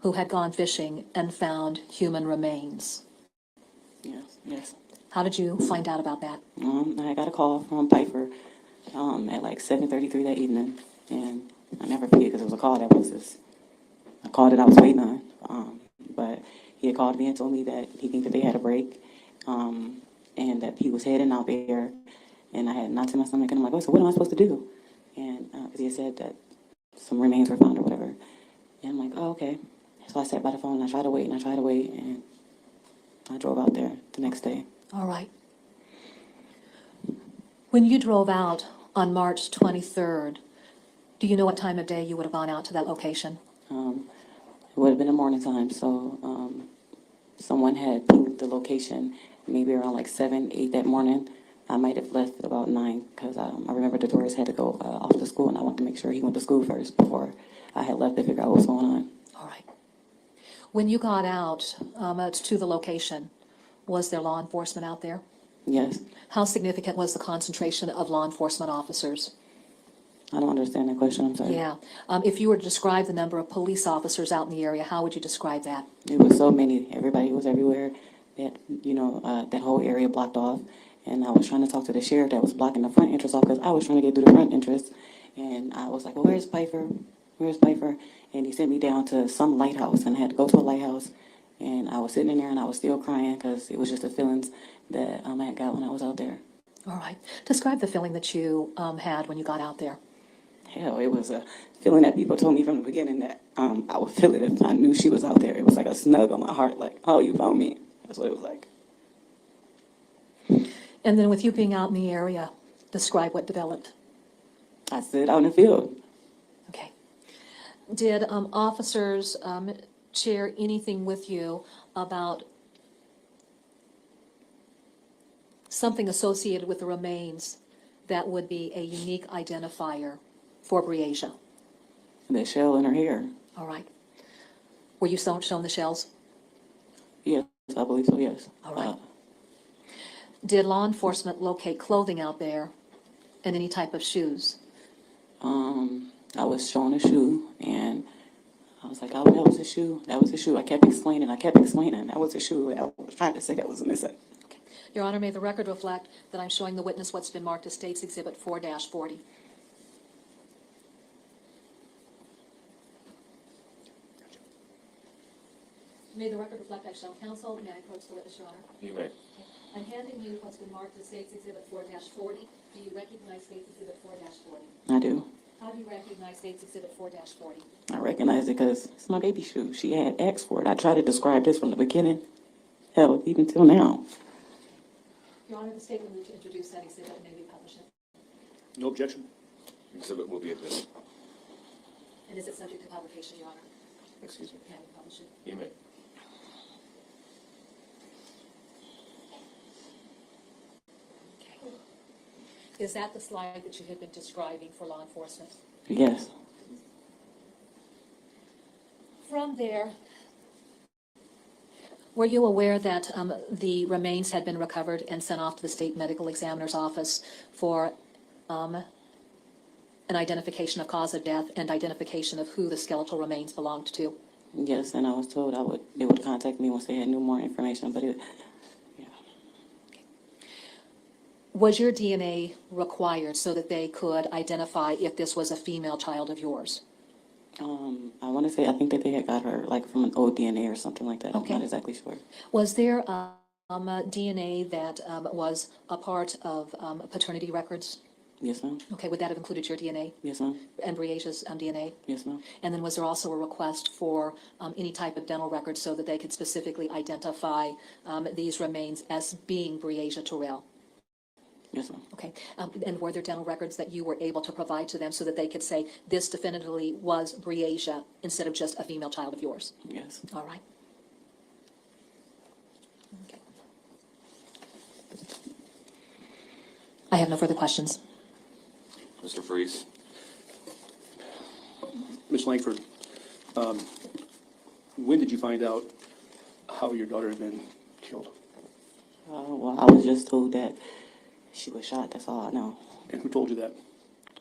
who had gone fishing and found human remains? Yes, yes. How did you find out about that? I got a call from Piper at like 7:33 that evening, and I never forget because it was a call that was just a call that I was waiting on. But he had called me and told me that he think that they had a break, and that he was heading out there, and I had knots in my stomach, and I'm like, oh, so what am I supposed to do? And because he had said that some remains were found or whatever, and I'm like, oh, okay. So I sat by the phone and I tried to wait and I drove out there the next day. All right. When you drove out on March 23rd, do you know what time of day you would have gone out to that location? It would have been the morning time, so someone had pinged the location maybe around like 7, 8 that morning. I might have left at about 9 because I remember the tourist had to go off to school, and I wanted to make sure he went to school first before I had left to figure out what was going on. All right. When you got out to the location, was there law enforcement out there? Yes. How significant was the concentration of law enforcement officers? I don't understand that question, I'm sorry. Yeah. If you were to describe the number of police officers out in the area, how would you describe that? It was so many. Everybody was everywhere. That, that whole area blocked off. And I was trying to talk to the sheriff that was blocking the front entrance off because I was trying to get through the front entrance. And I was like, well, where's Piper? Where's Piper? And he sent me down to some lighthouse, and I had to go to a lighthouse. And I was sitting in there and I was still crying because it was just the feelings that I had got when I was out there. All right. Describe the feeling that you had when you got out there. Hell, it was a feeling that people told me from the beginning that I would feel it if I knew she was out there. It was like a snug on my heart, like, oh, you found me. That's what it was like. And then with you being out in the area, describe what developed. I stood out in the field. Okay. Did officers share anything with you about something associated with the remains that would be a unique identifier for Breasia? The shell in her hair. All right. Were you shown the shells? Yes, I believe so, yes. All right. Did law enforcement locate clothing out there and any type of shoes? I was shown a shoe, and I was like, oh, that was a shoe. That was a shoe. I kept explaining. That was a shoe. I was trying to say that was missing. Okay. Your Honor, may the record reflect that I'm showing the witness what's been marked as State's Exhibit 4-40. May the record reflect I shall counsel. May I approach the witness, Your Honor? You may. I'm handing you what's been marked as State's Exhibit 4-40. Do you recognize State's Exhibit 4-40? I do. How do you recognize State's Exhibit 4-40? I recognize it because it's my baby shoe. She had asked for it. I tried to describe this from the beginning. Hell, even till now. Your Honor, the State will move to introduce that exhibit and may we publish it. No objection? Exhibit will be admitted. And is it subject to publication, Your Honor? Excuse me. Can we publish it? You may. Okay. Is that the slide that you had been describing for law enforcement? Yes. From there, were you aware that the remains had been recovered and sent off to the state medical examiner's office for an identification of cause of death and identification of who the skeletal remains belonged to? Yes, and I was told they would contact me once they had more information, but yeah. Was your DNA required so that they could identify if this was a female child of yours? I want to say, I think that they had got her like from an old DNA or something like that. Okay. I'm not exactly sure. Was there DNA that was a part of paternity records? Yes, ma'am. Okay, would that have included your DNA Yes, ma'am. and Breasia's DNA? Yes, ma'am. And then was there also a request for any type of dental record so that they could specifically identify these remains as being Breasia Terrell? Yes, ma'am. Okay, and were there dental records that you were able to provide to them so that they could say this definitively was Breasia instead of just a female child of yours? Yes. All right. Okay. I have no further questions. Mr. Freeze? Ms. Lankford, when did you find out how your daughter had been killed? Well, I was just told that she was shot. That's all I know. And who told you that?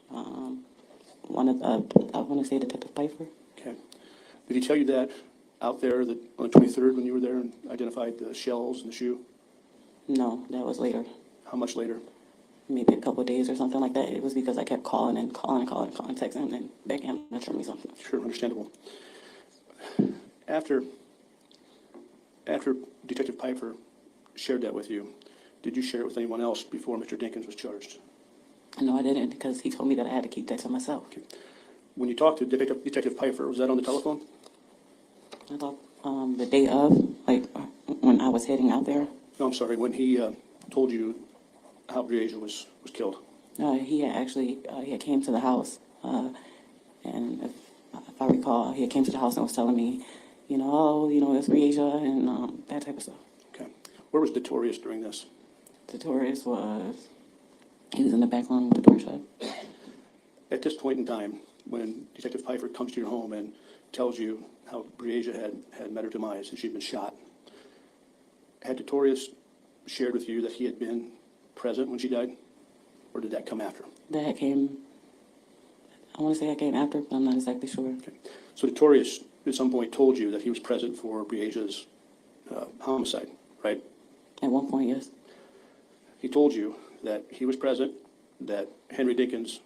One of I want to say Detective Pfeiffer. Okay. Did he tell you that out there on the 23rd when you were there and identified the shells in the shoe? No, that was later. How much later? Maybe a couple of days or something like that. It was because I kept calling, texting him, and begging him to show me something. Sure, understandable. After Detective Pfeiffer shared that with you, did you share it with anyone else before Mr. Dinkins was charged? No, I didn't, because he told me that I had to keep that to myself. Okay. When you talked to Detective Pfeiffer, was that on the telephone? I thought the day of, like when I was heading out there, No, I'm sorry, when he told you how Breasia was killed. he had actually he had came to the house, and if I recall, he had came to the house and was telling me, it's Breasia and that type of stuff. Okay. Where was Detorius during this? Tutorius he was in the back room with the door shut. At this point in time, when Detective Pfeiffer comes to your home and tells you how Breasia had met her demise and she'd been shot, had Detorius shared with you that he had been present when she died? Or did that come after? That came, I want to say that came after, but I'm not exactly sure. Okay. So Detorius at some point told you that he was present for Breasia's homicide, right? At one point, yes. He told you that he was present, that Henry Dinkins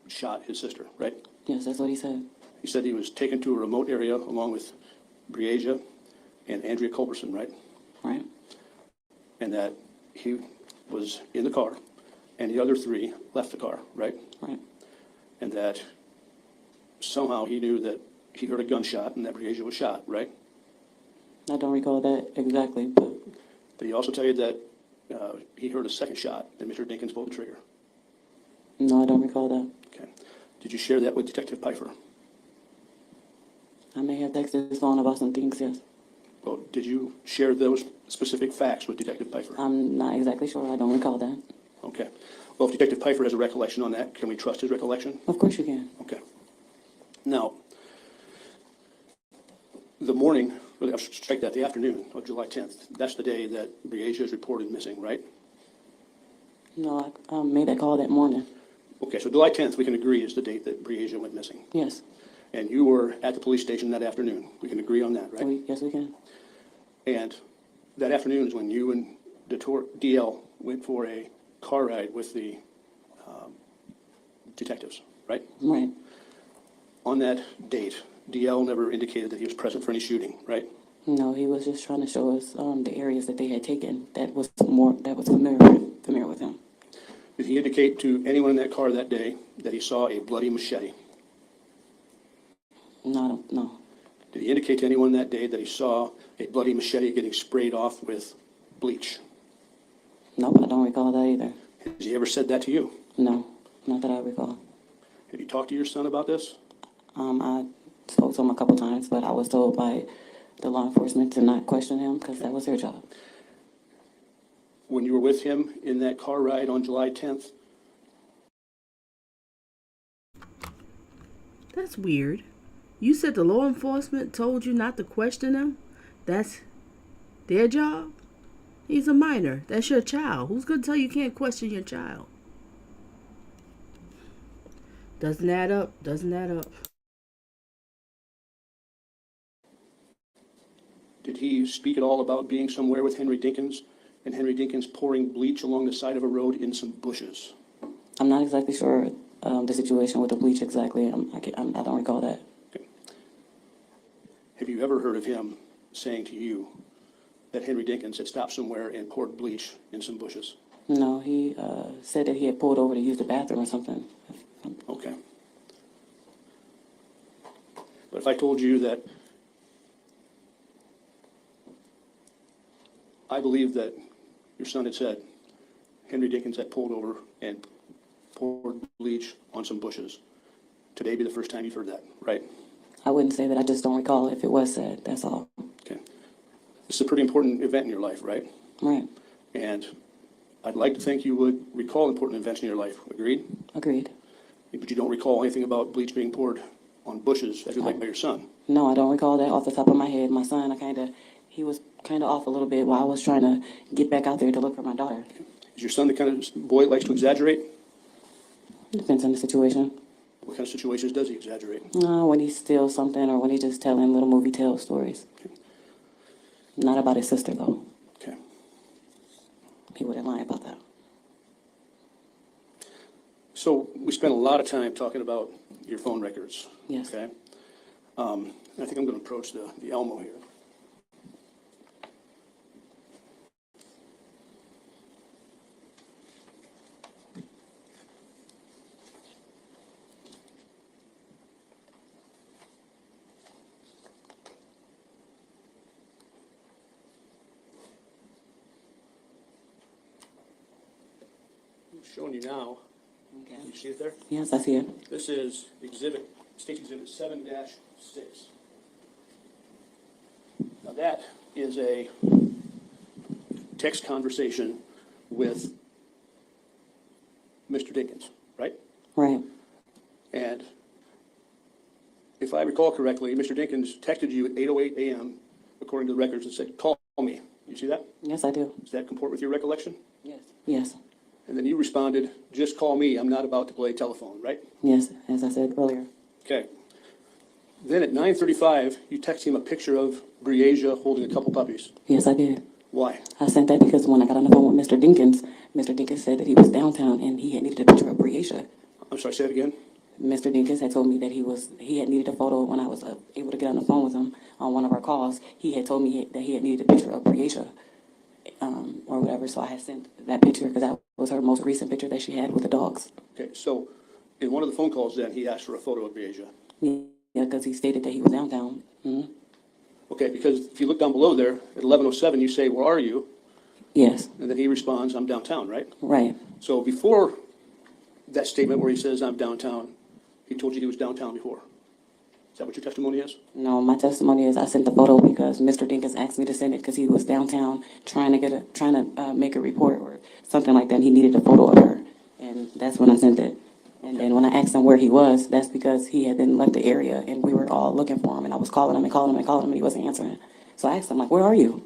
shot his sister, right? Yes, that's what he said. He said he was taken to a remote area along with Breasia and Andrea Culberson, right? Right. And that he was in the car and the other three left the car, right? Right. And that somehow he knew that he heard a gunshot and that Breasia was shot, right? I don't recall that exactly, but Did he also tell you that he heard a second shot and Mr. Dinkins pulled the trigger? no, I don't recall that. Okay. Did you share that with Detective Pfeiffer? I may have texted his phone about some things, yes. Well, did you share those specific facts with Detective Pfeiffer? I'm not exactly sure. I don't recall that. Okay. Well, if Detective Pfeiffer has a recollection on that, can we trust his recollection? Of course you can. Okay. Now, the morning, strike that, the afternoon of July 10th, that's the day that Breasia is reported missing, right? No, I made that call that morning. Okay, so July 10th, we can agree is the date that Breasia went missing. Yes. And you were at the police station that afternoon. We can agree on that, right? Yes, we can. And that afternoon is when you and DL went for a car ride with the detectives, right? Right. On that date, DL never indicated that he was present for any shooting, right? No, he was just trying to show us the areas that they had taken that was familiar with him. Did he indicate to anyone in that car that day that he saw a bloody machete? No. Did he indicate to anyone that day that he saw a bloody machete getting sprayed off with bleach? Nope, I don't recall that either. Has he ever said that to you? No, not that I recall. Have you talked to your son about this? I spoke to him a couple times, but I was told by the law enforcement to not question him because that was their job. When you were with him in that car ride on July 10th? That's weird. You said the law enforcement told you not to question him? That's their job? He's a minor. That's your child. Who's going to tell you can't question your child? Doesn't add up. Doesn't add up. Did he speak at all about being somewhere with Henry Dinkins and Henry Dinkins pouring bleach along the side of a road in some bushes? I'm not exactly sure the situation with the bleach exactly. I don't recall that. Okay. Have you ever heard of him saying to you that Henry Dinkins had stopped somewhere and poured bleach in some bushes? No, he said that he had pulled over to use the bathroom or something. Okay. But if I told you that I believe that your son had said Henry Dinkins that pulled over and poured bleach on some bushes. Today be the first time you've heard that, right? I wouldn't say that. I just don't recall if it was said. That's all. Okay. This is a pretty important event in your life, right? Right. And I'd like to think you would recall important events in your life. Agreed? Agreed. But you don't recall anything about bleach being poured on bushes as you like by your son. No, I don't recall that off the top of my head. My son, he was kind of off a little bit while I was trying to get back out there to look for my daughter. Is your son the kind of boy that likes to exaggerate? It depends on the situation. What kind of situations does he exaggerate? When he steals something or when he's just telling little movie tale stories. Okay. Not about his sister, though. Okay. He wouldn't lie about that. So we spent a lot of time talking about your phone records. Yes. Okay. I think I'm going to approach the Elmo here. Showing you now. Okay. You see it there? Yes, I see it. This is State Exhibit 7-6. Now that is a text conversation with Mr. Dinkins, right? Right. And if I recall correctly, Mr. Dinkins texted you at 8:08 a.m., according to the records, and said, "Call me." You see that? Yes, I do. Does that comport with your recollection? Yes. Yes. And then you responded, "Just call me. I'm not about to play telephone," right? Yes, as I said earlier. Okay. Then at 9:35, you text him a picture of Briasia holding a couple puppies. Yes, I did. Why? I sent that because when I got on the phone with Mr. Dinkins said that he was downtown and he had needed a picture of Briasia. I'm sorry, say it again. Mr. Dinkins had told me that he had needed a photo when I was able to get on the phone with him on one of our calls. He had told me that he had needed a picture of Briasia, or whatever. So I had sent that picture because that was her most recent picture that she had with the dogs. Okay, so in one of the phone calls then, he asked for a photo of Briasia. Yeah, because he stated that he was downtown. Mm-hmm. Okay, because if you look down below there, at 11:07, you say, "Where are you?" Yes. And then he responds, "I'm downtown," right? Right. So before that statement where he says, "I'm downtown," he told you he was downtown before. Is that what your testimony is? No, my testimony is I sent the photo because Mr. Dinkins asked me to send it because he was downtown trying to make a report or something like that. And he needed a photo of her, and that's when I sent it. And then when I asked him where he was, that's because he had then left the area and we were all looking for him. And I was calling him and calling him and calling him and he wasn't answering. So I asked him, like, "Where are you?"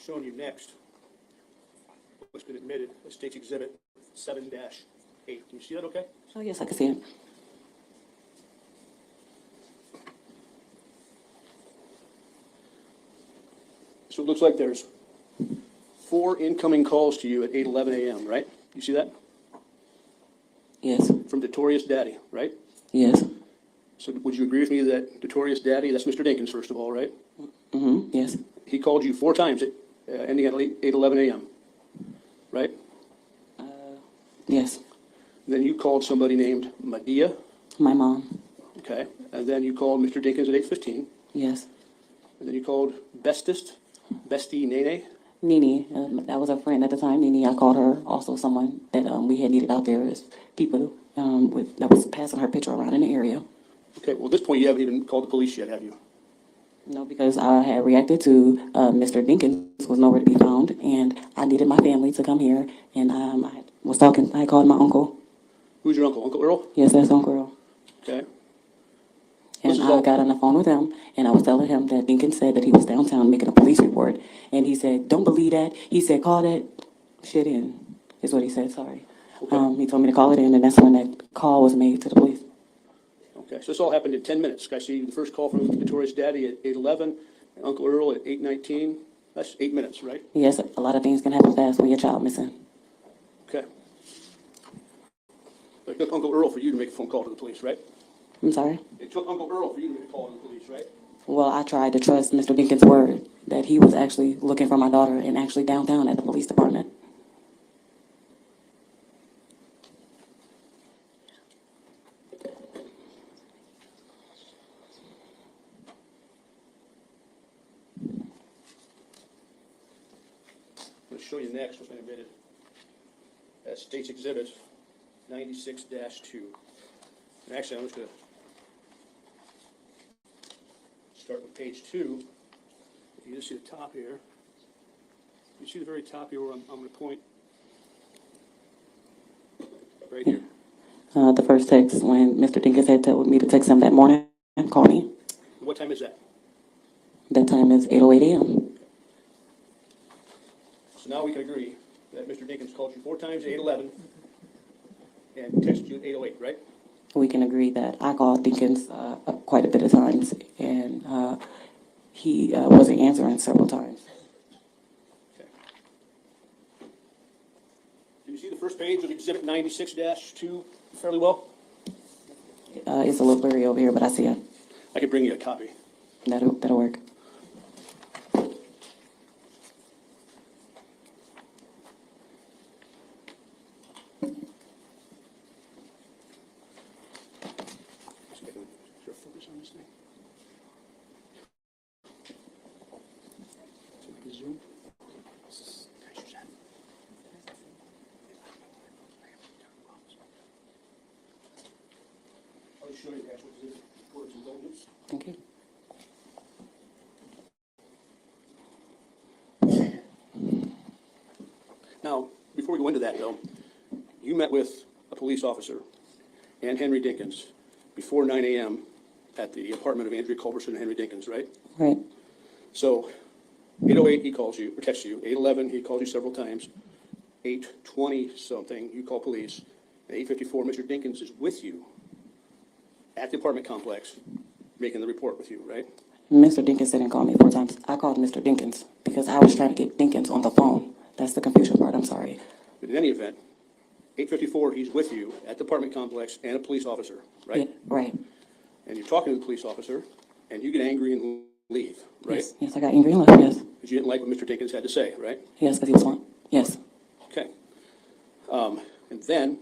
Showing you next what's been admitted as State's Exhibit 7-8. Can you see that okay? Oh, yes, I can see it. So it looks like there's 4 incoming calls to you at 8:11 a.m., right? You see that? Yes. From Notorious Daddy, right? Yes. So would you agree with me that Notorious Daddy, that's Mr. Dinkins, first of all, right? Mm-hmm. Yes. He called you 4 times at ending at 8:11 a.m., right? Yes. Then you called somebody named Medea, My mom. okay? And then you called Mr. Dinkins at 8:15. Yes. And then you called Bestie Nene. Nene, that was a friend at the time. Nene, I called her also someone that we had needed out there as people that was passing her picture around in the area. Okay, well, at this point, you haven't even called the police yet, have you? No, because I had reacted to Mr. Dinkins was nowhere to be found, and I needed my family to come here, and I called my uncle. Who's your uncle? Uncle Earl? Yes, that's Uncle Earl. Okay. And I got on the phone with him, and I was telling him that Dinkins said that he was downtown making a police report, and he said, "Don't believe that." He said, "Call that shit in," is what he said, sorry. Okay. He told me to call it in, and that's when that call was made to the police. Okay, so this all happened in 10 minutes. I see the first call from Notorious Daddy at 8:11, and Uncle Earl at 8:19. That's 8 minutes, right? Yes, a lot of things can happen fast when your child missing. Okay. But it took Uncle Earl for you to make a phone call to the police, right? I'm sorry? It took Uncle Earl for you to make a call to the police, right? Well, I tried to trust Mr. Dinkins' word that he was actually looking for my daughter and actually downtown at the police department. I'm going to show you next what's been admitted. That's State's Exhibit 96-2. And actually, I'm just going to start with page 2. You just see the top here. You see the very top here where I'm going to point? Right here. The first text when Mr. Dinkins had told me to text him that morning and call me. What time is that? That time is 8:08 a.m. So now we can agree that Mr. Dinkins called you 4 times at 8:11 and texted you at 8:08, right? We can agree that I called Dinkins quite a bit of times, and he wasn't answering several times. Okay. Do you see the first page of Exhibit 96-2 fairly well? It's a little blurry over here, but I see it. I could bring you a copy. That'll work. Is there a focus on this thing? So we can zoom. I'll show you the actual exhibit reports and documents. Thank you. Now, before we go into that, though, you met with a police officer and Henry Dinkins before 9 a.m. at the apartment of Andrea Culberson and Henry Dinkins, right? Right. So, 8:08 he calls you, or texts you. 8:11 he calls you several times. 8:20 something, you call police. At 8:54, Mr. Dinkins is with you at the apartment complex, making the report with you, right? Mr. Dinkins didn't call me 4 times. I called Mr. Dinkins because I was trying to get Dinkins on the phone. That's the confusion part. I'm sorry. But in any event, 8:54 he's with you at the apartment complex and a police officer, right? Yeah, right. And you're talking to the police officer, and you get angry and leave, right? Yes, I got angry and left. Yes. Because you didn't like what Mr. Dinkins had to say, right? Yes, because he was one. Yes. Okay. And then,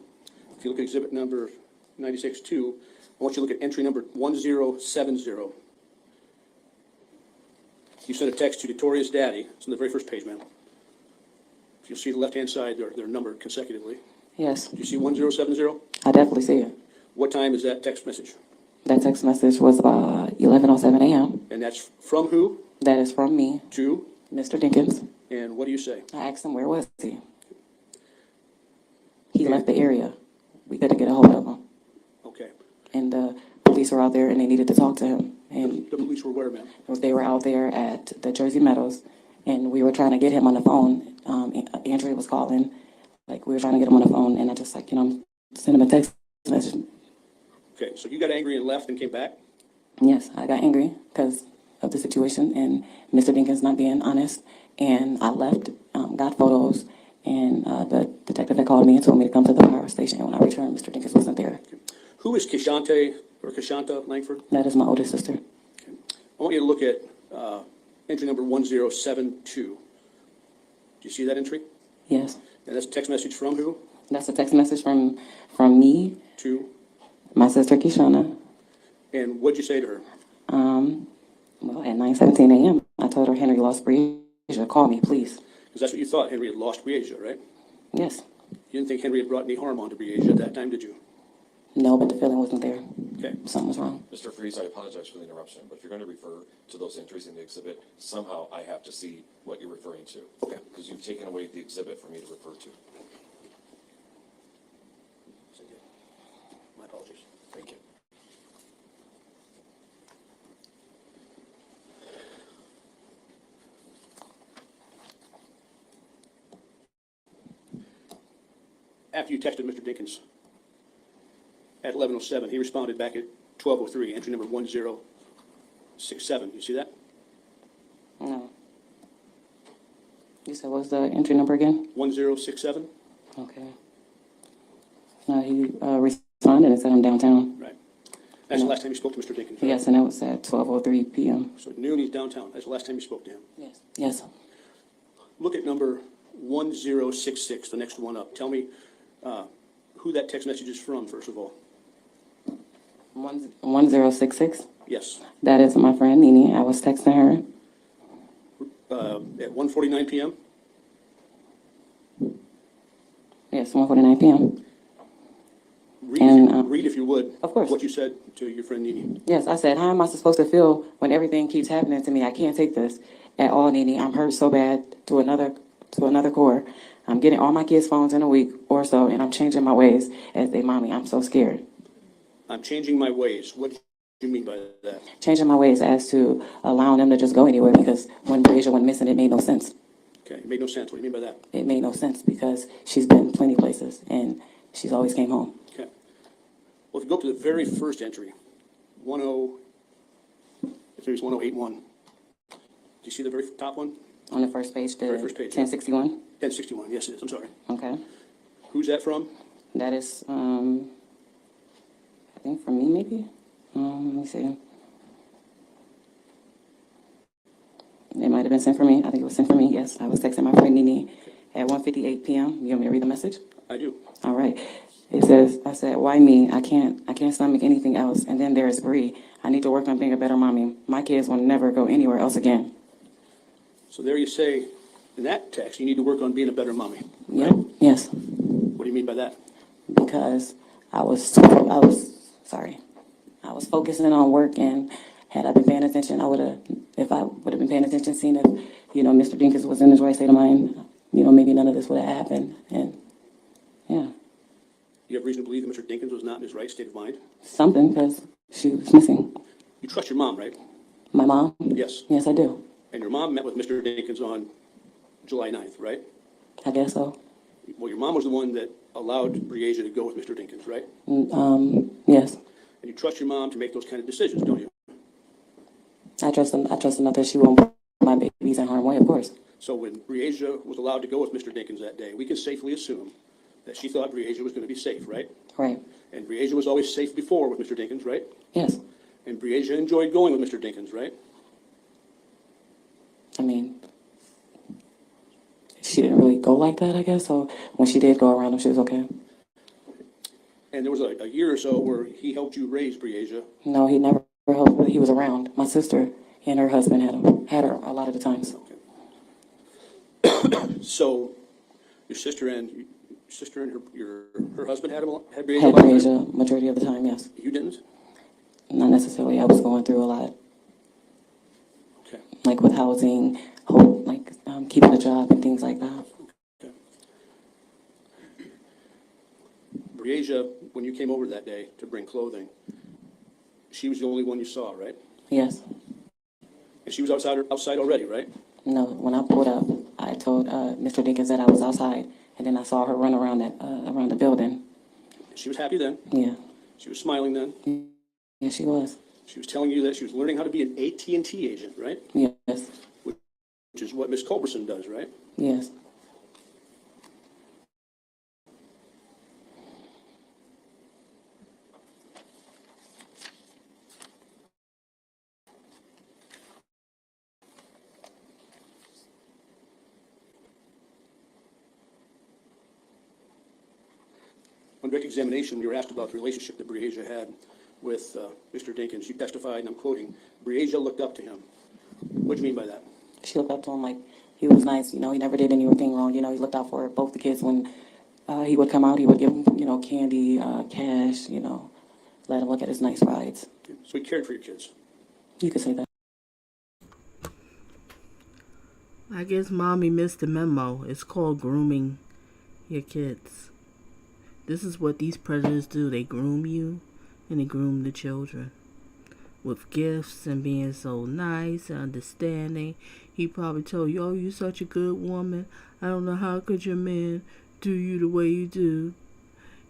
if you look at exhibit number 96-2, I want you to look at entry number 1070. You sent a text to Victoria's daddy. It's on the very first page, ma'am. If you'll see the left-hand side, they're numbered consecutively. Yes. Do you see 1070? I definitely see it. What time is that text message? That text message was about 11:07 a.m. And that's from who? That is from me, To? Mr. Dinkins. And what do you say? I asked him where was he. He left the area. We couldn't get a hold of him. Okay. And the police were out there and they needed to talk to him. And The police were where, ma'am? they were out there at the Jersey Meadows, and we were trying to get him on the phone. Andrea was calling, like we were trying to get him on the phone, and I just sent him a text message. Okay, so you got angry and left and came back? Yes, I got angry because of the situation and Mr. Dinkins not being honest, and I left, got photos, and the detective had called me and told me to come to the power station. And when I returned, Mr. Dinkins wasn't there. Who is Kashanta Lankford? That is my oldest sister. Okay. I want you to look at entry number 1072. Do you see that entry? Yes. And that's a text message from who? That's a text message from me, To? my sister Kishana. And what'd you say to her? Well, at 9:17 a.m., I told her Henry lost Breasia. Call me, please. Because that's what you thought, Henry had lost Breasia, right? Yes. You didn't think Henry had brought any harm onto Breasia at that time, did you? No, but the feeling wasn't there. Okay. Something was wrong. Mr. Freeze, I apologize for the interruption, but if you're going to refer to those entries in the exhibit, somehow I have to see what you're referring to. Okay. Because you've taken away the exhibit for me to refer to. My apologies. Thank you. After you texted Mr. Dinkins at 11:07, he responded back at 12:03, entry number 1067. You see that? No. You said what's the entry number again? 1067? Okay. No, he responded and said I'm downtown. Right. That's the last time you spoke to Mr. Dinkins, right? Yes, and that was at 12:03 p.m. So at noon, he's downtown. That's the last time you spoke to him. Yes. Yes. Look at number 1066, the next one up. Tell me who that text message is from, first of all. 1066. Yes. That is my friend Nene. I was texting her. At 1:49 p.m.? Yes, 1:49 p.m. Read, And, read, if you would, of course. what you said to your friend Nene. Yes, I said, how am I supposed to feel when everything keeps happening to me? I can't take this at all, Nene. I'm hurt so bad to another core. I'm getting all my kids' phones in a week or so, and I'm changing my ways as a mommy. I'm so scared. I'm changing my ways. What do you mean by that? Changing my ways as to allowing them to just go anywhere, because when Asia went missing, it made no sense. Okay, it made no sense. What do you mean by that? It made no sense because she's been plenty places, and she's always came home. Okay. Well, if you go up to the very first entry, 1081. Do you see the very top one? On the first page, the Very first page, 1061. 1061, yes it is, I'm sorry. Okay. Who's that from? That is, I think from me, maybe. Let me see. It might have been sent for me. I think it was sent for me, yes. I was texting my friend Nene at 1:58 p.m. You want me to read the message? I do. All right. It says, I said, why me? I can't stomach anything else. And then there's Bree. I need to work on being a better mommy. My kids will never go anywhere else again. So there you say, in that text, you need to work on being a better mommy. Yep. Yes. What do you mean by that? Because I was focusing on work, and had I been paying attention, if I would have been paying attention, seen if, Mr. Dinkins was in his right state of mind, maybe none of this would have happened. And yeah, You have reason to believe that Mr. Dinkins was not in his right state of mind? something, because she was missing. You trust your mom, right? My mom? Yes. Yes, I do. And your mom met with Mr. Dinkins on July 9th, right? I guess so. Well, your mom was the one that allowed Breasia to go with Mr. Dinkins, right? Yes. And you trust your mom to make those kind of decisions, don't you? I trust enough that she won't put my babies in harm's way, of course. So when Breasia was allowed to go with Mr. Dinkins that day, we can safely assume that she thought Breasia was going to be safe, right? Right. And Breasia was always safe before with Mr. Dinkins, right? Yes. And Breasia enjoyed going with Mr. Dinkins, right? I mean, she didn't really go like that, I guess. So when she did go around him, she was okay. And there was a year or so where he helped you raise Breasia. No, he never helped her. He was around. My sister and her husband had her a lot of the times. Okay. So your sister and her husband had Breasia? Had a lot of time? Breasia majority of the time, yes. You didn't? Not necessarily. I was going through a lot, Okay. like with housing, keeping a job and things like that. Okay. Breasia, when you came over that day to bring clothing, she was the only one you saw, right? Yes. And she was outside already, right? No, when I pulled up, I told Mr. Dinkins that I was outside, and then I saw her run around around the building. She was happy then. Yeah. She was smiling then. Yeah, she was. She was telling you that she was learning how to be an AT&T agent, right? Yes. Which is what Miss Culberson does, right? Yes. On direct examination, we were asked about the relationship that Breasia had with Mr. Dinkins. You testified, and I'm quoting, Breasia looked up to him. What do you mean by that? She looked up to him like he was nice. He never did anything wrong. He looked out for both the kids. When he would come out, he would give them, candy, cash, let him look at his nice rides. So he cared for your kids. You could say that. I guess mommy missed the memo. It's called grooming your kids. This is what these predators do. They groom you and they groom the children with gifts and being so nice and understanding. He probably told you, oh, you're such a good woman. I don't know how could your man do you the way you do.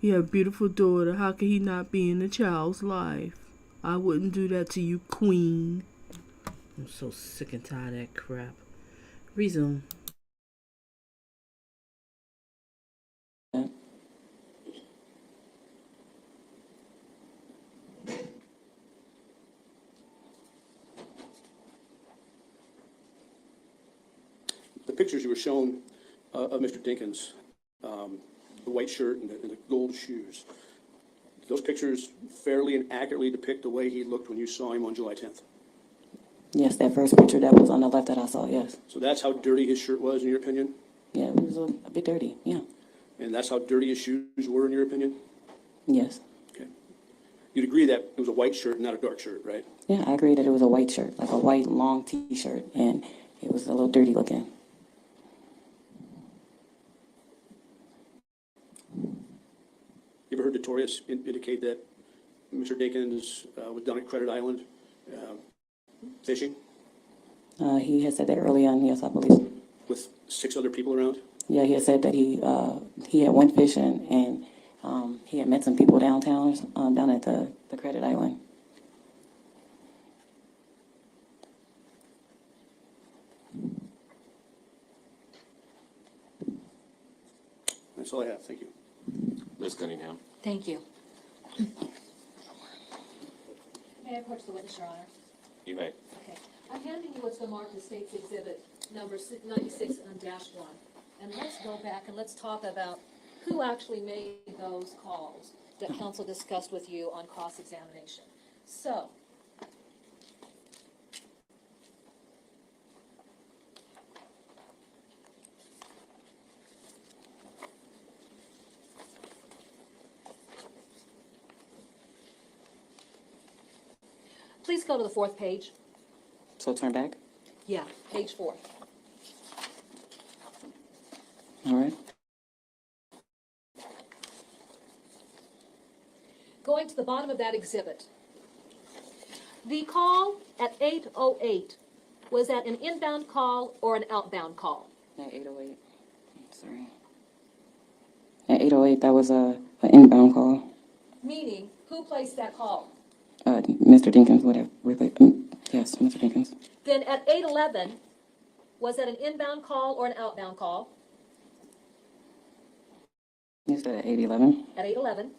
You have a beautiful daughter. How could he not be in the child's life? I wouldn't do that to you, queen. I'm so sick and tired of that crap. Resume. pictures you were shown of Mr. Dinkins, the white shirt and the gold shoes, those pictures fairly and accurately depict the way he looked when you saw him on July 10th? Yes, that first picture that was on the left that I saw, yes. So that's how dirty his shirt was, in your opinion? Yeah, it was a bit dirty, yeah. And that's how dirty his shoes were, in your opinion? Yes. Okay. You'd agree that it was a white shirt, not a dark shirt, right? Yeah, I agree that it was a white shirt, like a white long T-shirt, and it was a little dirty looking. You ever heard Notorious indicate that Mr. Dinkins was down at Credit Island fishing He had said that early on, yes, I believe. with 6 other people around? Yeah, he had said that he had went fishing and he had met some people downtown, down at the Credit Island. That's all I have. Thank you. Ms. Cunningham? Thank you. May I approach the witness, Your Honor? You may. Okay. I'm handing you what's been marked as State's Exhibit number 96 on -1. And let's go back and let's talk about who actually made those calls that counsel discussed with you on cross-examination. So, please go to the 4th page. So turn back? Yeah, page 4. All right. Going to the bottom of that exhibit. The call at 8:08, was that an inbound call or an outbound call? At 8:08. Sorry. At 8:08, that was an inbound call. Meaning, who placed that call? Mr. Dinkins would have yes, Mr. Dinkins. Then at 8:11, was that an inbound call or an outbound call? You said at 8:11. At 8:11.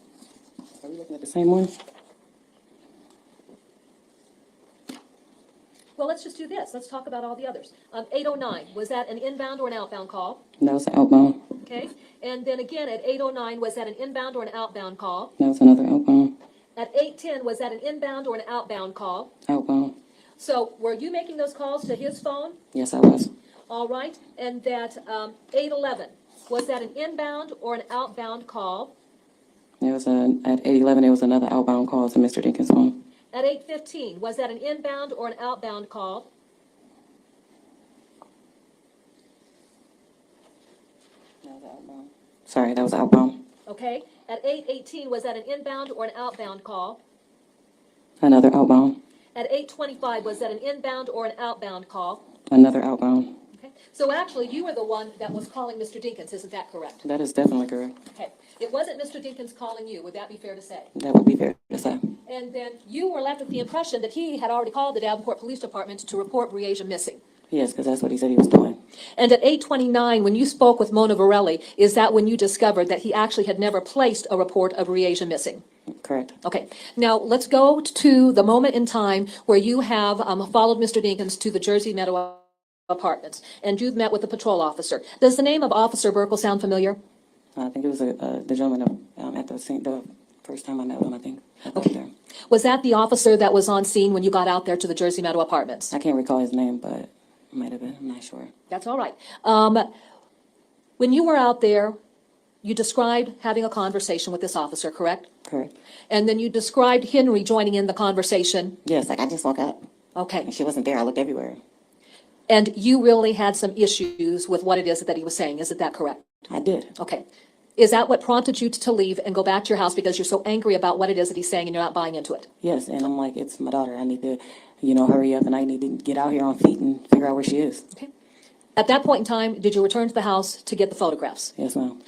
Are we looking at the same one? Well, let's just do this. Let's talk about all the others. 8:09, was that an inbound or an outbound call? That was outbound. Okay. And then again at 8:09, was that an inbound or an outbound call? That was another outbound. At 8:10, was that an inbound or an outbound call? Outbound. So were you making those calls to his phone? Yes, I was. All right. And that 8:11, was that an inbound or an outbound call? It was at 8:11. It was another outbound call to Mr. Dinkins' phone. At 8:15, was that an inbound or an outbound call? That was outbound. Sorry, that was outbound. Okay. At 8:18, was that an inbound or an outbound call? Another outbound. At 8:25, was that an inbound or an outbound call? Another outbound. Okay. So actually, you were the one that was calling Mr. Dinkins, isn't that correct? That is definitely correct. Okay. It wasn't Mr. Dinkins calling you, would that be fair to say? That would be fair to say. And then you were left with the impression that he had already called the Davenport Police Department to report Breasia missing. Yes, because that's what he said he was doing. And at 8:29, when you spoke with Mona Varelli, is that when you discovered that he actually had never placed a report of Breasia missing? Correct. Okay. Now, let's go to the moment in time where you have followed Mr. Dinkins to the Jersey Meadow apartments, and you've met with the patrol officer. Does the name of Officer Burkle sound familiar? I think it was the gentleman at the scene, the first time I met him, I think. Okay. Was that the officer that was on scene when you got out there to the Jersey Meadow apartments? I can't recall his name, but it might have been. I'm not sure. That's all right. When you were out there, you described having a conversation with this officer, correct? Correct. And then you described Henry joining in the conversation. Yes, like I just woke up Okay. and she wasn't there. I looked everywhere. And you really had some issues with what it is that he was saying. Isn't that correct? I did. Okay. Is that what prompted you to leave and go back to your house because you're so angry about what it is that he's saying and you're not buying into it? Yes, and I'm like, it's my daughter. I need to, hurry up, and I need to get out here on feet and figure out where she is. Okay. At that point in time, did you return to the house to get the photographs? Yes, ma'am.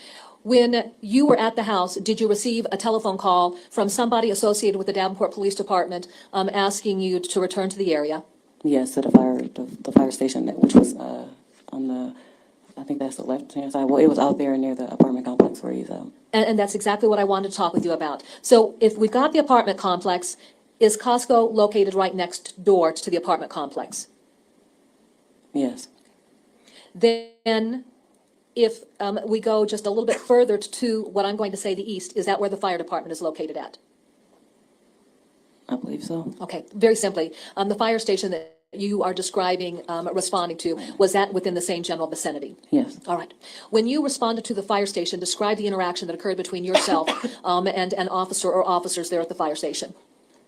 When you were at the house, did you receive a telephone call from somebody associated with the Davenport Police Department asking you to return to the area? Yes, to the fire station, which was on the, I think that's the left-hand side. Well, it was out there near the apartment complex where he's at. And that's exactly what I wanted to talk with you about. So if we've got the apartment complex, is Costco located right next door to the apartment complex? Yes. Then if we go just a little bit further to what I'm going to say the east, is that where the fire department is located at? I believe so. Okay, very simply, the fire station that you are describing, responding to, was that within the same general vicinity? Yes. All right. When you responded to the fire station, describe the interaction that occurred between yourself and an officer or officers there at the fire station.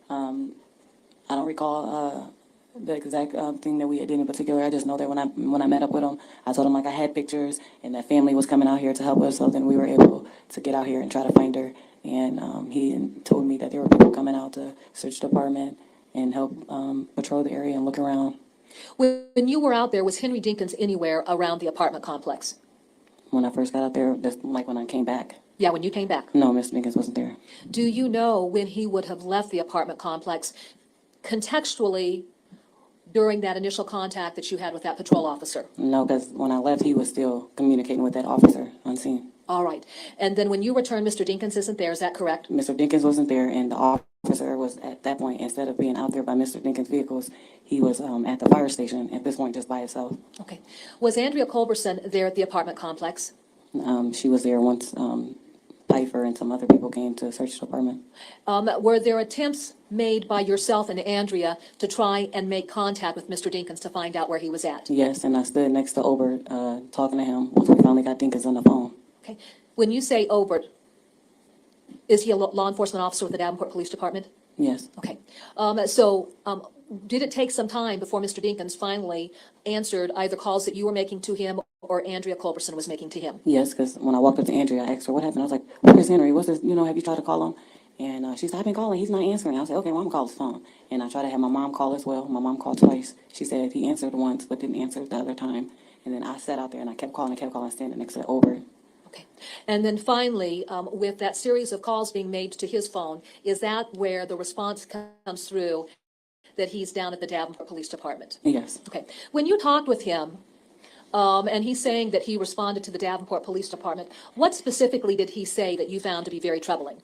I don't recall the exact thing that we did in particular. I just know that when I met up with him, I told him like I had pictures and that family was coming out here to help us. So then we were able to get out here and try to find her. And he told me that there were people coming out to search the apartment and help patrol the area and look around. When you were out there, was Henry Dinkins anywhere around the apartment complex? When I first got out there, just like when I came back. Yeah, when you came back. No, Mr. Dinkins wasn't there. Do you know when he would have left the apartment complex contextually during that initial contact that you had with that patrol officer? No, because when I left, he was still communicating with that officer unseen. All right. And then when you returned, Mr. Dinkins isn't there, is that correct? Mr. Dinkins wasn't there, and the officer was at that point, instead of being out there by Mr. Dinkins' vehicles, he was at the fire station at this point just by himself. Okay. Was Andrea Culberson there at the apartment complex? She was there once Pfeiffer and some other people came to search the apartment. Were there attempts made by yourself and Andrea to try and make contact with Mr. Dinkins to find out where he was at? Yes, and I stood next to Obert talking to him once we finally got Dinkins on the phone. Okay. When you say Obert, is he a law enforcement officer with the Davenport Police Department? Yes. Okay. Did it take some time before Mr. Dinkins finally answered either calls that you were making to him or Andrea Culberson was making to him? Yes, because when I walked up to Andrea, I asked her what happened. I was like, where's Henry? What's this? Have you tried to call him? And she said, I've been calling. He's not answering. I said, okay, well, I'm going to call his phone. And I tried to have my mom call as well. My mom called twice. She said he answered once, but didn't answer the other time. And then I sat out there and I kept calling, standing next to Obert. Okay. And then finally, with that series of calls being made to his phone, is that where the response comes through that he's down at the Davenport Police Department? Yes. Okay. When you talked with him, and he's saying that he responded to the Davenport Police Department, what specifically did he say that you found to be very troubling?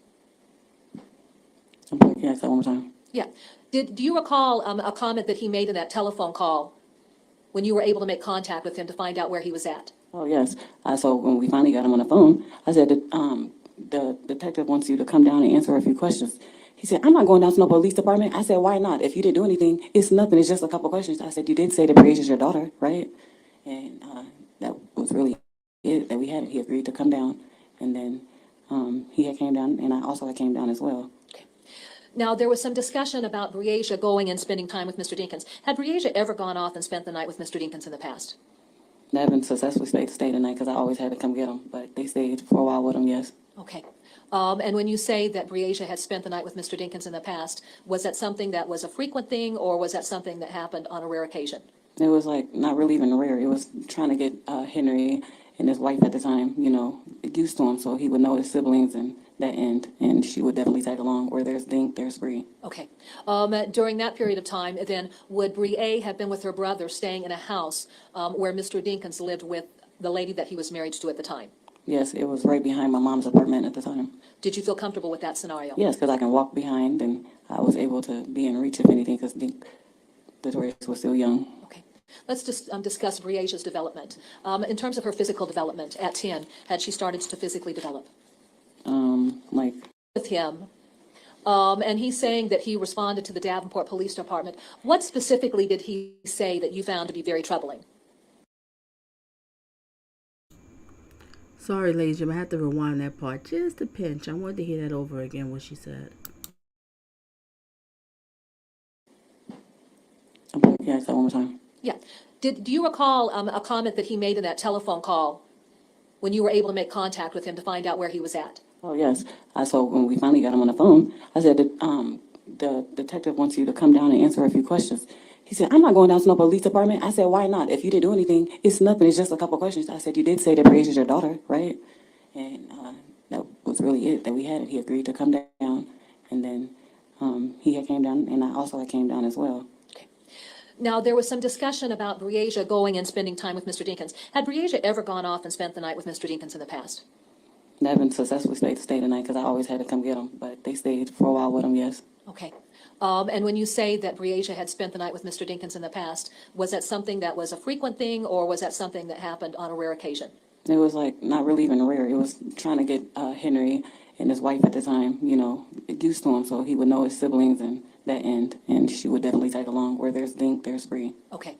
Can I say that one more time? Yeah. Do you recall a comment that he made in that telephone call when you were able to make contact with him to find out where he was at? Oh, yes. So when we finally got him on the phone, I said, the detective wants you to come down and answer a few questions. He said, I'm not going down to no police department. I said, why not? If you didn't do anything, it's nothing. It's just a couple questions. I said, you did say that Briacia's your daughter, right? And that was really it that we had. He agreed to come down. And then he had came down, and I also had came down as well. Now, there was some discussion about Briacia going and spending time with Mr. Dinkins. Had Briacia ever gone off and spent the night with Mr. Dinkins in the past? They haven't successfully stayed the night because I always had to come get them, but they stayed for a while with him, yes. Okay. And when you say that Briacia had spent the night with Mr. Dinkins in the past, was that something that was a frequent thing, or was that something that happened on a rare occasion? It was like not really even rare. It was trying to get Henry and his wife at the time, used to him so he would know his siblings and that end, and she would definitely tag along. Where there's Dink, there's Bree. Okay. During that period of time, then, would Brie have been with her brother staying in a house where Mr. Dinkins lived with the lady that he was married to at the time? Yes, it was right behind my mom's apartment at the time. Did you feel comfortable with that scenario? Yes, because I can walk behind, and I was able to be in reach, if anything, because Dink, the was still young. Okay. Let's just discuss Briacia's development. In terms of her physical development at 10, had she started to physically develop? Like with him, and he's saying that he responded to the Davenport Police Department. What specifically did he say that you found to be very troubling? Sorry, ladies, I have to rewind that part just a pinch. I wanted to hear that over again, what she said. Yeah, say that one more time. Yeah. Do you recall a comment that he made in that telephone call when you were able to make contact with him to find out where he was at? Oh, yes. So when we finally got him on the phone, I said, the detective wants you to come down and answer a few questions. He said, I'm not going down to no police department. I said, why not? If you didn't do anything, it's nothing. It's just a couple questions. I said, you did say that Briacia's your daughter, right? And that was really it that we had. He agreed to come down, and then he had came down, and I also had came down as well. Okay. Now, there was some discussion about Briacia going and spending time with Mr. Dinkins. Had Briacia ever gone off and spent the night with Mr. Dinkins in the past? They haven't successfully stayed the night because I always had to come get them, but they stayed for a while with him, yes. Okay. And when you say that Breasia had spent the night with Mr. Dinkins in the past, was that something that was a frequent thing, or was that something that happened on a rare occasion? It was like not really even rare. It was trying to get Henry and his wife at the time, used to him so he would know his siblings and that end. And she would definitely tag along. Where there's Dink, there's Bree. Okay.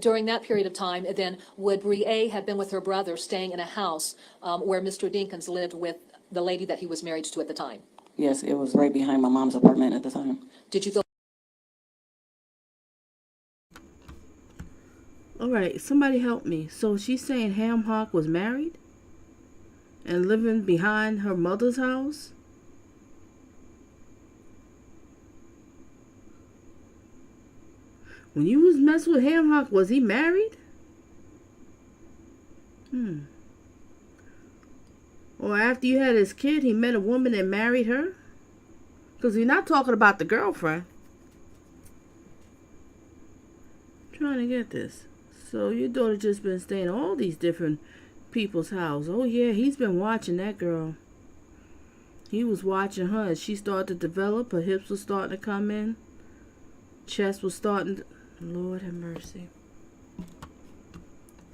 During that period of time, then, would Brie have been with her brother staying in a house where Mr. Dinkins lived with the lady that he was married to at the time? Yes, it was right behind my mom's apartment at the time. Did you feel? All right, somebody help me. So she's saying Ham Hock was married and living behind her mother's house? When you was messing with Ham Hock, was he married? Or after you had his kid, he met a woman and married her? Because he's not talking about the girlfriend. I'm trying to get this. So your daughter just been staying at all these different people's house. Oh yeah, he's been watching that girl. He was watching her as she started to develop. Her hips were starting to come in. Chest was starting to... Lord have mercy.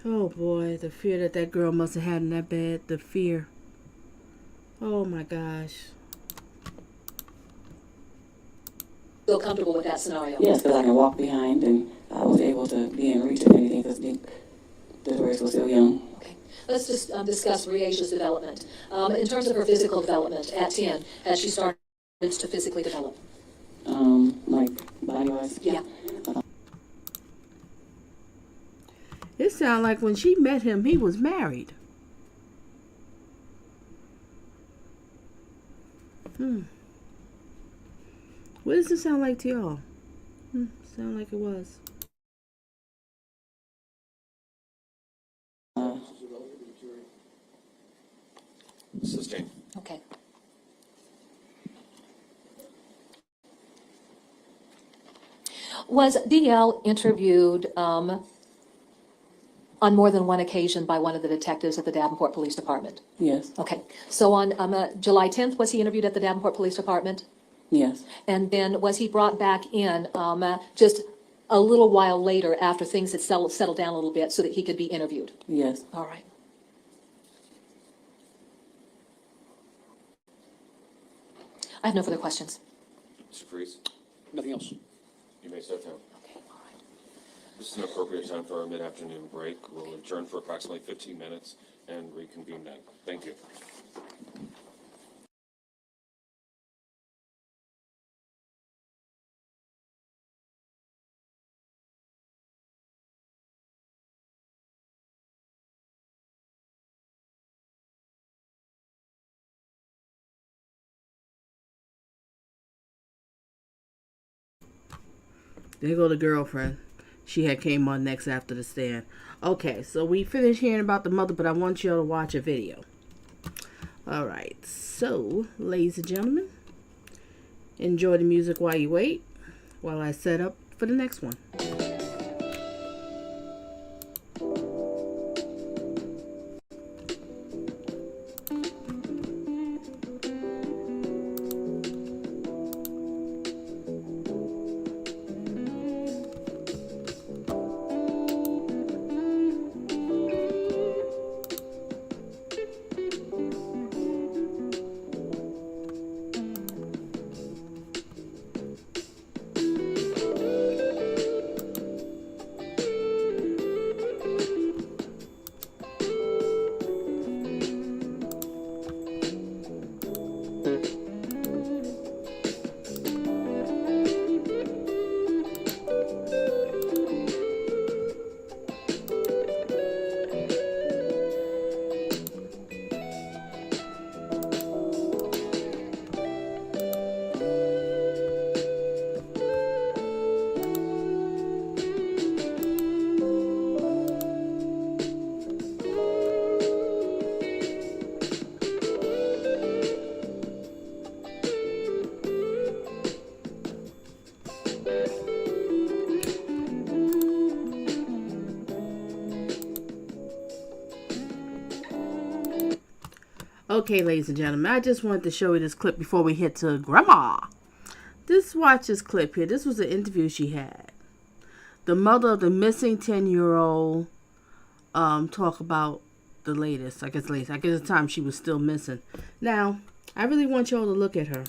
Oh boy, the fear that that girl must have had in that bed. The fear. Oh my gosh. Feel comfortable with that scenario? Yes, because I can walk behind and I was able to be in reach of anything because the Doris was still young. Okay. Let's just discuss Breasia's development. In terms of her physical development at 10, has she started to physically develop? Like body-wise? Yeah. It sounded like when she met him, he was married. What does it sound like to y'all? Sound like it was. Sustained. Okay. Was DL interviewed on more than one occasion by one of the detectives at the Davenport Police Department? Yes. Okay. So on July 10th, was he interviewed at the Davenport Police Department? Yes. And then was he brought back in just a little while later after things had settled down a little bit so that he could be interviewed? Yes. All right. I have no further questions. Mr. Freeze, Nothing else. you may sit down. Okay, all right. This is an appropriate time for our mid-afternoon break. We'll adjourn for approximately 15 minutes and reconvene then. Thank you. There go the girlfriend. She had came on next after the stand. Okay, so we finished hearing about the mother, but I want y'all to watch a video. All right, so, ladies and gentlemen, enjoy the music while you wait, while I set up for the next one. Okay, ladies and gentlemen, I just wanted to show you this clip before we hit to Grandma. Just watch this clip here. This was an interview she had. The mother of the missing 10-year-old talk about the latest. I guess the time she was still missing. Now, I really want y'all to look at her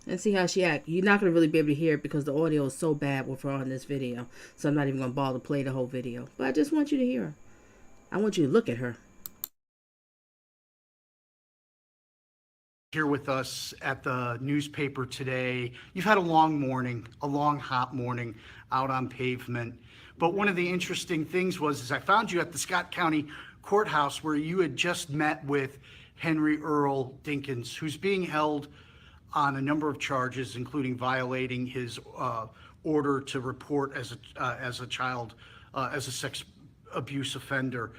and see how she acts. You're not going to really be able to hear it because the audio is so bad with her on this video. So I'm not even going to bother to play the whole video. But I just want you to hear her. I want you to look at her. Here with us at the newspaper today. You've had a long morning, a long hot morning out on pavement. But one of the interesting things was I found you at the Scott County Courthouse where you had just met with Henry Earl Dinkins, who's being held on a number of charges, including violating his order to report as a child, as a sex abuse offender.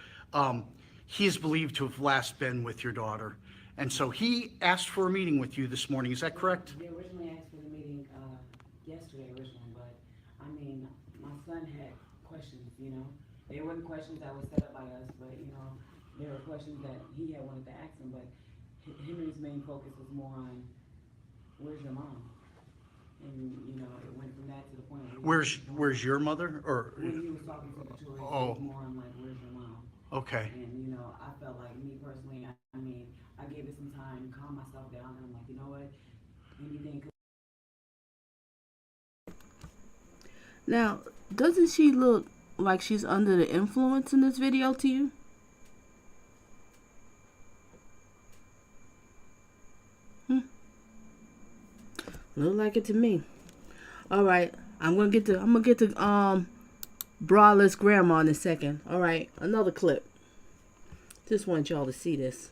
He is believed to have last been with your daughter. And so he asked for a meeting with you this morning. Is that correct? They originally asked for the meeting yesterday originally, but I mean, my son had questions, you know. They weren't questions that were set up by us, but you know, there were questions that he had wanted to ask him, but Henry's main focus was more on, where's your mom? And you know, it went from that to the point where Where's your mother? Or when he was talking to the tourists, it was more on like, where's your mom? Okay. And you know, I felt like me personally, I mean, I gave it some time, calm myself down, and I'm like, you know what? Anything could. Now, doesn't she look like she's under the influence in this video to you? Look like it to me. All right, I'm gonna get to braless grandma in a second. All right, another clip. Just want y'all to see this.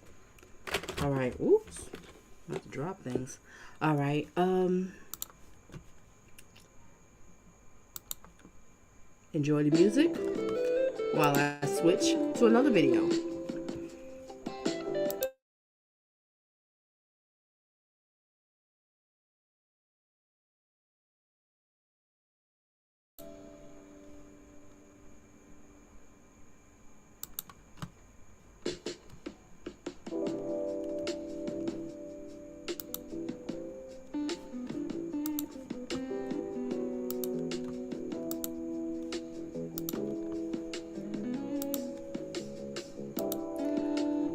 All right, oops, I have to drop things. All right, enjoy the music while I switch to another video.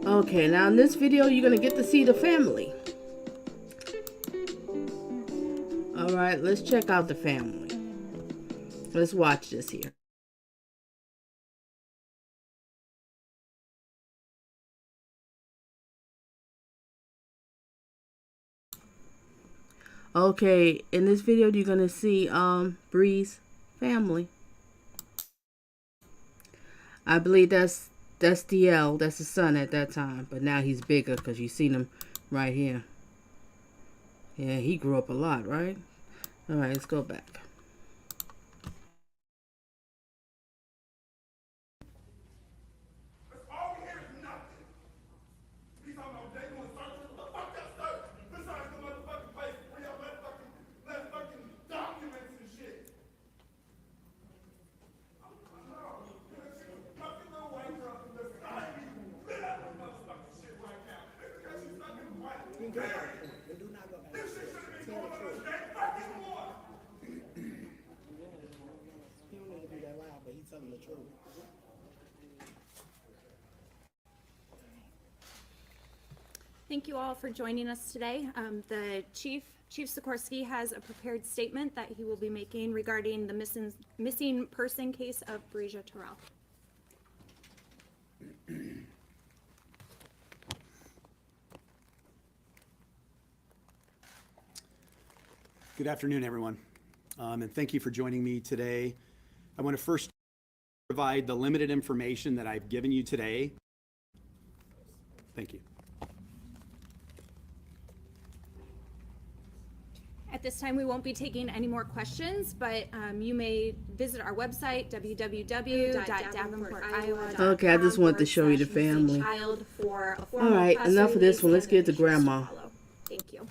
Okay, now in this video, you're going to get to see the family. Alright, let's check out the family. Let's watch this here. Okay, in this video, you're going to see Bree's family. I believe that's DL, that's his son at that time, but now he's bigger because you seen him right here. Yeah, he grew up a lot, right? All right, let's go back. Thank you all for joining us today. The Chief Sikorsky has a prepared statement that he will be making regarding the missing person case of Breeja Terrell. Good afternoon, everyone, and thank you for joining me today. I want to first provide the limited information that I've given you today. Thank you. At this time, we won't be taking any more questions, but you may visit our website, www.davenportiowa.com. Okay, I just wanted to show you the family. All right, enough of this one. Let's get to grandma. Thank you.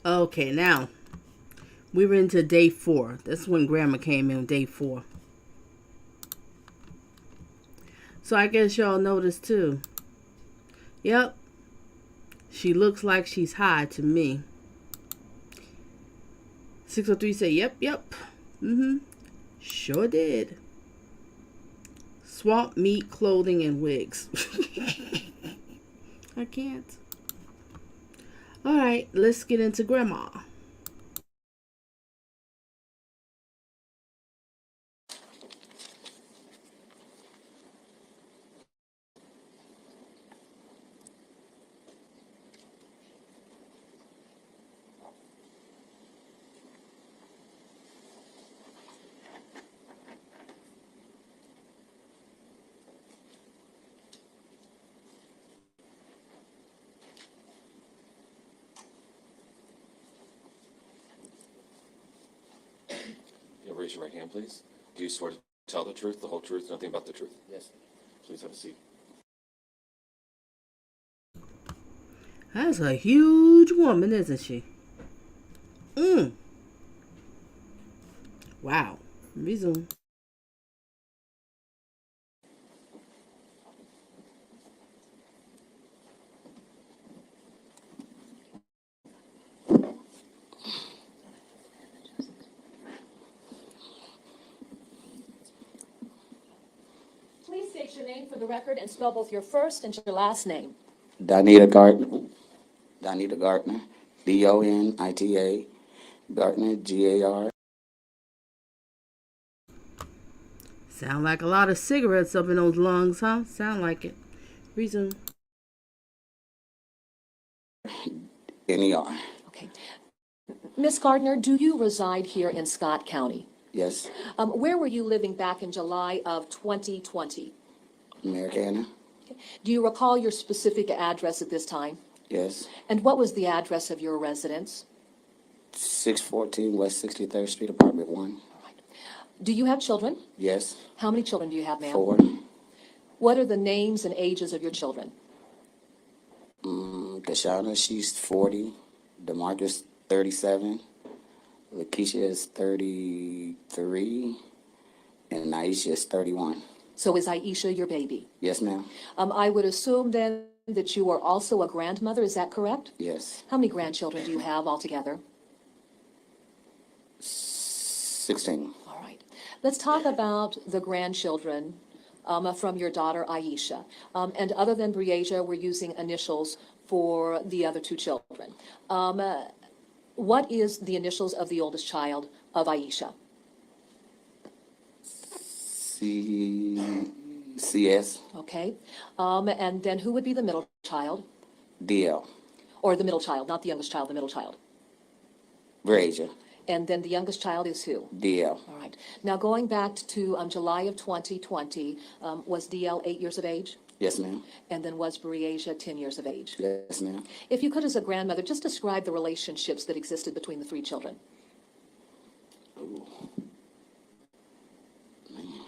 Okay, now we were into day 4. That's when Grandma came in, day 4. So I guess y'all noticed too. Yep. She looks like she's high to me. 603 say, yep. Sure did. Swamp meat, clothing, and wigs. I can't. Alright, let's get into Grandma. Raise your right hand, please. Do you swear to tell the truth, the whole truth, nothing but the truth? Yes. Please have a seat. That's a huge woman, isn't she? Wow. Resume. Please state your name for the record and spell both your first and your last name. Donita Garner. Donita Garner. Donita. Gartner, Gar. Sound like a lot of cigarettes up in those lungs, huh? Sound like it. Resume. NER. Okay. Miss Gardner, do you reside here in Scott County? Yes. Where were you living back in July of 2020? Americana. Okay. Do you recall your specific address at this time? Yes. And what was the address of your residence? 614 West 63rd Street, Apartment 1. All right. Do you have children? Yes. How many children do you have, ma'am? 4. What are the names and ages of your children? Kashana, she's 40. DeMarcus, 37. Lakeisha is 33. And Aisha is 31. So is Aisha your baby? Yes, ma'am. I would assume then that you are also a grandmother, is that correct? Yes. How many grandchildren do you have altogether? 16. All right. Let's talk about the grandchildren from your daughter Aisha. And other than Breasia, we're using initials for the other 2 children. What is the initials of the oldest child of Aisha? CS. Okay. And then who would be the middle child? DL. Or the middle child, not the youngest child, the middle child. Breasia. And then the youngest child is who? DL. All right. Now going back to July of 2020, was DL 8 years of age? Yes, ma'am. And then was Breasia 10 years of age? Yes, ma'am. If you could, as a grandmother, just describe the relationships that existed between the 3 children. Ooh. Man.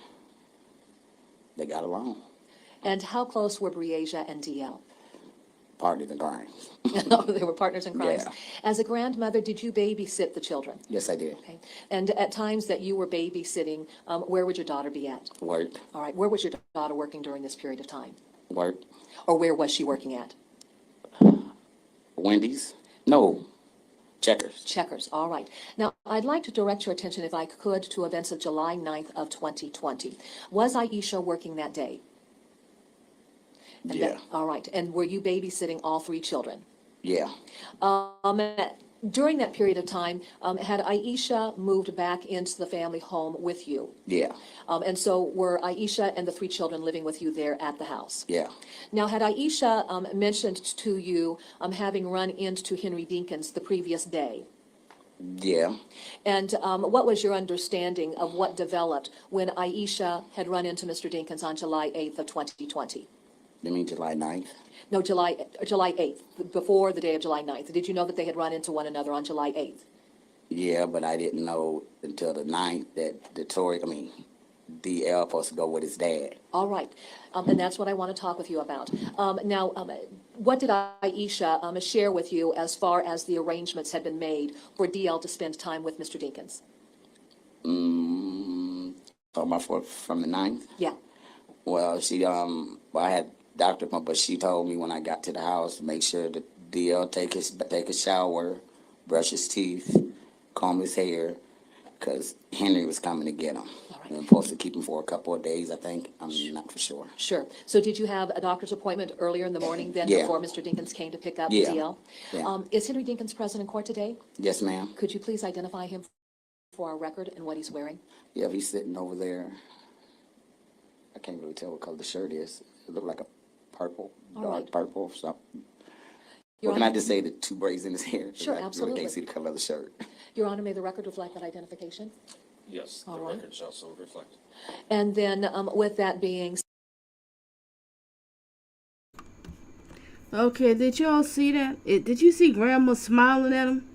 They got along. And how close were Breasia and DL? Partners in crimes. They were partners in crimes. Yeah. As a grandmother, did you babysit the children? Yes, I did. Okay. And at times that you were babysitting, where would your daughter be at? Work. All right. Where was your daughter working during this period of time? Work. Or where was she working at? Wendy's. No. Checkers. Checkers. All right. Now, I'd like to direct your attention, if I could, to events of July 9th of 2020. Was Aisha working that day? And Yeah. all right. And were you babysitting all 3 children? Yeah. During that period of time, had Aisha moved back into the family home with you? Yeah. And so were Aisha and the 3 children living with you there at the house? Yeah. Now, had Aisha mentioned to you having run into Henry Dinkins the previous day? Yeah. And what was your understanding of what developed when Aisha had run into Mr. Dinkins on July 8th of 2020? You mean July 9th? No, July 8th, before the day of July 9th. Did you know that they had run into one another on July 8th? Yeah, but I didn't know until the 9th that DL supposed to go with his dad. All right, and that's what I want to talk with you about. Now, what did Aisha share with you as far as the arrangements had been made for DL to spend time with Mr. Dinkins? Talking about from the 9th? Yeah. Well, well, I had doctor, but she told me when I got to the house, make sure that DL take a shower, brush his teeth, comb his hair, because Henry was coming to get him. We were supposed to keep him for a couple of days, I think. I'm not for sure. Sure. So did you have a doctor's appointment earlier in the morning then Yeah. before Mr. Dinkins came to pick up Yeah. DL? Yeah. Is Henry Dinkins present in court today? Yes, ma'am. Could you please identify him for our record and what he's wearing? Yeah, he's sitting over there. I can't really tell what color the shirt is. It looked like a purple, All dark right. purple or something. Your Or can I Honor- just say the 2 braids in his hair? 'Cause Sure, I absolutely. really can't see the color of the shirt. Your Honor, may the record reflect that identification? Yes, the All right. record shall so reflect. And then with that being Okay, did y'all see that? Did you see Grandma smiling at him?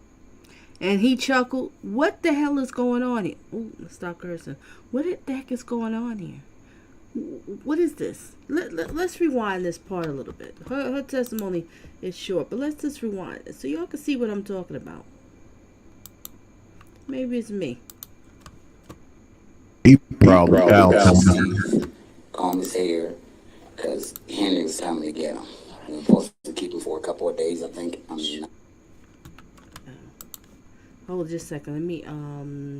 And he chuckled. What the hell is going on here? Ooh, stop cursing. What the heck is going on here? What is this? Let's rewind this part a little bit. Her testimony is short, but let's just rewind it so y'all can see what I'm talking about. Maybe it's me. He probably comb his hair because Henry was coming to get him. We were supposed to keep him for a couple of days, I think. I'm not. Hold just a second. Let me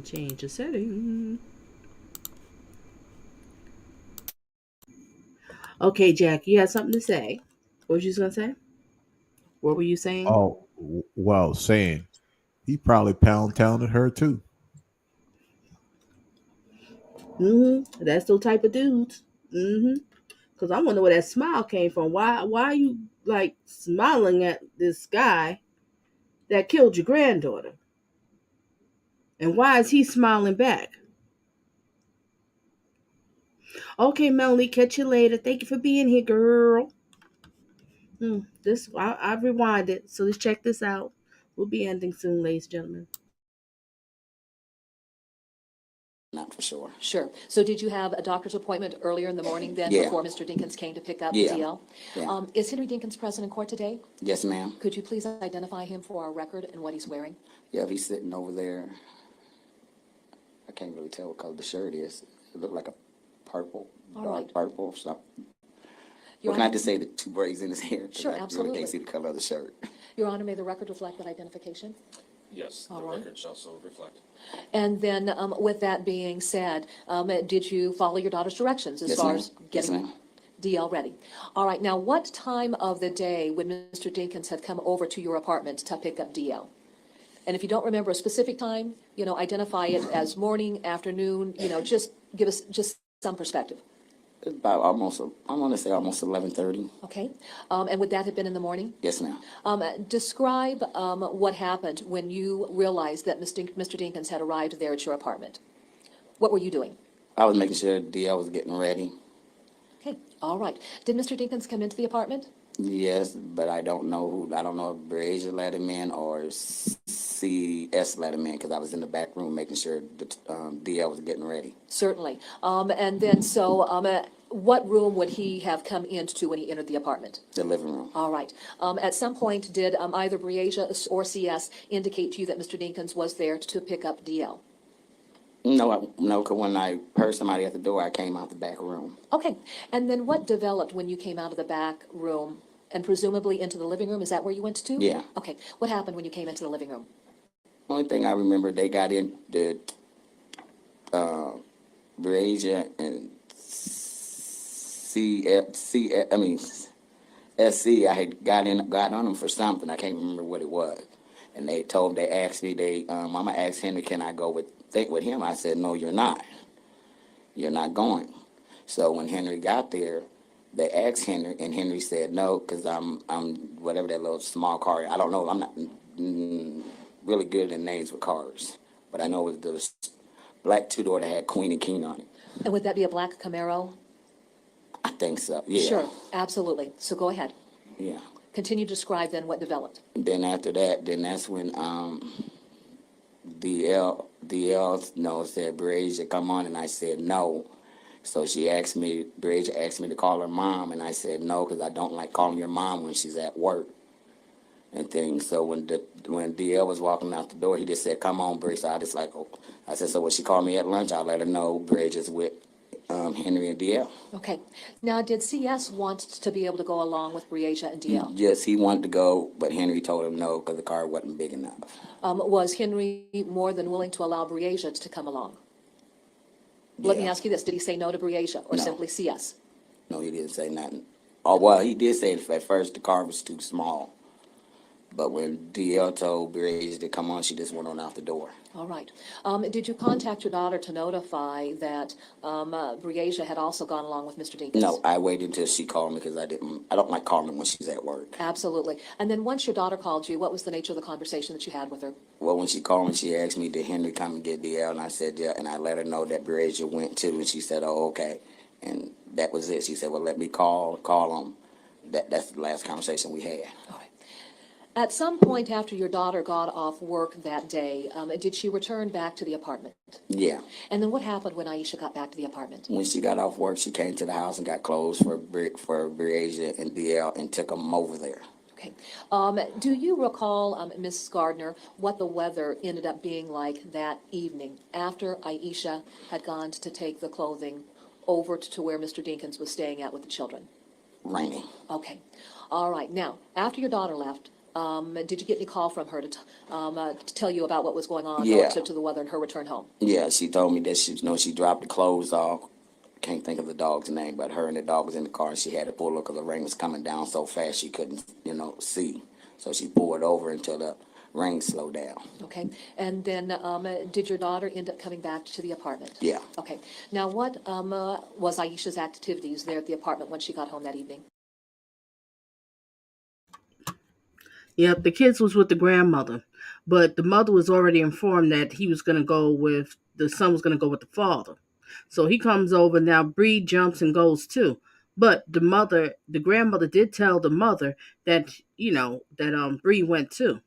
change the setting. Okay, Jack, you had something to say. What was you gonna say? What were you saying? Oh, well, saying he probably pound-towned her too. That's those type of dudes. Because I wonder where that smile came from. Why are you like smiling at this guy that killed your granddaughter? And why is he smiling back? Okay, Melanie, catch you later. Thank you for being here, girl. I've rewinded, so let's check this out. We'll be ending soon, ladies and gentlemen. Not for sure. Sure. So did you have a doctor's appointment earlier in the morning then Yeah. before Mr. Dinkins came to pick up Yeah. DL? Yeah. Is Henry Dinkins present in court today? Yes, ma'am. Could you please identify him for our record and what he's wearing? Yeah, he's sitting over there. I can't really tell what color the shirt is. It looked like a purple, All dark right. purple or something. Your Or can I Honor- just say the 2 braids in his hair? 'Cause Sure, I really absolutely. can't see the color of the shirt. Your Honor, may the record reflect that identification? Yes, the All right. record shall so reflect. And then with that being said, did you follow your daughter's directions as Yes, far ma'am. as Yes, getting ma'am. DL ready? All right. Now, what time of the day would Mr. Dinkins have come over to your apartment to pick up DL? And if you don't remember a specific time, identify it as morning, afternoon, just give us just some perspective. It's about almost, I want to say almost 11:30. Okay? And would that have been in the morning? Yes, ma'am. Describe what happened when you realized that Mr. Dinkins had arrived there at your apartment. What were you doing? I was making sure DL was getting ready. Okay, all right. Did Mr. Dinkins come into the apartment? Yes, but I don't know if Brazier let him in or CS let him in because I was in the back room making sure that DL was getting ready. Certainly. And then, what room would he have come into when he entered the apartment? The living room. All right. At some point, did either Brazier or CS indicate to you that Mr. Dinkins was there to pick up DL? No, because when I heard somebody at the door, I came out the back room. Okay. And then what developed when you came out of the back room and presumably into the living room? Is that where you went to? Yeah. Okay. What happened when you came into the living room? Only thing I remember, they got in the Brazier and SC. I had got on them for something. I can't remember what it was. And they asked me, Mama asked Henry, can I go think with him? I said, no, you're not. You're not going. So when Henry got there, they asked Henry, and Henry said no, because I'm whatever that little small car. I don't know. I'm not really good in names with cars, but I know it was the black 2-door that had Queen and King on it. And would that be a black Camaro? I think so. Yeah. Sure, absolutely. So go ahead. Yeah. Continue to describe then what developed. And then after that, that's when DL said, Brazier, come on, and I said no. So Breasia asked me to call her mom, and I said no, because I don't like calling your mom when she's at work and things. So when DL was walking out the door, he just said, "Come on, Bree." So I just like, oh. I said, so when she called me at lunch, I'll let her know Breasia's with Henry and DL. Okay. Now, did CS want to be able to go along with Breasia and DL? Yes, he wanted to go, but Henry told him no because the car wasn't big enough. Was Henry more than willing to allow Breasia to come along? Let me ask you this. Did he say no to Breasia or No. simply CS? No, he didn't say nothing. Oh, well, he did say at first the car was too small. But when DL told Breasia to come on, she just went on out the door. All right. Did you contact your daughter to notify that Breasia had also gone along with Mr. Dinkins? No, I waited until she called me because I don't like calling her when she's at work. Absolutely. And then once your daughter called you, what was the nature of the conversation that you had with her? Well, when she called me, she asked me, did Henry come and get DL? And I said, yeah. And I let her know that Breasia went too. And she said, oh, okay. And that was it. She said, well, let me call him. That's the last conversation we had. All right. At some point after your daughter got off work that day, did she return back to the apartment? Yeah. And then what happened when Aishia got back to the apartment? When she got off work, she came to the house and got clothes for Breasia and DL and took them over there. Okay. Do you recall, Mrs. Gardner, what the weather ended up being like that evening after Aishia had gone to take the clothing over to where Mr. Dinkins was staying at with the children? Raining. Okay. All right. Now, after your daughter left, did you get any call from her to tell you about what was going on relative to the weather and her return home? Yeah, she told me that she dropped the clothes off. Can't think of the dog's name, but her and the dog was in the car, and she had to pull over because the rain was coming down so fast she couldn't, see. So she pulled over until the rain slowed down. Okay. And then did your daughter end up coming back to the apartment? Yeah. Okay. Now, what was Aisha's activities there at the apartment when she got home that evening? Yep, the kids was with the grandmother, but the mother was already informed that the son was going to go with the father. So he comes over. Now Bree jumps and goes too. But the grandmother did tell the mother that, Bree went too.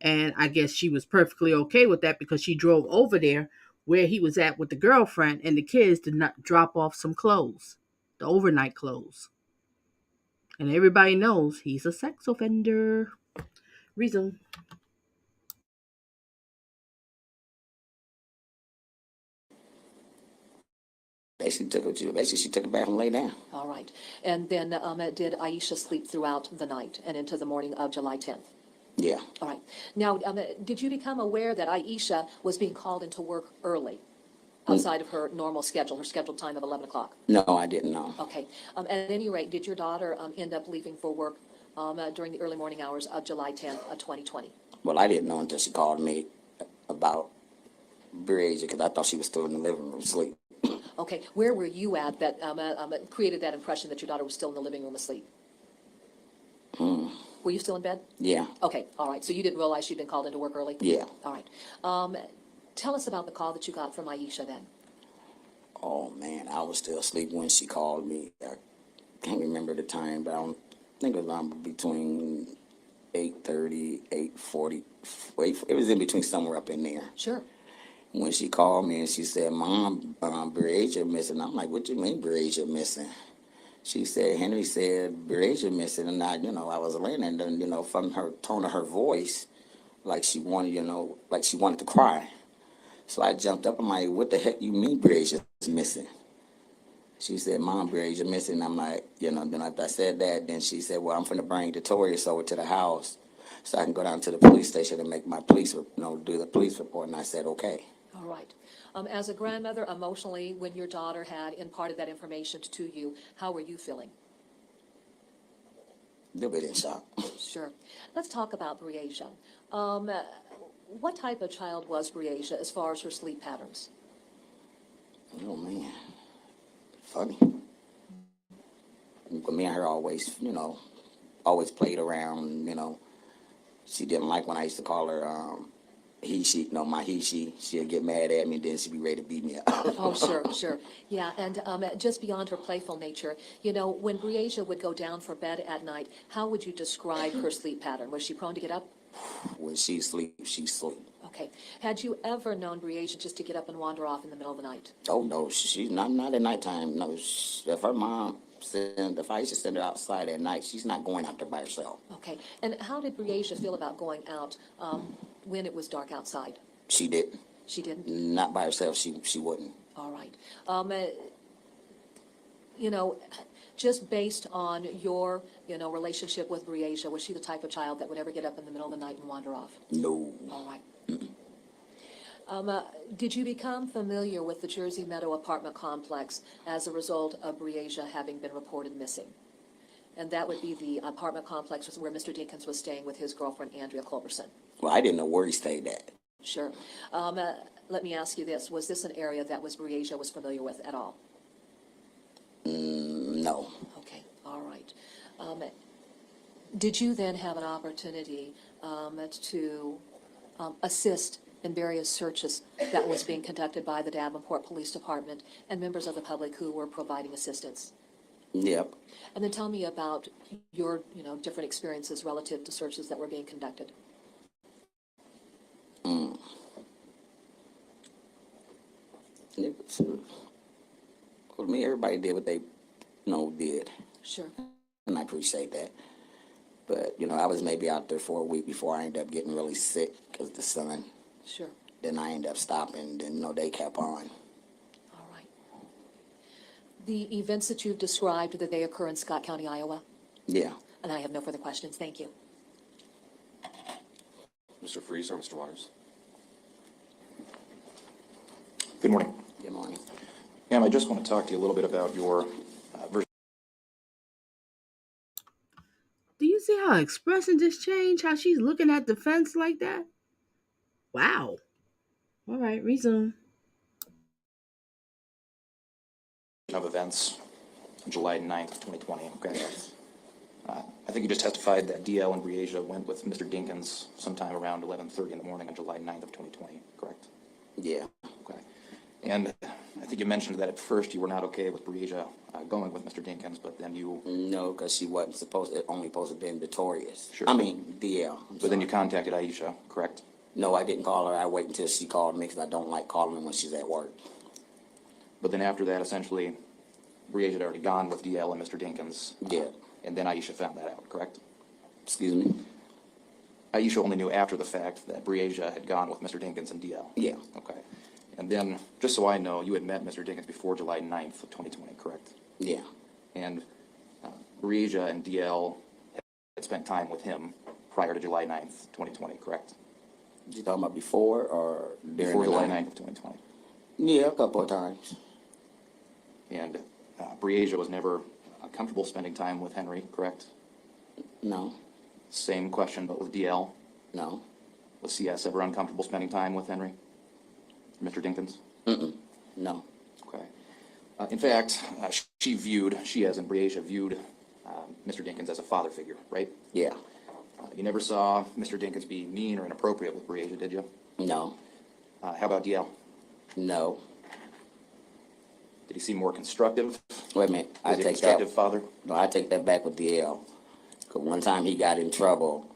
And I guess she was perfectly okay with that because she drove over there where he was at with the girlfriend and the kids to not drop off some clothes, the overnight clothes. And everybody knows he's a sex offender. Reason. Basically, she took it back and lay down. All right. And then did Aisha sleep throughout the night and into the morning of July 10th? Yeah. All right. Now, did you become aware that Aisha was being called into work early, outside of her normal schedule, her scheduled time of 11 o'clock? No, I didn't know. Okay. At any rate, did your daughter end up leaving for work during the early morning hours of July 10th of 2020? Well, I didn't know until she called me about Breasia because I thought she was still in the living room asleep. Okay. Where were you at that created that impression that your daughter was still in the living room asleep? Were you still in bed? Yeah. Okay. All right. So you didn't realize she'd been called into work early? Yeah. All right. Tell us about the call that you got from Aisha then. Oh, man, I was still asleep when she called me. I can't remember the time, but I think it was between 8:30, 8:40. It was in between somewhere up in there. Sure. When she called me and she said, Mom, Breasia missing. I'm like, what do you mean Breasia missing? She said, Henry said, Breasia missing. And I was laying there and then, from her tone of her voice, like she wanted to cry. So I jumped up. I'm like, what the heck you mean Breasia's missing? She said, Mom, Breasia missing. I'm like, then after I said that, then she said, well, I'm going to bring Detorius over to the house so I can go down to the police station and make my do the police report. And I said, okay. All right. As a grandmother, emotionally, when your daughter had imparted that information to you, how were you feeling? A little bit in shock. Sure. Let's talk about Breasia. What type of child was Breasia as far as her sleep patterns? Oh, man. Funny. Me and her always played around, She didn't like when I used to call her my he-she. She'd get mad at me, then she'd be ready to beat me up. Oh, sure. Yeah, and just beyond her playful nature, when Breasia would go down for bed at night, how would you describe her sleep pattern? Was she prone to get up? When she sleeps, she sleeps. Okay. Had you ever known Breasia just to get up and wander off in the middle of the night? Oh, no, she's not at nighttime. No, if her mom if I used to send her outside at night, she's not going out there by herself. Okay. And how did Breasia feel about going out when it was dark outside? She didn't. She didn't? Not by herself, she wouldn't. All right. You know, just based on your, relationship with Breasia, was she the type of child that would ever get up in the middle of the night and wander off? No. All right. Did you become familiar with the Jersey Meadow apartment complex as a result of Breasia having been reported missing? And that would be the apartment complex where Mr. Dinkins was staying with his girlfriend, Andrea Culberson. Well, I didn't know where he stayed at. Sure. Let me ask you this. Was this an area that Breasia was familiar with at all? No. Okay, all right. Did you then have an opportunity to assist in various searches that was being conducted by the Davenport Police Department and members of the public who were providing assistance? Yep. And then tell me about your, different experiences relative to searches that were being conducted. Well, me, everybody did what they, did. Sure. And I appreciate that. But, I was maybe out there for a week before I ended up getting really sick because of the sun. Sure. Then I ended up stopping, then, they kept on. All right. The events that you've described, did they occur in Scott County, Iowa? Yeah. And I have no further questions. Thank you. Mr. Freeze or Mr. Waters? Good morning. Good morning. Ham, I just want to talk to you a little bit about your version. Do you see how her expression just changed? How she's looking at the fence like that? Wow. All right, resume. Of events on July 9th, 2020. Okay. I think you just testified that DL and Breasia went with Mr. Dinkins sometime around 11:30 in the morning on July 9th of 2020, correct? Yeah. Okay. And I think you mentioned that at first you were not okay with Breasia going with Mr. Dinkins, but then you... No, because she wasn't only supposed to be notorious. Sure. I mean, DL. But then you contacted Aishia, correct? No, I didn't call her. I wait until she called me because I don't like calling her when she's at work. But then after that, essentially, Breasia had already gone with DL and Mr. Dinkins. Yeah. And then Aishia found that out, correct? Excuse me? Aishia only knew after the fact that Breasia had gone with Mr. Dinkins and DL. Yeah. Okay. And then, just so I know, you had met Mr. Dinkins before July 9th of 2020, correct? Yeah. And Breasia and DL had spent time with him prior to July 9th, 2020, correct? You talking about before or during Before the July night? 9th of 2020. Yeah, a couple of times. And Breasia was never comfortable spending time with Henry, correct? No. Same question, but with DL? No. Was CS ever uncomfortable spending time with Henry? Mr. Dinkins? No. Okay. In fact, she as in Breasia viewed Mr. Dinkins as a father figure, right? Yeah. You never saw Mr. Dinkins be mean or inappropriate with Breasia, did you? No. How about DL? No. Did he seem more constructive? Wait a minute. Was he a constructive father? No, I take that back with DL. Because one time he got in trouble,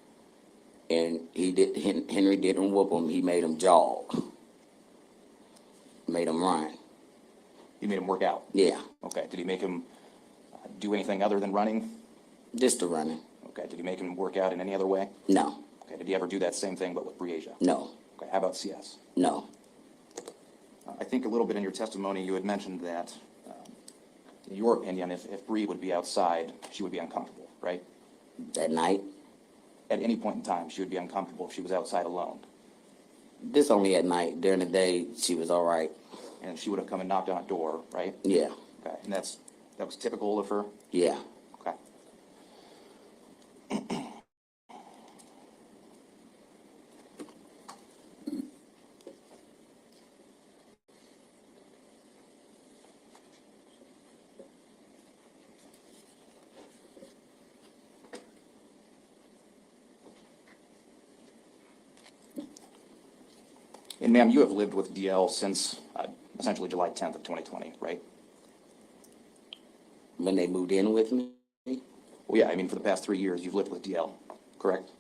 and Henry didn't whoop him. He made him jog. Made him run. You made him work out? Yeah. Okay. Did he make him do anything other than running? Just the running. Okay. Did he make him work out in any other way? No. Okay. Did he ever do that same thing but with Breasia? No. Okay. How about CS? No. I think a little bit in your testimony you had mentioned that, in your opinion, if Bree would be outside, she would be uncomfortable, right? At night? At any point in time, she would be uncomfortable if she was outside alone. This only at night. During the day, she was all right. And she would have come and knocked on a door, right? Yeah. Okay. And that was typical of her? Yeah. Okay. And ma'am, you have lived with DL since essentially July 10th of 2020, right? When they moved in with me? Well, yeah, I mean, for the past 3 years, you've lived with DL, correct?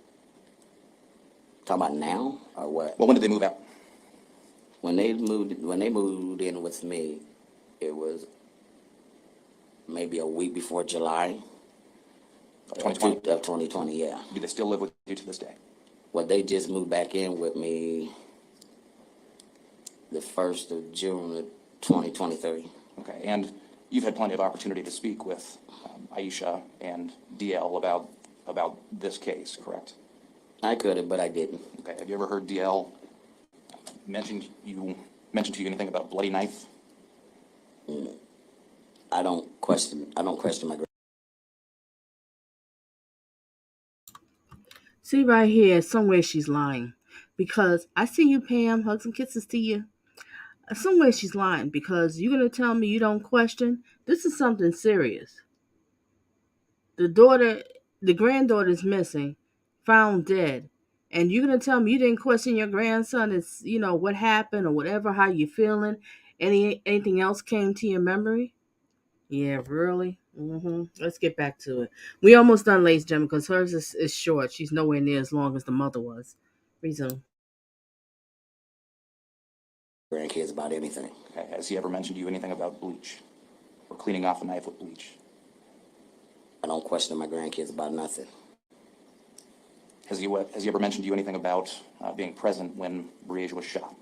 Talking about now or what? Well, when did they move out? When they moved in with me, it was maybe a week before July. 2020? Of 2020, yeah. Do they still live with you to this day? Well, they just moved back in with me the 1st of June of 2023. Okay, and you've had plenty of opportunity to speak with Aishia and DL about this case, correct? I could have, but I didn't. Okay, have you ever heard DL mention to you anything about a bloody knife? I don't question my. See right here, somewhere she's lying. Because I see you, Pam, hugs and kisses to you. Somewhere she's lying because you're going to tell me you don't question. This is something serious. The granddaughter's missing, found dead. And you're going to tell me you didn't question your grandson. It's, what happened or whatever, how you feeling. Anything else came to your memory? Yeah, really? Let's get back to it. We almost done, ladies and gentlemen, because hers is short. She's nowhere near as long as the mother was. Resume. Grandkids about anything. Okay, has he ever mentioned to you anything about bleach or cleaning off a knife with bleach? I don't question my grandkids about nothing. Has he ever mentioned to you anything about being present when Breasia was shot?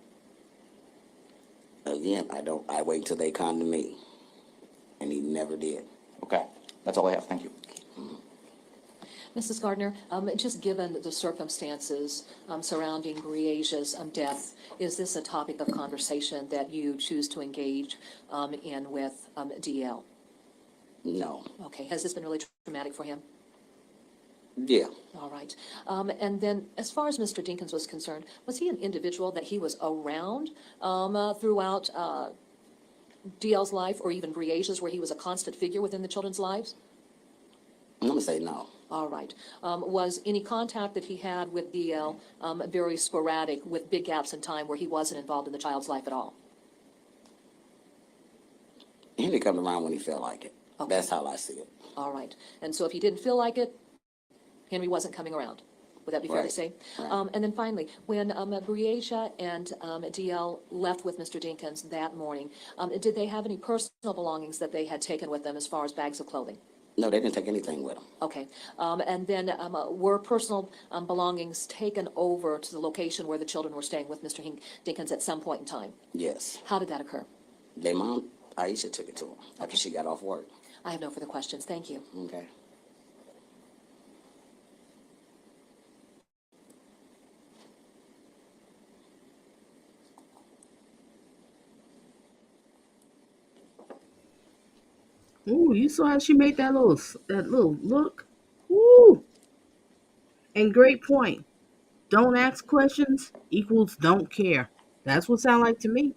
Again, I wait until they come to me. And he never did. Okay, that's all I have. Thank you. Mrs. Gardner, just given the circumstances surrounding Breasia's death, is this a topic of conversation that you choose to engage in with DL? No. Okay, has this been really traumatic for him? Yeah. All right. And then as far as Mr. Dinkins was concerned, was he an individual that he was around throughout DL's life or even Breasia's, where he was a constant figure within the children's lives? I'm going to say no. All right. Was any contact that he had with DL very sporadic with big gaps in time where he wasn't involved in the child's life at all? He didn't come around when he felt like it. Okay. That's how I see it. All right. And so if he didn't feel like it, Henry wasn't coming around. Would that be fair to say? Right. And then finally, when Breasia and DL left with Mr. Dinkins that morning, did they have any personal belongings that they had taken with them as far as bags of clothing? No, they didn't take anything with them. Okay. And then were personal belongings taken over to the location where the children were staying with Mr. Dinkins at some point in time? Yes. How did that occur? Their mom, Aisha, took it to them after she got off work. I have no further questions. Thank you. Okay. Ooh, you saw how she made that little look? Ooh. And great point. Don't ask questions equals don't care. That's what sound like to me.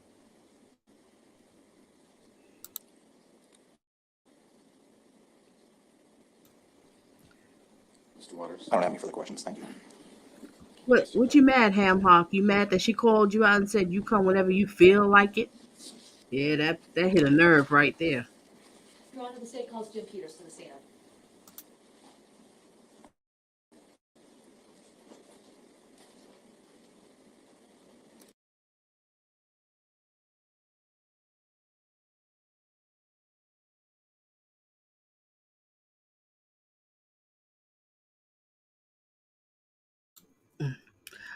Mr. Waters? I don't have any further questions. Thank you. What you mad, Ham Hock? You mad that she called you out and said you come whenever you feel like it? Yeah, that hit a nerve right there. Your Honor, the state calls Jim Peters to the stand.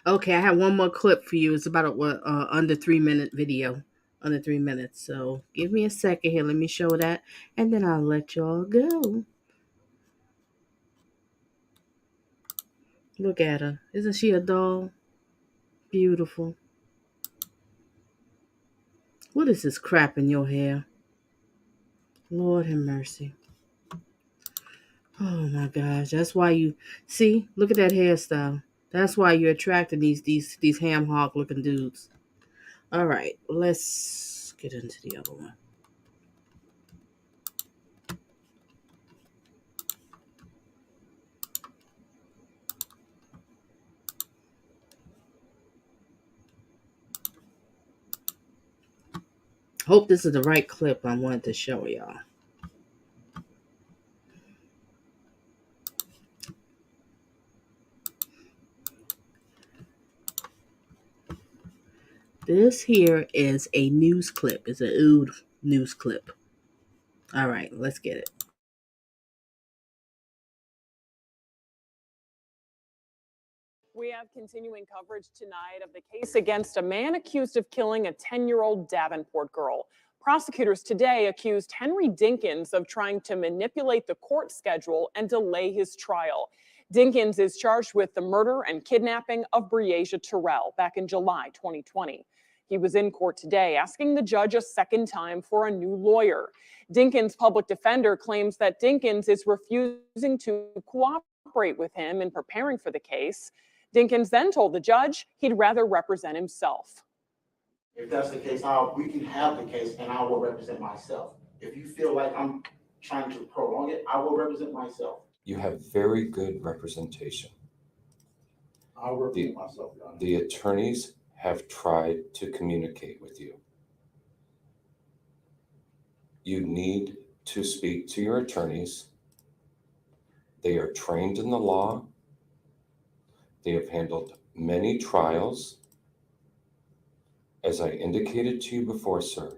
Okay, I have one more clip for you. It's about a under 3 minute video. Under 3 minutes. So give me a second here. Let me show that. And then I'll let y'all go. Look at her. Isn't she a doll? Beautiful. What is this crap in your hair? Lord have mercy. Oh my gosh. That's why you see, look at that hairstyle. That's why you're attracting these ham hock looking dudes. All right, let's get into the other one. Hope this is the right clip I wanted to show y'all. This here is a news clip. It's an old news clip. All right, let's get it. We have continuing coverage tonight of the case against a man accused of killing a 10-year-old Davenport girl. Prosecutors today accused Henry Dinkins of trying to manipulate the court schedule and delay his trial. Dinkins is charged with the murder and kidnapping of Breasia Terrell back in July 2020. He was in court today asking the judge a second time for a new lawyer. Dinkins' public defender claims that Dinkins is refusing to cooperate with him in preparing for the case. Dinkins then told the judge he'd rather represent himself. If that's the case, we can have the case and I will represent myself. If you feel like I'm trying to prolong it, I will represent myself. You have very good representation. I'll represent myself, Your Honor. The attorneys have tried to communicate with you. You need to speak to your attorneys. They are trained in the law. They have handled many trials. As I indicated to you before, sir,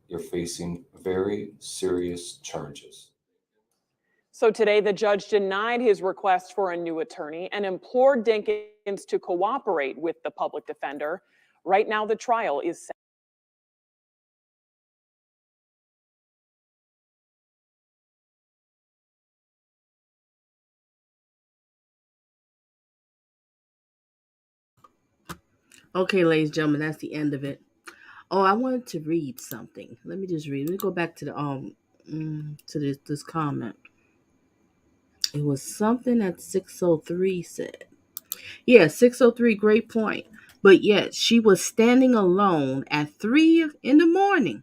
you're facing very serious charges. So today, the judge denied his request for a new attorney and implored Dinkins to cooperate with the public defender. Right now, the trial is set. Okay, ladies and gentlemen, that's the end of it. Oh, I wanted to read something. Let me just read. Let me go back to the to this comment. It was something that 603 said. Yeah, 603, great point. But yet she was standing alone at 3 in the morning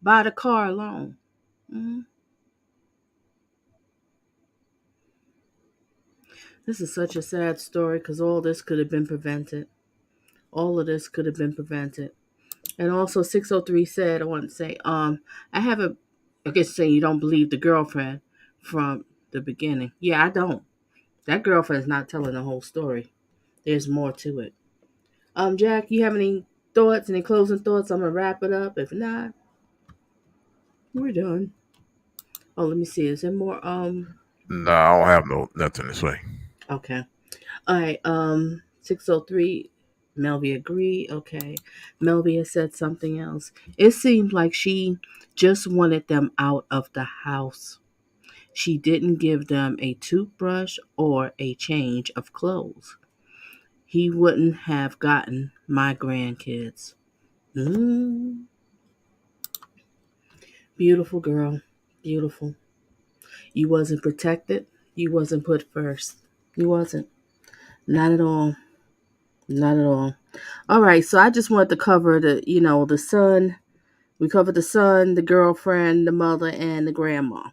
by the car alone. This is such a sad story because all this could have been prevented. All of this could have been prevented. And also 603 said, I want to say, I haven't, I guess saying you don't believe the girlfriend from the beginning. Yeah, I don't. That girlfriend is not telling the whole story. There's more to it. Jack, you have any thoughts, any closing thoughts? I'm gonna wrap it up. If not, we're done. Oh, let me see. Is there more? No, I don't have nothing to say. Okay. All right. 603. Melvia agreed. Okay. Melvia said something else. It seemed like she just wanted them out of the house. She didn't give them a toothbrush or a change of clothes. He wouldn't have gotten my grandkids. Beautiful girl. Beautiful. You wasn't protected. You wasn't put first. You wasn't. Not at all. Not at all. All right, so I just wanted to cover the son. We covered the son, the girlfriend, the mother, and the grandma.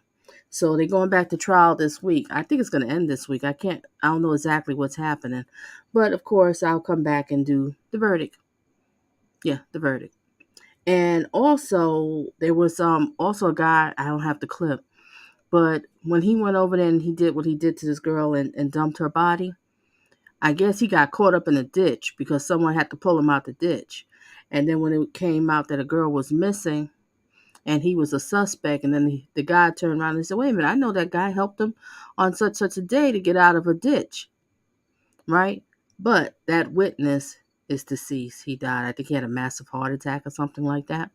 So they're going back to trial this week. I think it's going to end this week. I don't know exactly what's happening. But of course, I'll come back and do the verdict. Yeah, the verdict. And also, there was also a guy, I don't have the clip, but when he went over there and he did what he did to this girl and dumped her body, I guess he got caught up in a ditch because someone had to pull him out the ditch. And then when it came out that a girl was missing and he was a suspect, and then the guy turned around and said, wait a minute, I know that guy helped him on such a day to get out of a ditch, right? But that witness is deceased. He died. I think he had a massive heart attack or something like that.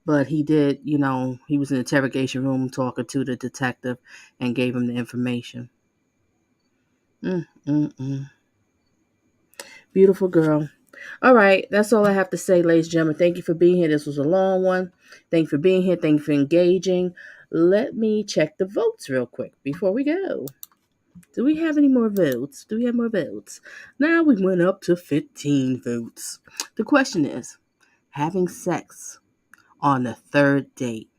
But he did, he was in the interrogation room talking to the detective and gave him the information. Beautiful girl. All right, that's all I have to say, ladies and gentlemen. Thank you for being here. This was a long one. Thank you for being here. Thank you for engaging. Let me check the votes real quick before we go. Do we have any more votes? Now we went up to 15 votes. The question is, having sex on the third date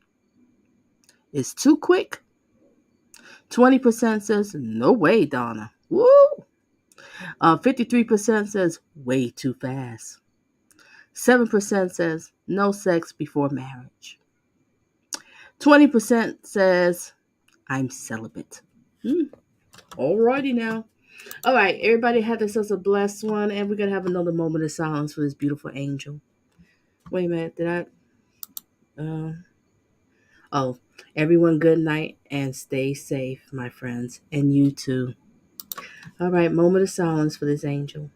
is too quick? 20% says, no way, Donna. Woo! 53% says, way too fast. 7% says, no sex before marriage. 20% says, I'm celibate. Alrighty now. All right, everybody have themselves a blessed one, and we're gonna have another moment of silence for this beautiful angel. Wait a minute, did I? Oh, everyone, good night and stay safe, my friends, and you too. All right, moment of silence for this angel.